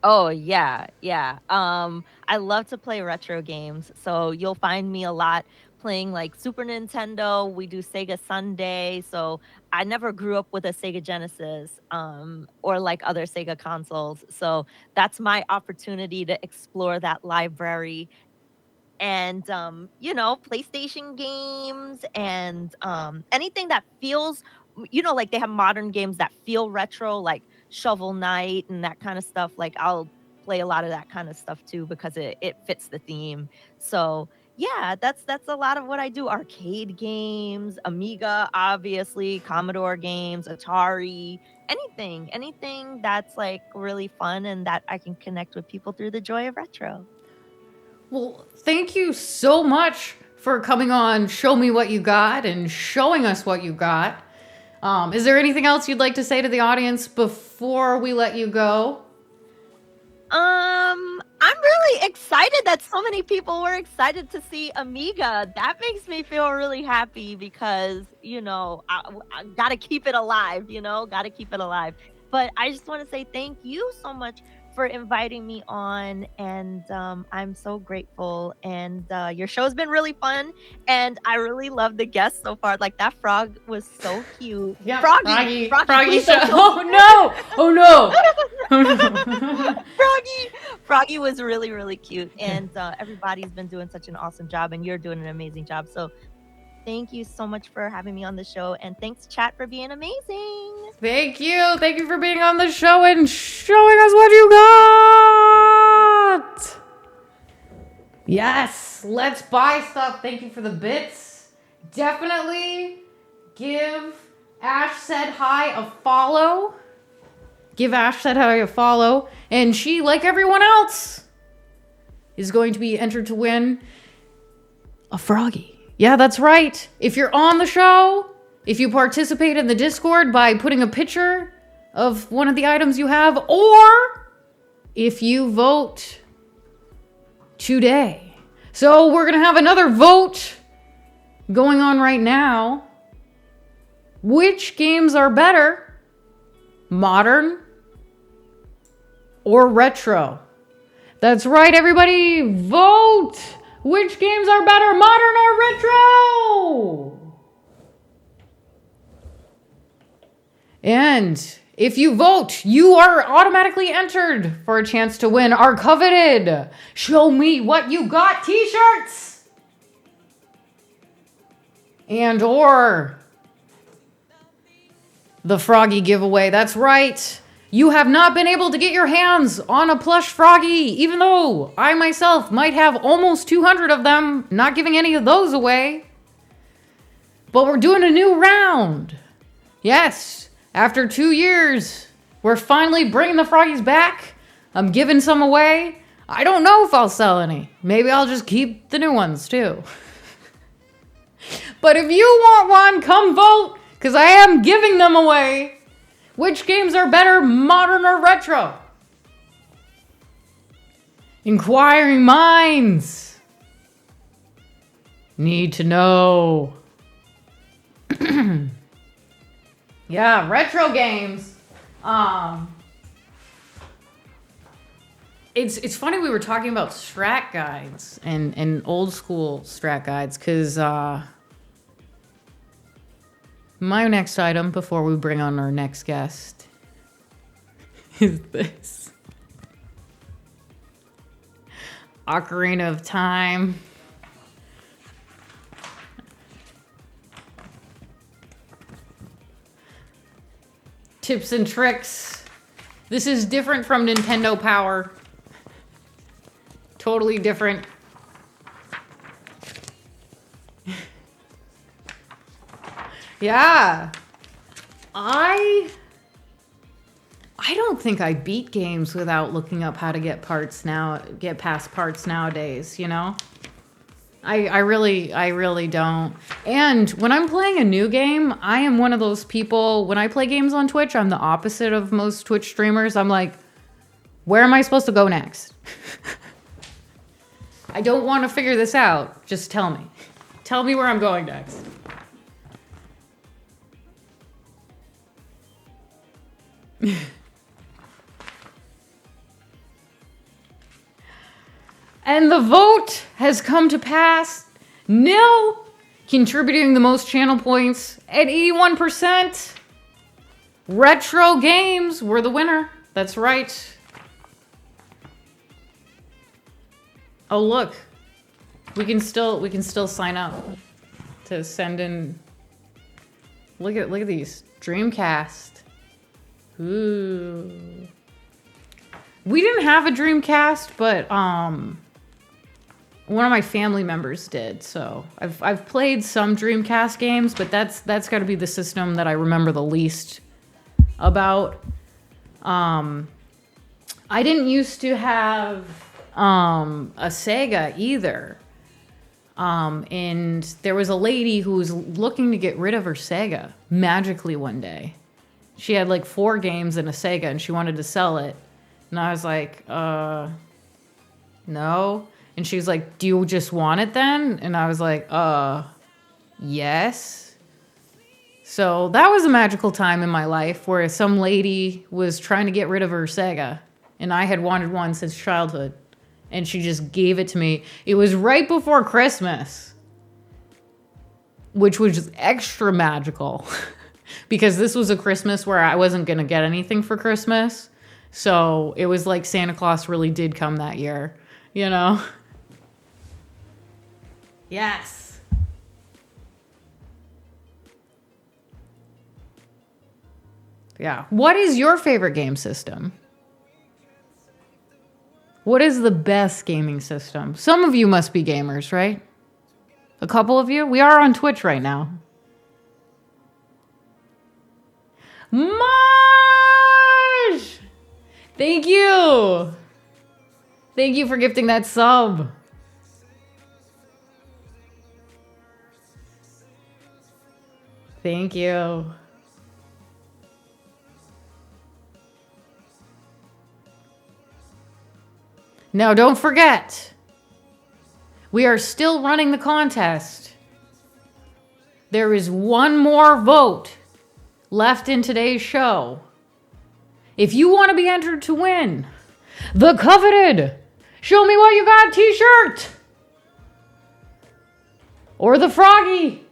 Oh, yeah. I love to play retro games. So you'll find me a lot playing like Super Nintendo. We do Sega Sunday. So I never grew up with a Sega Genesis or like other Sega consoles. So that's my opportunity to explore that library and PlayStation games and anything that feels, like they have modern games that feel retro, like Shovel Knight and that kind of stuff. Like I'll play a lot of that kind of stuff too because it fits the theme. So yeah, that's a lot of what I do. Arcade games, Amiga, obviously, Commodore games, Atari, anything that's like really fun and that I can connect with people through the joy of retro. Well, thank you so much for coming on Show Me What You Got and showing us what you got. Is there anything else you'd like to say to the audience before we let you go? I'm really excited that so many people were excited to see Amiga. That makes me feel really happy because, I gotta keep it alive, gotta keep it alive. But I just want to say thank you so much for inviting me on, and I'm so grateful. And your show's been really fun, and I really love the guests so far. Like that frog was so cute. Yeah, Froggy show. Oh no! Froggy was really, really cute, and everybody's been doing such an awesome job, and you're doing an amazing job. So thank you so much for having me on the show, and thanks chat for being amazing. Thank you for being on the show and showing us what you got. Yes, let's buy stuff. Thank you for the bits. Definitely give Ash Said Hi a follow. Give Ash Said Hi a follow. And she, like everyone else, is going to be entered to win a froggy. Yeah, that's right. If you're on the show, if you participate in the Discord by putting a picture of one of the items you have, or if you vote today. So we're going to have another vote going on right now. Which games are better? Modern or retro? That's right, everybody. Vote! Which games are better, modern or retro? And if you vote, you are automatically entered for a chance to win our coveted Show Me What You Got t-shirts. And or the Froggy giveaway. That's right. You have not been able to get your hands on a plush Froggy, even though I myself might have almost 200 of them, not giving any of those away. But we're doing a new round. Yes, after 2 years, we're finally bringing the Froggies back. I'm giving some away. I don't know if I'll sell any. Maybe I'll just keep the new ones too. But if you want one, come vote, because I am giving them away. Which games are better, modern or retro? Inquiring minds need to know. Yeah, retro games. It's funny we were talking about strat guides and old school strat guides, because my next item before we bring on our next guest is this. Ocarina of Time. Tips and tricks. This is different from Nintendo Power. Totally different. Yeah. I don't think I beat games without looking up how to get past parts nowadays, you know? I really don't. And when I'm playing a new game, I am one of those people, when I play games on Twitch, I'm the opposite of most Twitch streamers. I'm like, where am I supposed to go next? I don't want to figure this out. Just tell me. Tell me where I'm going next. And the vote has come to pass. Nil, contributing the most channel points at 81%. Retro games were the winner. That's right. Oh, look. We can still sign up to send in. Look at these. Dreamcast. Ooh. We didn't have a Dreamcast, but one of my family members did. So I've played some Dreamcast games, but that's got to be the system that I remember the least about. I didn't used to have a Sega either. And there was a lady who was looking to get rid of her Sega magically one day. She had like 4 games and a Sega, and she wanted to sell it. And I was like, no. And she was like, do you just want it then? And I was like, yes. So that was a magical time in my life where some lady was trying to get rid of her Sega. And I had wanted one since childhood. And she just gave it to me. It was right before Christmas, which was extra magical. Because this was a Christmas where I wasn't going to get anything for Christmas. So it was like Santa Claus really did come that year, you know? Yes. Yeah. What is your favorite game system? What is the best gaming system? Some of you must be gamers, right? A couple of you? We are on Twitch right now. Marge! Thank you! Thank you for gifting that sub. Thank you. Now, don't forget, we are still running the contest. There is one more vote left in today's show. If you want to be entered to win the coveted Show Me What You Got t-shirt or the Froggy,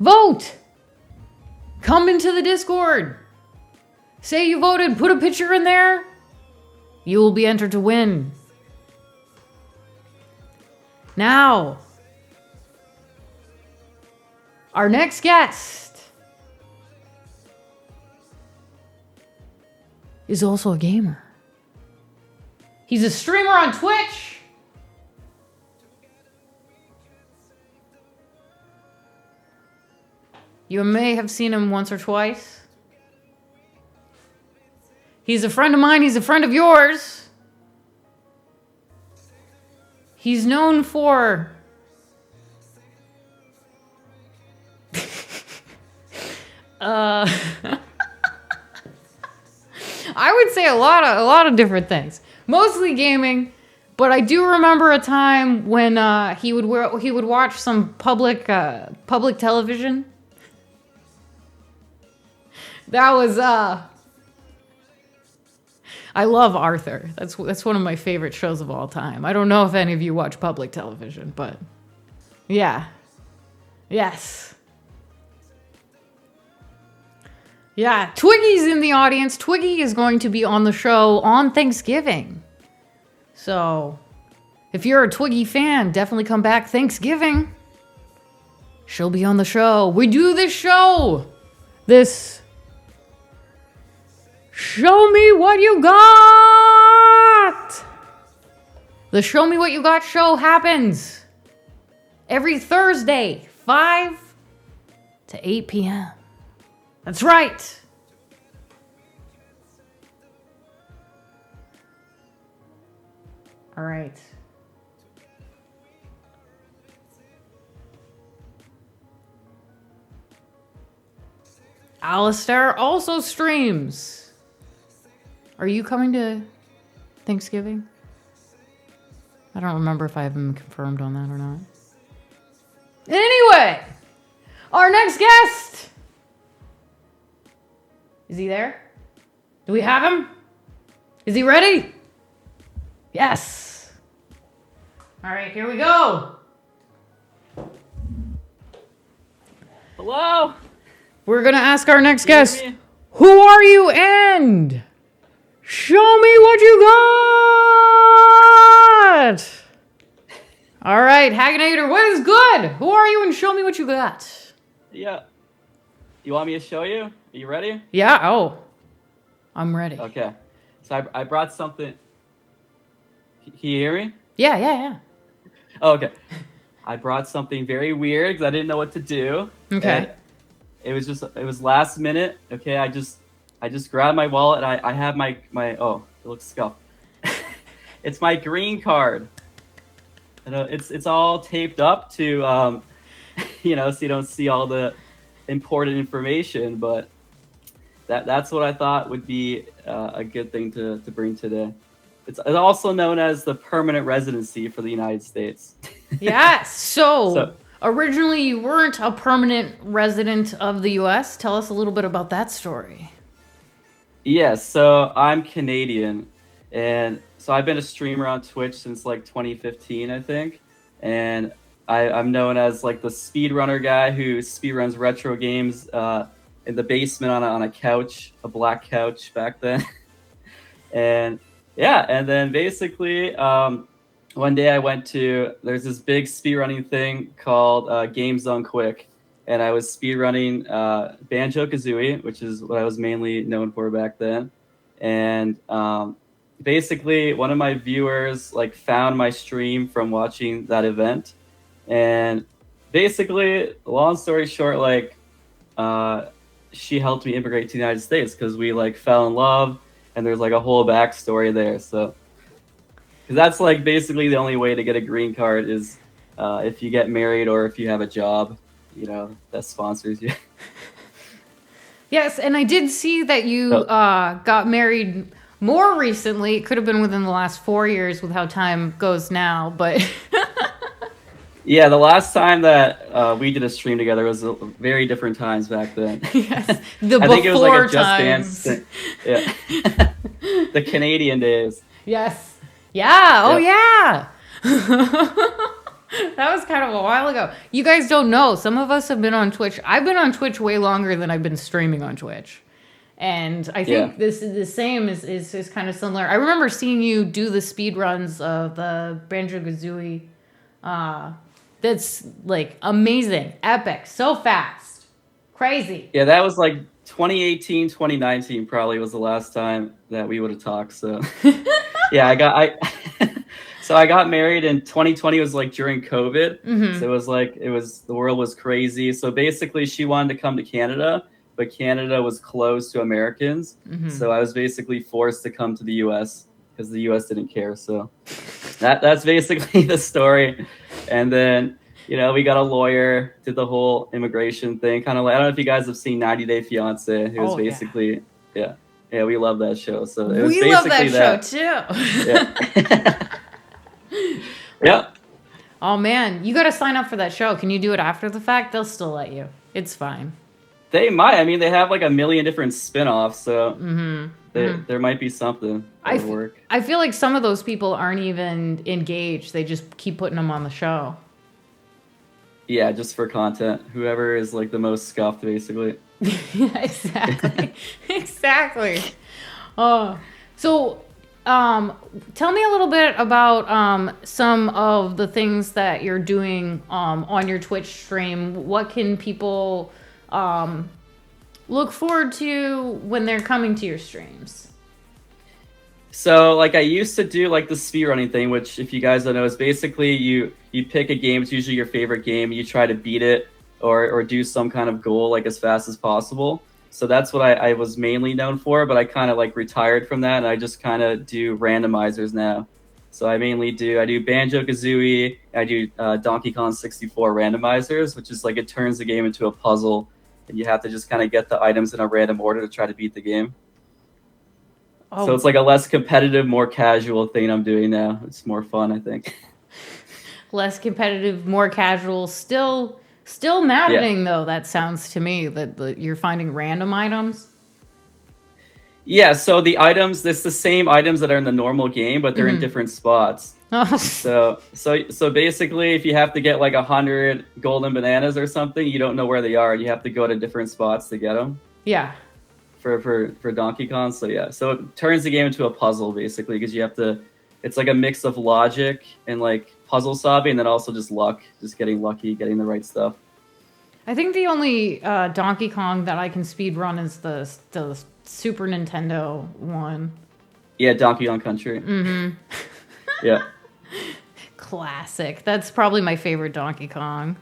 vote. Come into the Discord. Say you voted, put a picture in there. You will be entered to win. Now, our next guest is also a gamer. He's a streamer on Twitch. You may have seen him once or twice. He's a friend of mine. He's a friend of yours. He's known for I would say a lot of different things. Mostly gaming, but I do remember a time when he would watch some public television. That was I love Arthur. That's one of my favorite shows of all time. I don't know if any of you watch public television, but yeah. Yes. Yeah, Twiggy's in the audience. Twiggy is going to be on the show on Thanksgiving. So, if you're a Twiggy fan, definitely come back Thanksgiving. She'll be on the show. We do this show. This Show Me What You Got. The Show Me What You Got show happens every Thursday, 5 to 8 p.m. That's right. All right. Alistair also streams. Are you coming to Thanksgiving? I don't remember if I have him confirmed on that or not. Anyway, our next guest. Is he there? Do we have him? Is he ready? Yes. All right, here we go. Hello. We're going to ask our next Can you guest, hear me? who are you and show me what you got. All right, Haganator, what is good? Who are you and show me what you got? Yeah. You want me to show you? Are you ready? Yeah, oh, I'm ready. Okay. So I brought something. Can you hear me? Yeah. Oh, okay. I brought something very weird because I didn't know what to do. Okay. And it was last minute. Okay, I just grabbed my wallet and I have my oh, it looks scuffed. It's my green card. And it's all taped up to so you don't see all the important information, but that's what I thought would be a good thing to bring today. It's also known as the permanent residency for the United States. Yes. So originally you weren't a permanent resident of the U.S. Tell us a little bit about that story. Yes, so I'm Canadian, and so I've been a streamer on Twitch since like 2015, I think, and I'm known as like the speedrunner guy who speedruns retro games in the basement on a couch, a black couch back then. And yeah, and then basically one day there's this big speedrunning thing called Games Done Quick, and I was speedrunning Banjo-Kazooie, which is what I was mainly known for back then. And basically one of my viewers like found my stream from watching that event. And basically, long story short, like she helped me immigrate to the United States because we like fell in love, and there's like a whole backstory there. So, because that's like basically the only way to get a green card is if you get married or if you have a job, that sponsors you. Yes, and I did see that you got married more recently. It could have been within the last 4 years with how time goes now, but... Yeah, the last time that we did a stream together was very different times back then. Yes, the I think it was like a Just times. Dance thing. Yeah. The Canadian days. Yes. Yeah. Oh, Yep. yeah. That was kind of a while ago. You guys don't know. Some of us have been on Twitch. I've been on Twitch way longer than I've been streaming on Twitch. And I think this is the same is kind of similar. I remember seeing you do the speed runs of the Banjo-Kazooie. That's like amazing, epic, so fast, crazy. Yeah, that was like 2018, 2019 probably was the last time that we would have talked. So yeah, I got married in 2020. Was like during COVID. Mm-hmm. So the world was crazy. So basically she wanted to come to Canada, but Canada was closed to Americans. Mm-hmm. So I was basically forced to come to the US because the US didn't care. So that's basically the story. And then, we got a lawyer, did the whole immigration thing. Kind of like, I don't know if you guys have seen 90 Day Fiance. It was basically, yeah. Yeah, we love that show. So it was We love basically that show too. Yeah. Yeah. Oh man, you got to sign up for that show. Can you do it after the fact? They'll still let you. It's fine. They might. I mean, they have like a million different spin-offs, so there might be something that would work. I feel like some of those people aren't even engaged. They just keep putting them on the show. Yeah, just for content. Whoever is like the most scuffed, basically. Yeah, exactly. Exactly. Oh, so tell me a little bit about some of the things that you're doing on your Twitch stream. What can people look forward to when they're coming to your streams? So, like, I used to do like the speedrunning thing, which, if you guys don't know, is basically you pick a game. It's usually your favorite game. You try to beat it or do some kind of goal like as fast as possible. So that's what I was mainly known for, but I kind of like retired from that, and I just kind of do randomizers now. So I do Banjo-Kazooie, I do Donkey Kong 64 randomizers, which is like it turns the game into a puzzle, and you have to just kind of get the items in a random order to try to beat the game. Oh. So it's like a less competitive, more casual thing I'm doing now. It's more fun, I think. Less competitive, more casual, still maddening though. That sounds to me that you're finding random items. Yeah, so the items, it's the same items that are in the normal game, but they're in different spots. So basically, if you have to get like 100 golden bananas or something, you don't know where they are. You have to go to different spots to get them. Yeah. For Donkey Kong, so yeah. So it turns the game into a puzzle, basically, because you have to... It's like a mix of logic and like puzzle solving, and then also just luck. Just getting lucky, getting the right stuff. I think the only Donkey Kong that I can speed run is the Super Nintendo one. Yeah, Donkey Kong Country. Mm-hmm. Yeah. Classic. That's probably my favorite Donkey Kong.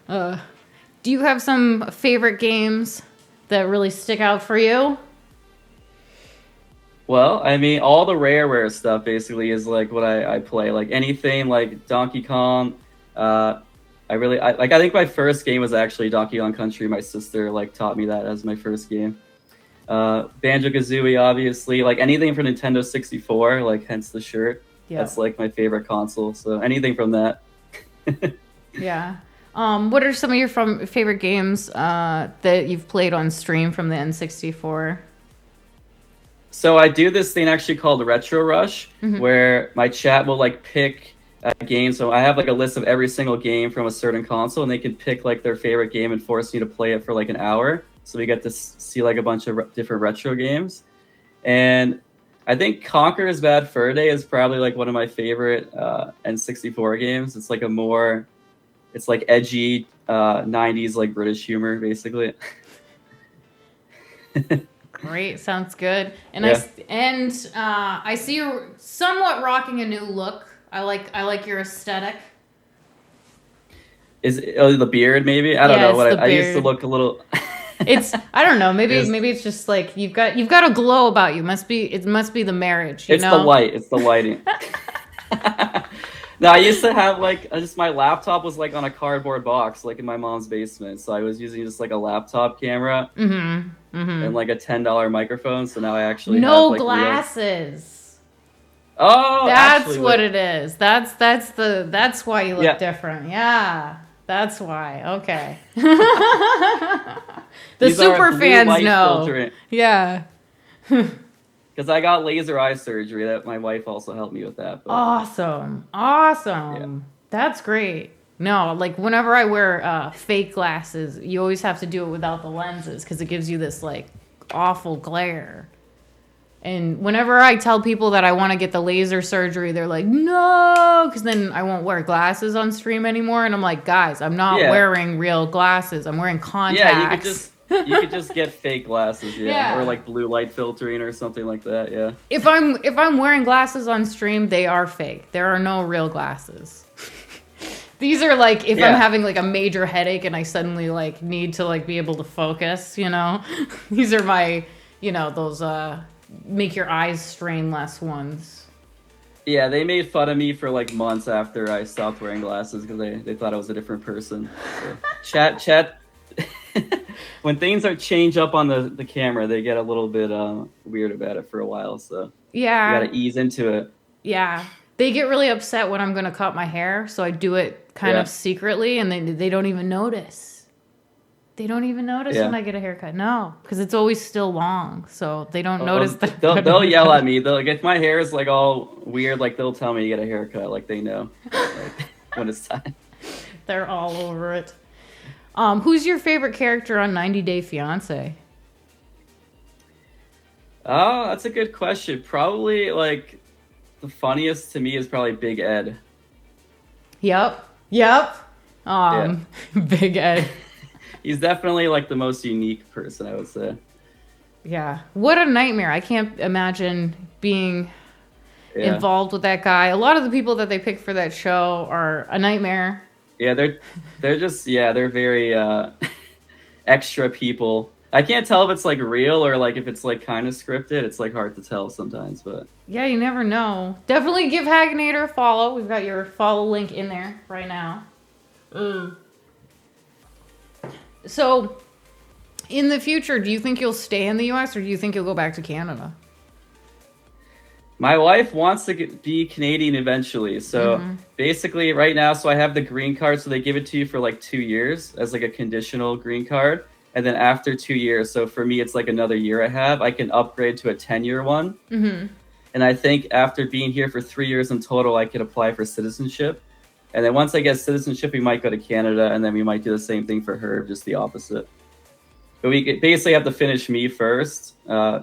Do you have some favorite games that really stick out for you? Well, I mean, all the Rareware stuff basically is like what I play. Like anything like Donkey Kong. I think my first game was actually Donkey Kong Country. My sister like taught me that as my first game. Banjo-Kazooie, obviously. Like anything from Nintendo 64, like hence the shirt. Yeah. That's like my favorite console. So anything from that. Yeah. What are some of your favorite games that you've played on stream from the N64? So I do this thing actually called Retro Rush, where my chat will like pick a game. So I have like a list of every single game from a certain console, and they can pick like their favorite game and force me to play it for like an hour. So we get to see like a bunch of different retro games. And I think Conker's Bad Fur Day is probably like one of my favorite N64 games. It's like it's like edgy 90s like British humor, basically. Great, sounds good. And yeah. I see you're somewhat rocking a new look. I like your aesthetic. Is it, the beard maybe? I don't know. I used to look a little. I don't know. Maybe it's just like you've got a glow about you. It must be the marriage. You know? The light. It's the lighting. No, I used to have like my laptop was like on a cardboard box, like in my mom's basement. So I was using just like a laptop camera and like a $10 microphone. So now I actually have, like, glasses. Oh, that's what it is. That's why you look different. Yeah, that's why. Okay. The super fans know. Filtering. Yeah. Because I got laser eye surgery. That my wife also helped me with that. But... Awesome. Yeah. That's great. No, like whenever I wear fake glasses, you always have to do it without the lenses because it gives you this like awful glare. And whenever I tell people that I want to get the laser surgery, they're like, no, because then I won't wear glasses on stream anymore. And I'm like, guys, I'm not wearing real glasses. I'm wearing contacts. Yeah, you could just get fake glasses, or like blue light filtering or something like that. Yeah. If I'm wearing glasses on stream, they are fake. There are no real glasses. These are like if I'm having like a major headache and I suddenly like need to like be able to focus, you know. These are my, those make your eyes strain less ones. Yeah, they made fun of me for like months after I stopped wearing glasses because they thought I was a different person. So, chat when things are change up on the camera, they get a little bit weird about it for a while. So Yeah. you got to ease into it. Yeah. They get really upset when I'm going to cut my hair, so I do it kind of secretly, and they don't even notice. They don't even notice when I get a haircut. No, because it's always still long, so they don't notice that. They'll yell at me. They'll, like, if my hair is like all weird, like they'll tell me to get a haircut. Like they know when it's time. They're all over it. Who's your favorite character on 90 Day Fiancé? Oh, that's a good question. Probably like the funniest to me is probably Big Ed. Yep. Big Ed. He's definitely like the most unique person, I would say. Yeah. What a nightmare. I can't imagine being involved with that guy. A lot of the people that they pick for that show are a nightmare. Yeah, they're just they're very extra people. I can't tell if it's like real or like if it's like kind of scripted. It's like hard to tell sometimes, but yeah, you never know. Definitely give Haginator a follow. We've got your follow link in there right now. So, in the future, do you think you'll stay in the U.S. or do you think you'll go back to Canada? my wife wants to be Canadian eventually. So basically right now, so I have the green card. So they give it to you for like 2 years as like a conditional green card. And then after 2 years, so for me, it's like another year I have, I can upgrade to a 10-year one. And I think after being here for 3 years in total, I could apply for citizenship. And then once I get citizenship, we might go to Canada, and then we might do the same thing for her, just the opposite. But we basically have to finish me first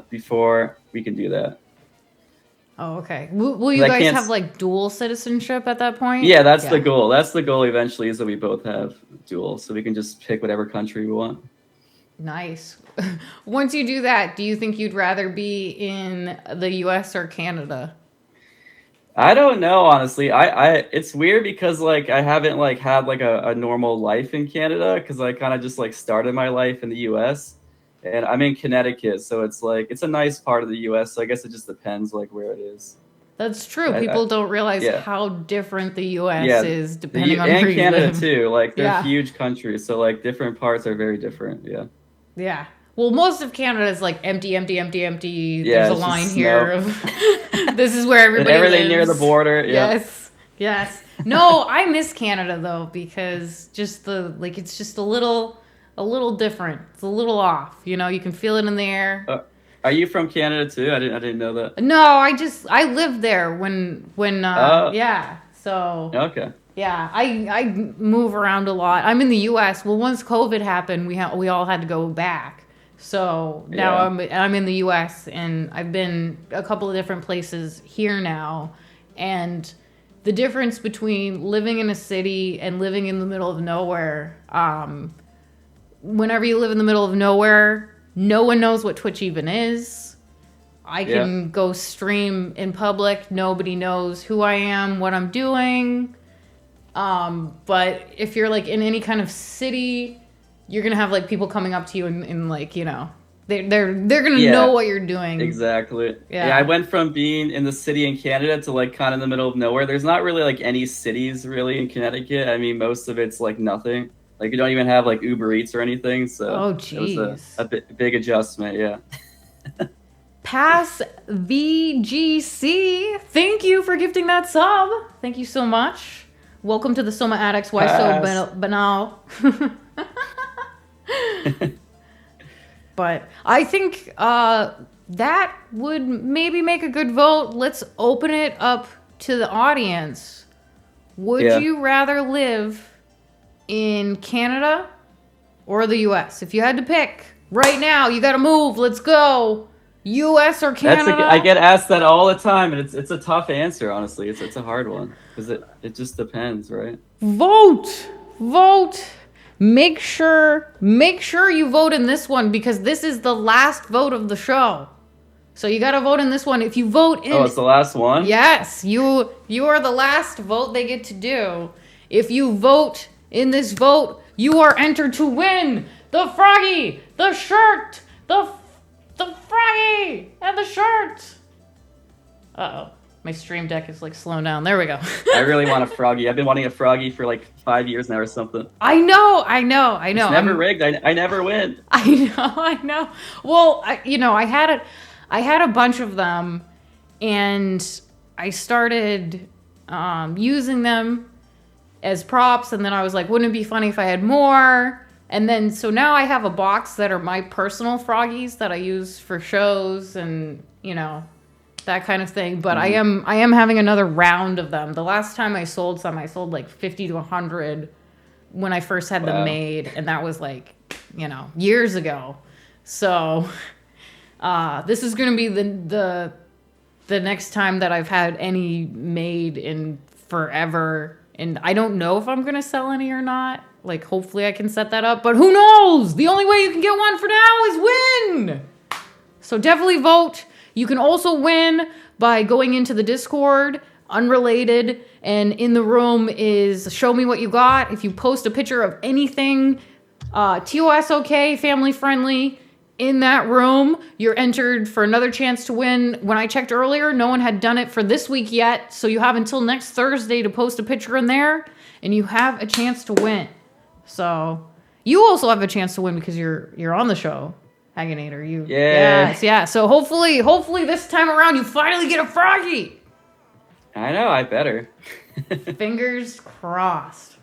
before we can do that. Oh, okay. Will you guys have like dual citizenship at that point? Yeah, that's the goal. That's the goal eventually, is that we both have dual, so we can just pick whatever country we want. Nice. Once you do that, do you think you'd rather be in the US or Canada? I don't know, honestly. I it's weird because like I haven't like had like a normal life in Canada, because I kind of just like started my life in the US, and I'm in Connecticut, so it's like it's a nice part of the US, so I guess it just depends like where it is. That's true. People don't realize how different the US is depending on where you live. And Canada too. Like they're huge countries, so like different parts are very different. Yeah. Yeah. Well, most of Canada is like empty. There's a line here of this is where everybody and everything lives. Near the border. Yeah. Yes. No, I miss Canada though, because just it's just a little different. It's a little off. You know, you can feel it in the air. Are you from Canada too? I didn't know that. No, I lived there when So okay. Yeah, I move around a lot. I'm in the U.S. Well, once COVID happened, we all had to go back. So now I'm in the U.S. and I've been a couple of different places here now, and the difference between living in a city and living in the middle of nowhere. Whenever you live in the middle of nowhere, no one knows what Twitch even is. I can go stream in public. Nobody knows who I am, what I'm doing. But if you're like in any kind of city, you're gonna have like people coming up to you and like, you know, they're gonna know what you're doing. Exactly. Yeah, I went from being in the city in Canada to like kind of in the middle of nowhere. There's not really like any cities really in Connecticut. I mean, most of it's like nothing. Like you don't even have like Uber Eats or anything. So it was a big adjustment. Yeah. Pass VGC. Thank you for gifting that sub. Thank you so much. Welcome to the Soma Addicts. Why so banal? But I think that would maybe make a good vote. Let's open it up to the audience. Would you rather live in Canada or the US? If you had to pick right now, you got to move. Let's go. US or Canada? I get asked that all the time, and it's a tough answer, honestly. It's a hard one because it just depends, right? Vote. Make sure you vote in this one, because this is the last vote of the show. So you got to vote in this one. If you vote in it's the last one? Yes, you are the last vote they get to do. If you vote in this vote, you are entered to win the Froggy, the shirt, the Froggy and the shirt. Uh-oh. My stream deck is like slowing down. There we go. I really want a froggy. I've been wanting a froggy for like 5 years now or something. I know. It's never rigged. I never win. I know. Well, I had a bunch of them, and I started using them as props, and then I was like, wouldn't it be funny if I had more? And then so now I have a box that are my personal froggies that I use for shows and that kind of thing. But I am having another round of them. The last time I sold some, I sold like 50 to 100 when I first had them made, and that was like years ago. So this is going to be the next time that I've had any made in forever, and I don't know if I'm going to sell any or not. Like, hopefully I can set that up, but who knows? The only way you can get one for now is win. So definitely vote. You can also win by going into the Discord, unrelated, and in the room is show me what you got. If you post a picture of anything TOS okay, family friendly, in that room, you're entered for another chance to win. When I checked earlier, no one had done it for this week yet, so you have until next Thursday to post a picture in there, and you have a chance to win. So you also have a chance to win because you're on the show. Haginator, yeah. So hopefully this time around you finally get a froggy. I know, I better. Fingers crossed.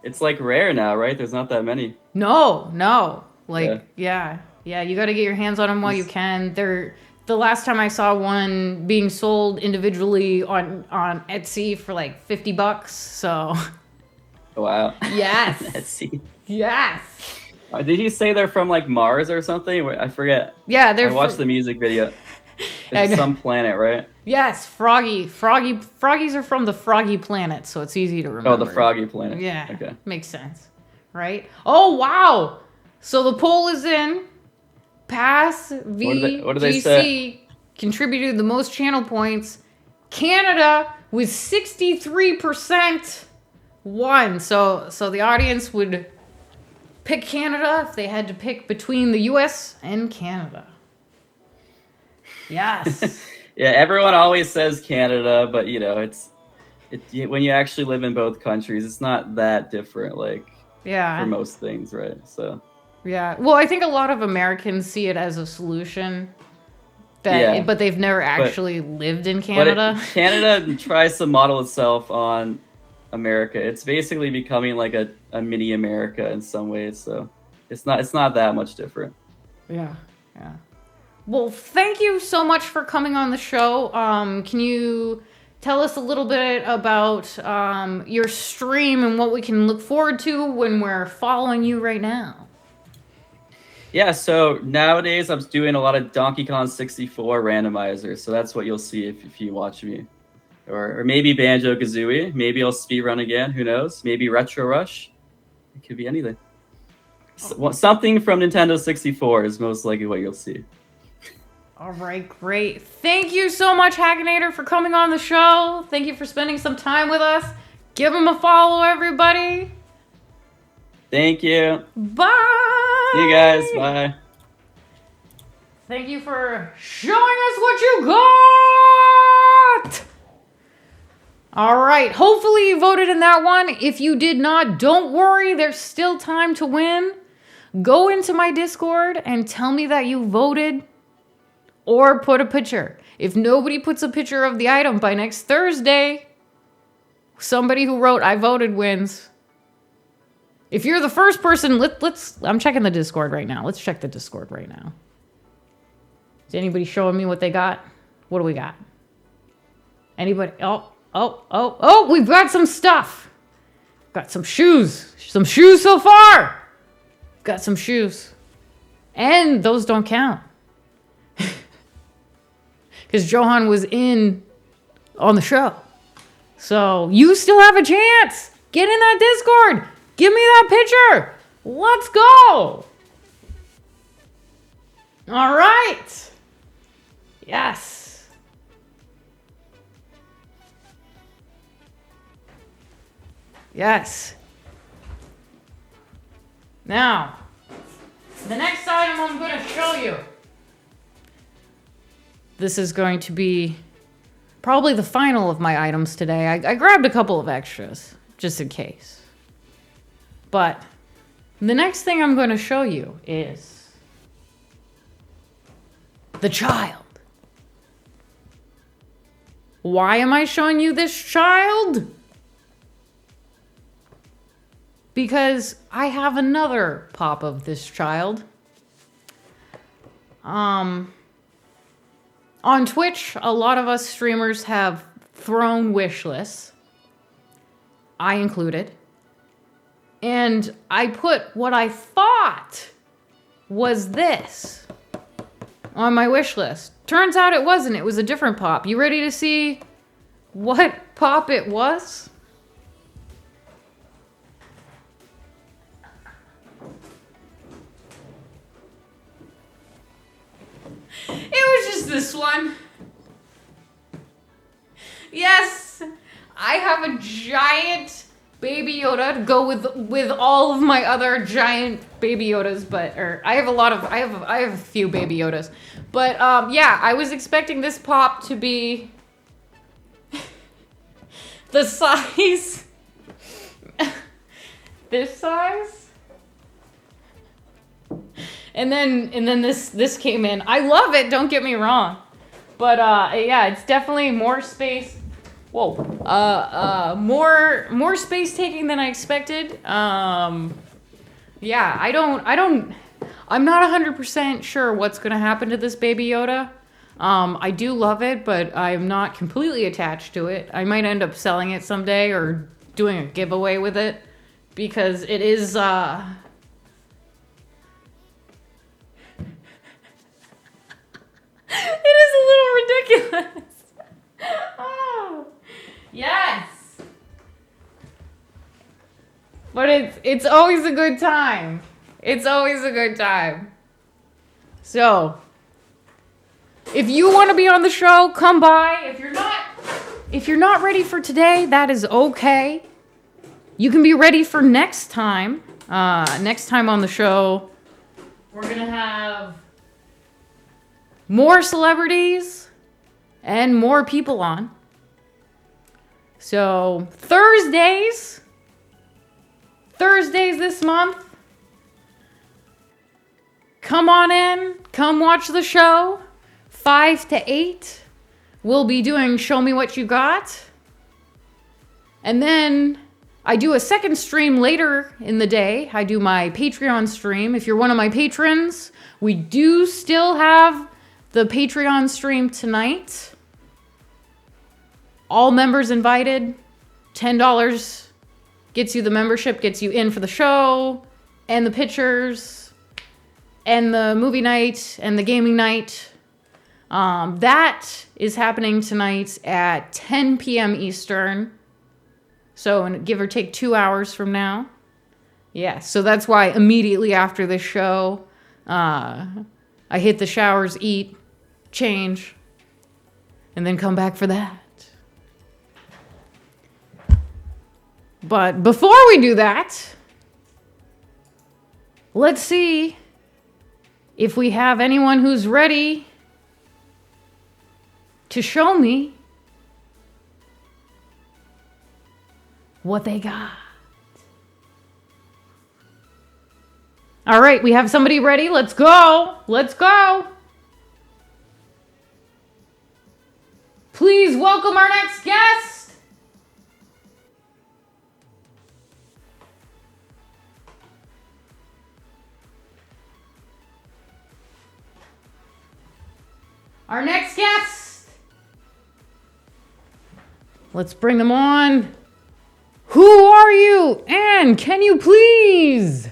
It's like rare now, right? There's not that many. No. Like yeah. You got to get your hands on them while you can. The last time I saw one being sold individually on Etsy for like $50. So. Wow. Yes. Etsy. Yes. Did you say they're from like Mars or something? I forget. Yeah, I watched the music video. It's some planet, right? Yes, froggies are from the froggy planet, so it's easy to remember. Oh, the froggy planet. Yeah, okay, makes sense, right? Oh wow! So the poll is in. Pass VGC contributed the most channel points. Canada with 63% won. So the audience would pick Canada if they had to pick between the US and Canada. Yes. Yeah, everyone always says Canada, but it's when you actually live in both countries, it's not that different, for most things, right? So yeah. Well, I think a lot of Americans see it as a solution but they've never actually lived in Canada. Canada tries to model itself on America. It's basically becoming like a mini America in some ways, so it's not that much different. Yeah. Well, thank you so much for coming on the show. Can you tell us a little bit about your stream and what we can look forward to when we're following you right now? Yeah, so nowadays I'm doing a lot of Donkey Kong 64 randomizers, so that's what you'll see if you watch me. Or maybe Banjo-Kazooie. Maybe I'll speedrun again. Who knows? Maybe Retro Rush. It could be anything. Something from Nintendo 64 is most likely what you'll see. All right, great. Thank you so much, Haginator, for coming on the show. Thank you for spending some time with us. Give him a follow, everybody. Thank you. Bye. See you guys. Bye. Thank you for showing us what you got. All right. Hopefully you voted in that one. If you did not, don't worry. There's still time to win. Go into my Discord and tell me that you voted or put a picture. If nobody puts a picture of the item by next Thursday, somebody who wrote I voted wins. If you're the first person, I'm checking the Discord right now. Let's check the Discord right now. Is anybody showing me what they got? What do we got? Anybody? Oh, we've got some stuff. Got some shoes. Some shoes so far. Got some shoes. And those don't count. Because Johan was in on the show. So you still have a chance. Get in that Discord. Give me that picture. Let's go. All right. Yes. Yes. Now, the next item I'm going to show you. This is going to be probably the final of my items today. I grabbed a couple of extras, just in case. But the next thing I'm going to show you is the child. Why am I showing you this child? Because I have another pop of this child. On Twitch, a lot of us streamers have thrown wish lists. I included. And I put what I thought was this on my wish list. Turns out it wasn't. It was a different pop. You ready to see what pop it was? It was just this one. Yes, I have a giant Baby Yoda to go with all of my other giant Baby Yodas, I have a few Baby Yodas, but yeah, I was expecting this pop to be the size, this size, and then this came in. I love it. Don't get me wrong, but yeah, it's definitely more space. Whoa. More space taking than I expected. Yeah, I'm not 100% sure what's going to happen to this Baby Yoda. I do love it, but I'm not completely attached to it. I might end up selling it someday or doing a giveaway with it because it is, it is a little ridiculous. Oh. Yes. But it's always a good time. It's always a good time. So, if you want to be on the show, come by. If you're not ready for today, that is okay. You can be ready for next time. Next time on the show, we're going to have more celebrities and more people on. So, Thursdays this month, come on in, come watch the show, 5 to 8, we'll be doing Show Me What You Got, and then I do a second stream later in the day. I do my Patreon stream. If you're one of my patrons, we do still have the Patreon stream tonight. All members invited. $10 gets you the membership, gets you in for the show, and the pictures, and the movie night, and the gaming night. That is happening tonight at 10 p.m. Eastern. So give or take 2 hours from now. Yeah, so that's why immediately after this show, I hit the showers, eat, change, and then come back for that. But before we do that, let's see if we have anyone who's ready to show me what they got. All right, we have somebody ready. Let's go. Let's go. Please welcome our next guest. Our next guest. Let's bring them on. Who are you? And can you please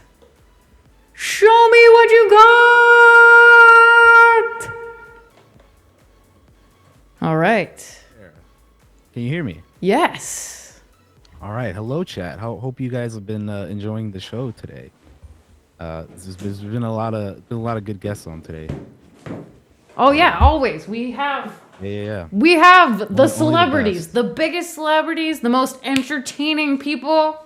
show me what you got? All right. Can you hear me? Yes. All right. Hello, chat. Hope you guys have been enjoying the show today. There's been a lot of good guests on today. Oh yeah, always. We have Yeah. We have the Only celebrities, the the biggest celebrities, the most entertaining people,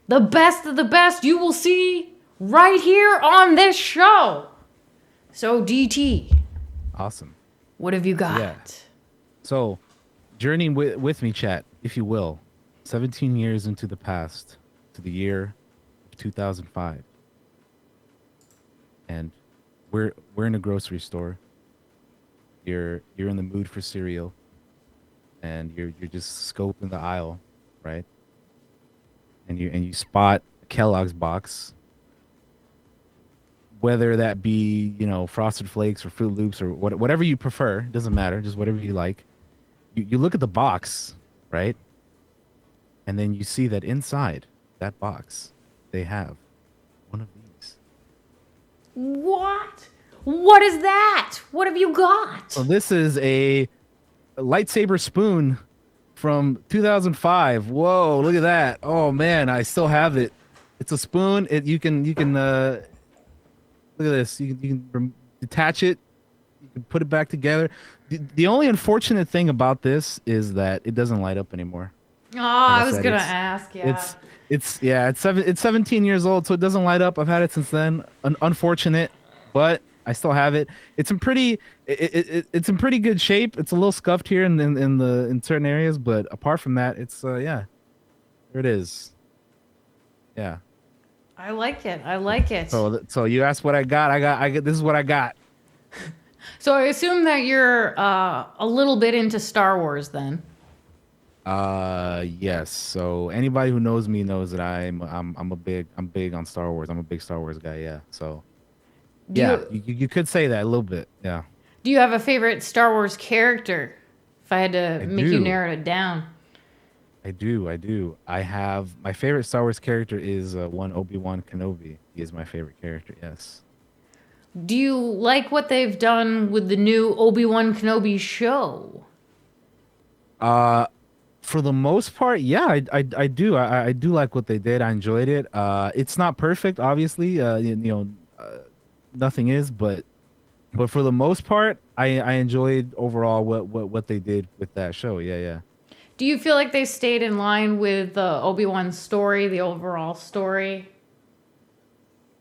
the best of the best you will see right here on this show. So DT, Awesome. what have you got? Yeah. So, journey with me, chat, if you will. 17 years into the past, to the year of 2005, and we're in a grocery store. You're in the mood for cereal, and you're just scoping the aisle, right? And you spot a Kellogg's box, whether that be Frosted Flakes or Fruit Loops or whatever you prefer. It doesn't matter, just whatever you like. You look at the box, right? And then you see that inside that box, they have one of these. What? What is that? What have you got? So this is a lightsaber spoon from 2005. Whoa, look at that. Oh man, I still have it. It's a spoon. You can look at this. You can detach it. You can put it back together. The only unfortunate thing about this is that it doesn't light up anymore. Oh, I was said, gonna ask. Yeah. It's 17 years old, so it doesn't light up. I've had it since then. Unfortunate, but I still have it. It's in pretty good shape. It's a little scuffed here in certain areas, but apart from that, it's yeah. There it is. Yeah. I like it. I like it. So you asked what I got. I got this is what I got. So I assume that you're a little bit into Star Wars then. Yes. So anybody who knows me knows that I'm big on Star Wars. I'm a big Star Wars guy. Yeah. So yeah, you could say that a little bit. Yeah. Do you have a favorite Star Wars character? If I had to make you do. narrow it down. I do. I have my favorite Star Wars character is one Obi-Wan Kenobi. He is my favorite character. Yes. Do you like what they've done with the new Obi-Wan Kenobi show? For the most part, yeah, I do. I do like what they did. I enjoyed it. It's not perfect, obviously. Nothing is, but for the most part, I enjoyed overall what they did with that show. Yeah. Do you feel like they stayed in line with the Obi-Wan story, the overall story?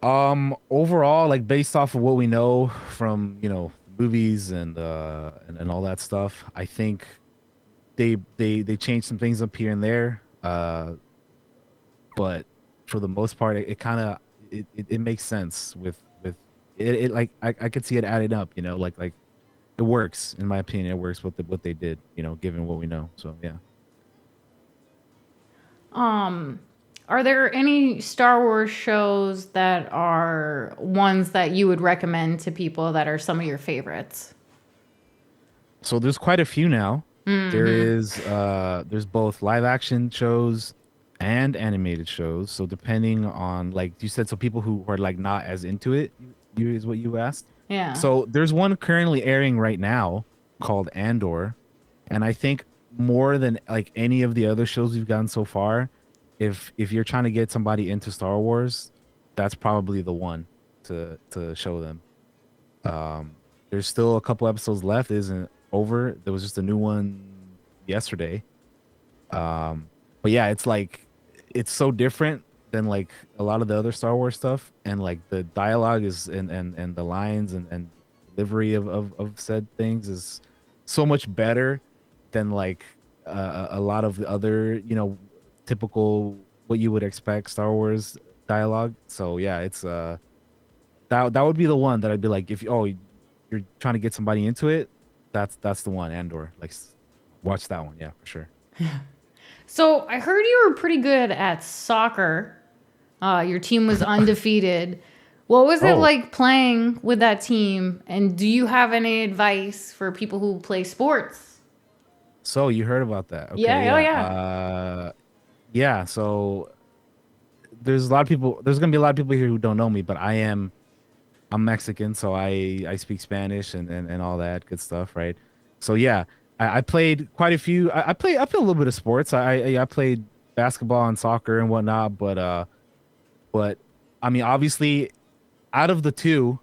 Overall, like based off of what we know from movies and all that stuff, I think they changed some things up here and there. But for the most part, it kind of it makes sense with it. Like I could see it added up. Like it works in my opinion. It works what they did. Given what we know. So yeah. Are there any Star Wars shows that are ones that you would recommend to people that are some of your favorites? So there's quite a few now. There's both live action shows and animated shows. So depending on like you said, so people who are like not as into it, is what you asked. Yeah. So there's one currently airing right now called Andor, and I think more than like any of the other shows we've gotten so far, if you're trying to get somebody into Star Wars, that's probably the one to show them. There's still a couple episodes left. It isn't over. There was just a new one yesterday. But yeah, it's like it's so different than like a lot of the other Star Wars stuff, and like the dialogue is and the lines and delivery of said things is so much better than like a lot of the other typical what you would expect Star Wars dialogue. So yeah, it's that would be the one that I'd be like, if you're trying to get somebody into it, that's the one. Andor, like watch that one. Yeah, for sure. So I heard you were pretty good at soccer. Your team was undefeated. What was it like playing with that team? And do you have any advice for people who play sports? So you heard about that? Okay, yeah. Oh yeah. Yeah. So there's a lot of people. There's gonna be a lot of people here who don't know me, but I'm Mexican, so I speak Spanish and all that good stuff, right? So yeah, I played quite a few. I play a little bit of sports. I played basketball and soccer and whatnot, but I mean, obviously, out of the two,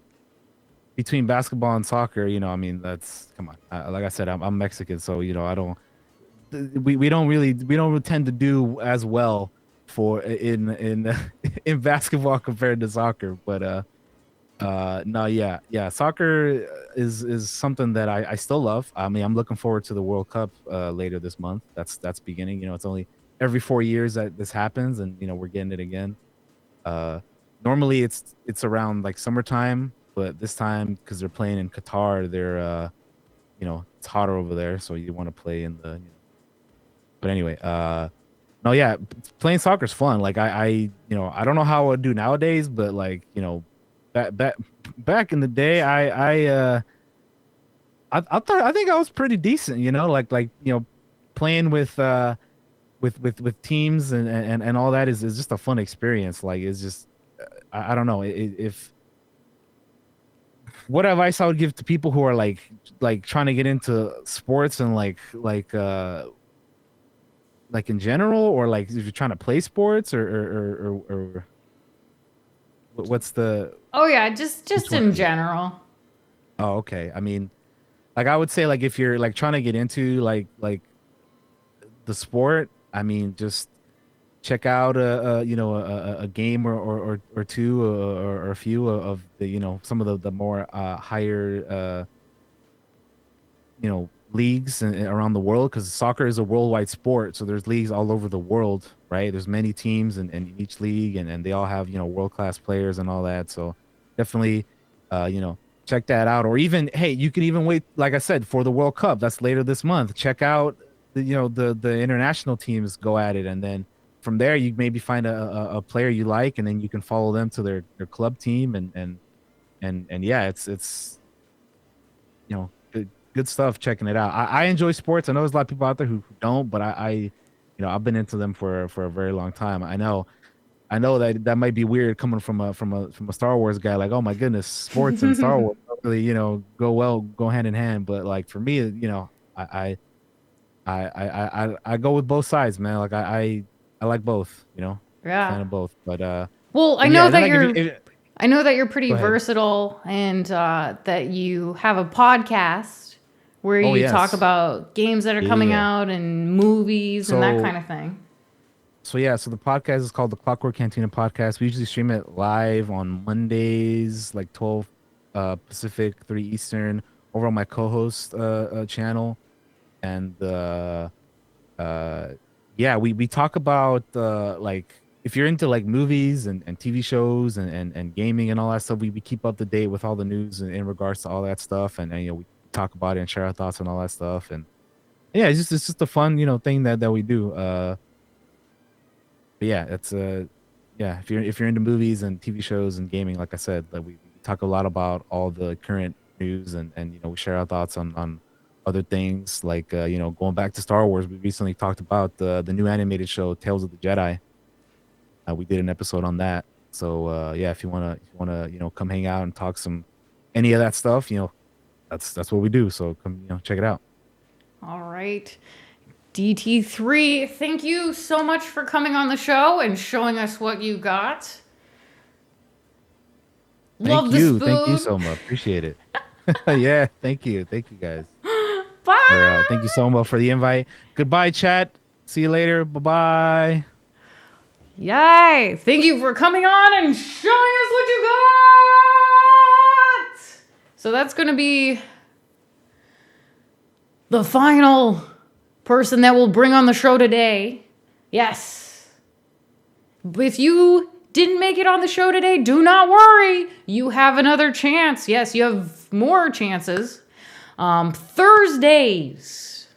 between basketball and soccer, I mean, that's come on. Like I said, I'm Mexican, so I don't. We don't tend to do as well in in basketball compared to soccer, but No, yeah. Soccer is something that I still love. I mean, I'm looking forward to the World Cup later this month. That's beginning. You know, it's only every 4 years that this happens, and you know we're getting it again. Uh, Normally it's around like summertime, but this time because they're playing in Qatar, they're you know it's hotter over there, so you want to play in the. You know. But anyway, no, yeah, playing soccer's fun. Like you know, I don't know how I would do nowadays, but like, you know, back in the day, I think I was pretty decent. You know, like you know, playing with teams and all that is just a fun experience. Like it's just, I don't know if what advice I would give to people who are like trying to get into sports and like in general, or like if you're trying to play sports or what's the Oh yeah, just which one in is it? general. Oh, okay. I mean, like I would say like if you're like trying to get into like the sport, I mean just check out a you know a game or two or a few of the you know some of the more higher you know leagues around the world, because soccer is a worldwide sport, so there's leagues all over the world, right? There's many teams in each league, and they all have you know world-class players and all that, so definitely you know check that out. Or even, hey, you can even wait, like I said, for the World Cup that's later this month. Check out the you know the international teams go at it, and then from there you maybe find a player you like, and then you can follow them to their club team, and yeah, it's you know good stuff checking it out. I enjoy sports. I know there's a lot of people out there who don't, but I you know I've been into them for a very long time. I know that might be weird coming from a Star Wars guy, like, oh my goodness, sports and Star Wars don't really you know go hand in hand, but like for me, you know, I go with both sides, man. Like I like both, you know, fan Yeah. of both. Well, I But know yeah, then that like you're if I know that you're pretty go ahead. versatile, and that you have a podcast where Oh you talk yes, about games that are coming yeah. out and movies and that kind So of thing. So yeah, so the podcast is called the Clockwork Cantina Podcast. We usually stream it live on Mondays, like 12 Pacific, 3 Eastern, over on my co-host channel. And uh yeah, we talk about like if you're into like movies and TV shows and gaming and all that stuff, we keep up to date with all the news in regards to all that stuff, and you know we talk about it and share our thoughts and all that stuff. And yeah, it's just a fun, you know, thing that we do. But yeah, it's yeah, if you're into movies and TV shows and gaming, like I said, like we talk a lot about all the current news, and you know we share our thoughts on other things, like you know, going back to Star Wars. We recently talked about the new animated show Tales of the Jedi. We did an episode on that. So yeah, if you wanna you know come hang out and talk some any of that stuff, you know, that's what we do. So come, you know, check it out. All right. DT3, thank you so much for coming on the show and showing us what you got. Love the Thank you, spoon. Soma. Appreciate it. Yeah, thank you guys. Bye. Thank you, Soma, for the invite. Goodbye, chat. See you later. Bye bye. Yay. Thank you for coming on and showing us what you got. So that's going to be the final person that we'll bring on the show today. Yes. If you didn't make it on the show today, do not worry. You have another chance. Yes, you have more chances. Thursdays,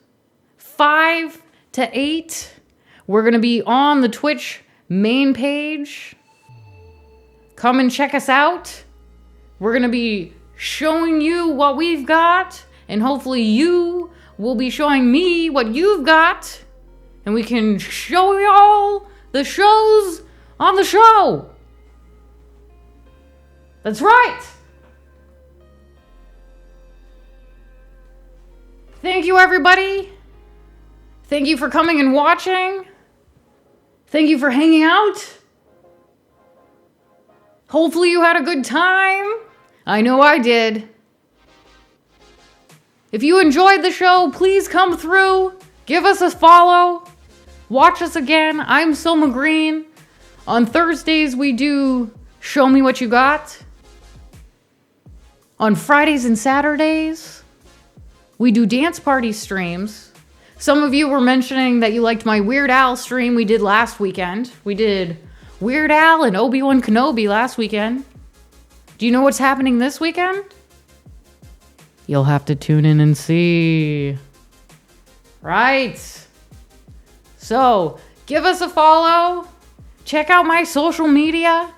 5 to 8, we're going to be on the Twitch main page. Come and check us out. We're going to be showing you what we've got, and hopefully you will be showing me what you've got, and we can show y'all the shows on the show. That's right. Thank you, everybody. Thank you for coming and watching. Thank you for hanging out. Hopefully you had a good time. I know I did. If you enjoyed the show, please come through. Give us a follow. Watch us again. I'm Soma Green. On Thursdays, we do Show Me What You Got. On Fridays and Saturdays, we do dance party streams. Some of you were mentioning that you liked my Weird Al stream we did last weekend. We did Weird Al and Obi-Wan Kenobi last weekend. Do you know what's happening this weekend? You'll have to tune in and see. Right. So, give us a follow. Check out my social media.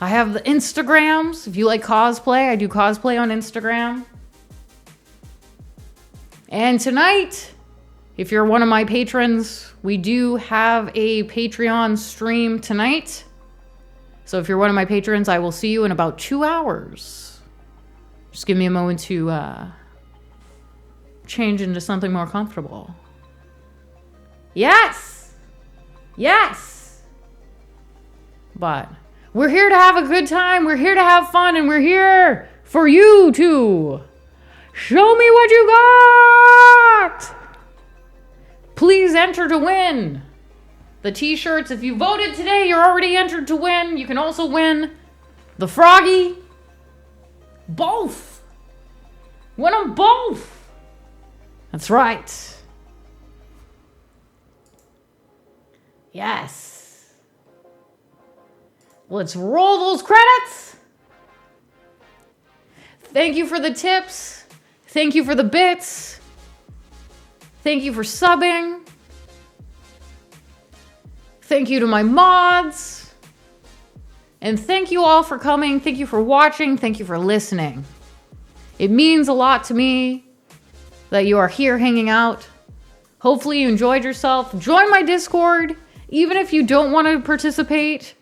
I have the Instagrams. If you like cosplay, I do cosplay on Instagram. And tonight, if you're one of my patrons, we do have a Patreon stream tonight. So if you're one of my patrons, I will see you in about 2 hours. Just give me a moment to change into something more comfortable. Yes! Yes! But we're here to have a good time. We're here to have fun. And we're here for you to show me what you got! Please enter to win the t-shirts. If you voted today, you're already entered to win. You can also win the Froggy. Both. Win them both. That's right. Yes. Let's roll those credits. Thank you for the tips. Thank you for the bits. Thank you for subbing. Thank you to my mods. And thank you all for coming. Thank you for watching. Thank you for listening. It means a lot to me that you are here hanging out. Hopefully you enjoyed yourself. Join my Discord. Even if you don't want to participate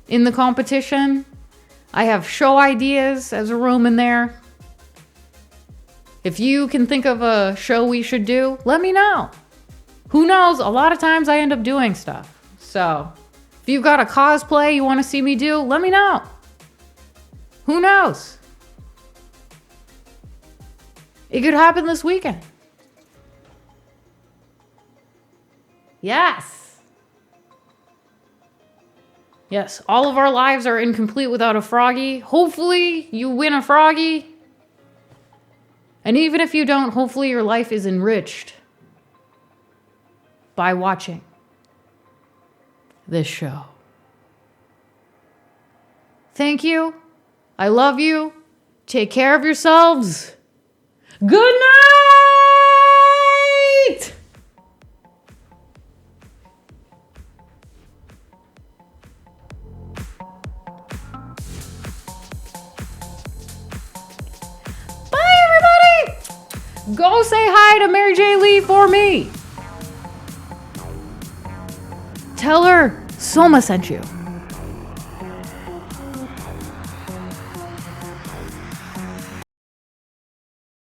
in the competition, I have show ideas as a room in there. If you can think of a show we should do, let me know. Who knows? A lot of times I end up doing stuff. So if you've got a cosplay you want to see me do, let me know. Who knows? It could happen this weekend. Yes. Yes, all of our lives are incomplete without a Froggy. Hopefully you win a Froggy. And even if you don't, hopefully your life is enriched by watching this show. Thank you. I love you. Take care of yourselves. Good night! Bye, everybody! Go say hi to Mary J. Lee for me. Tell her Soma sent you.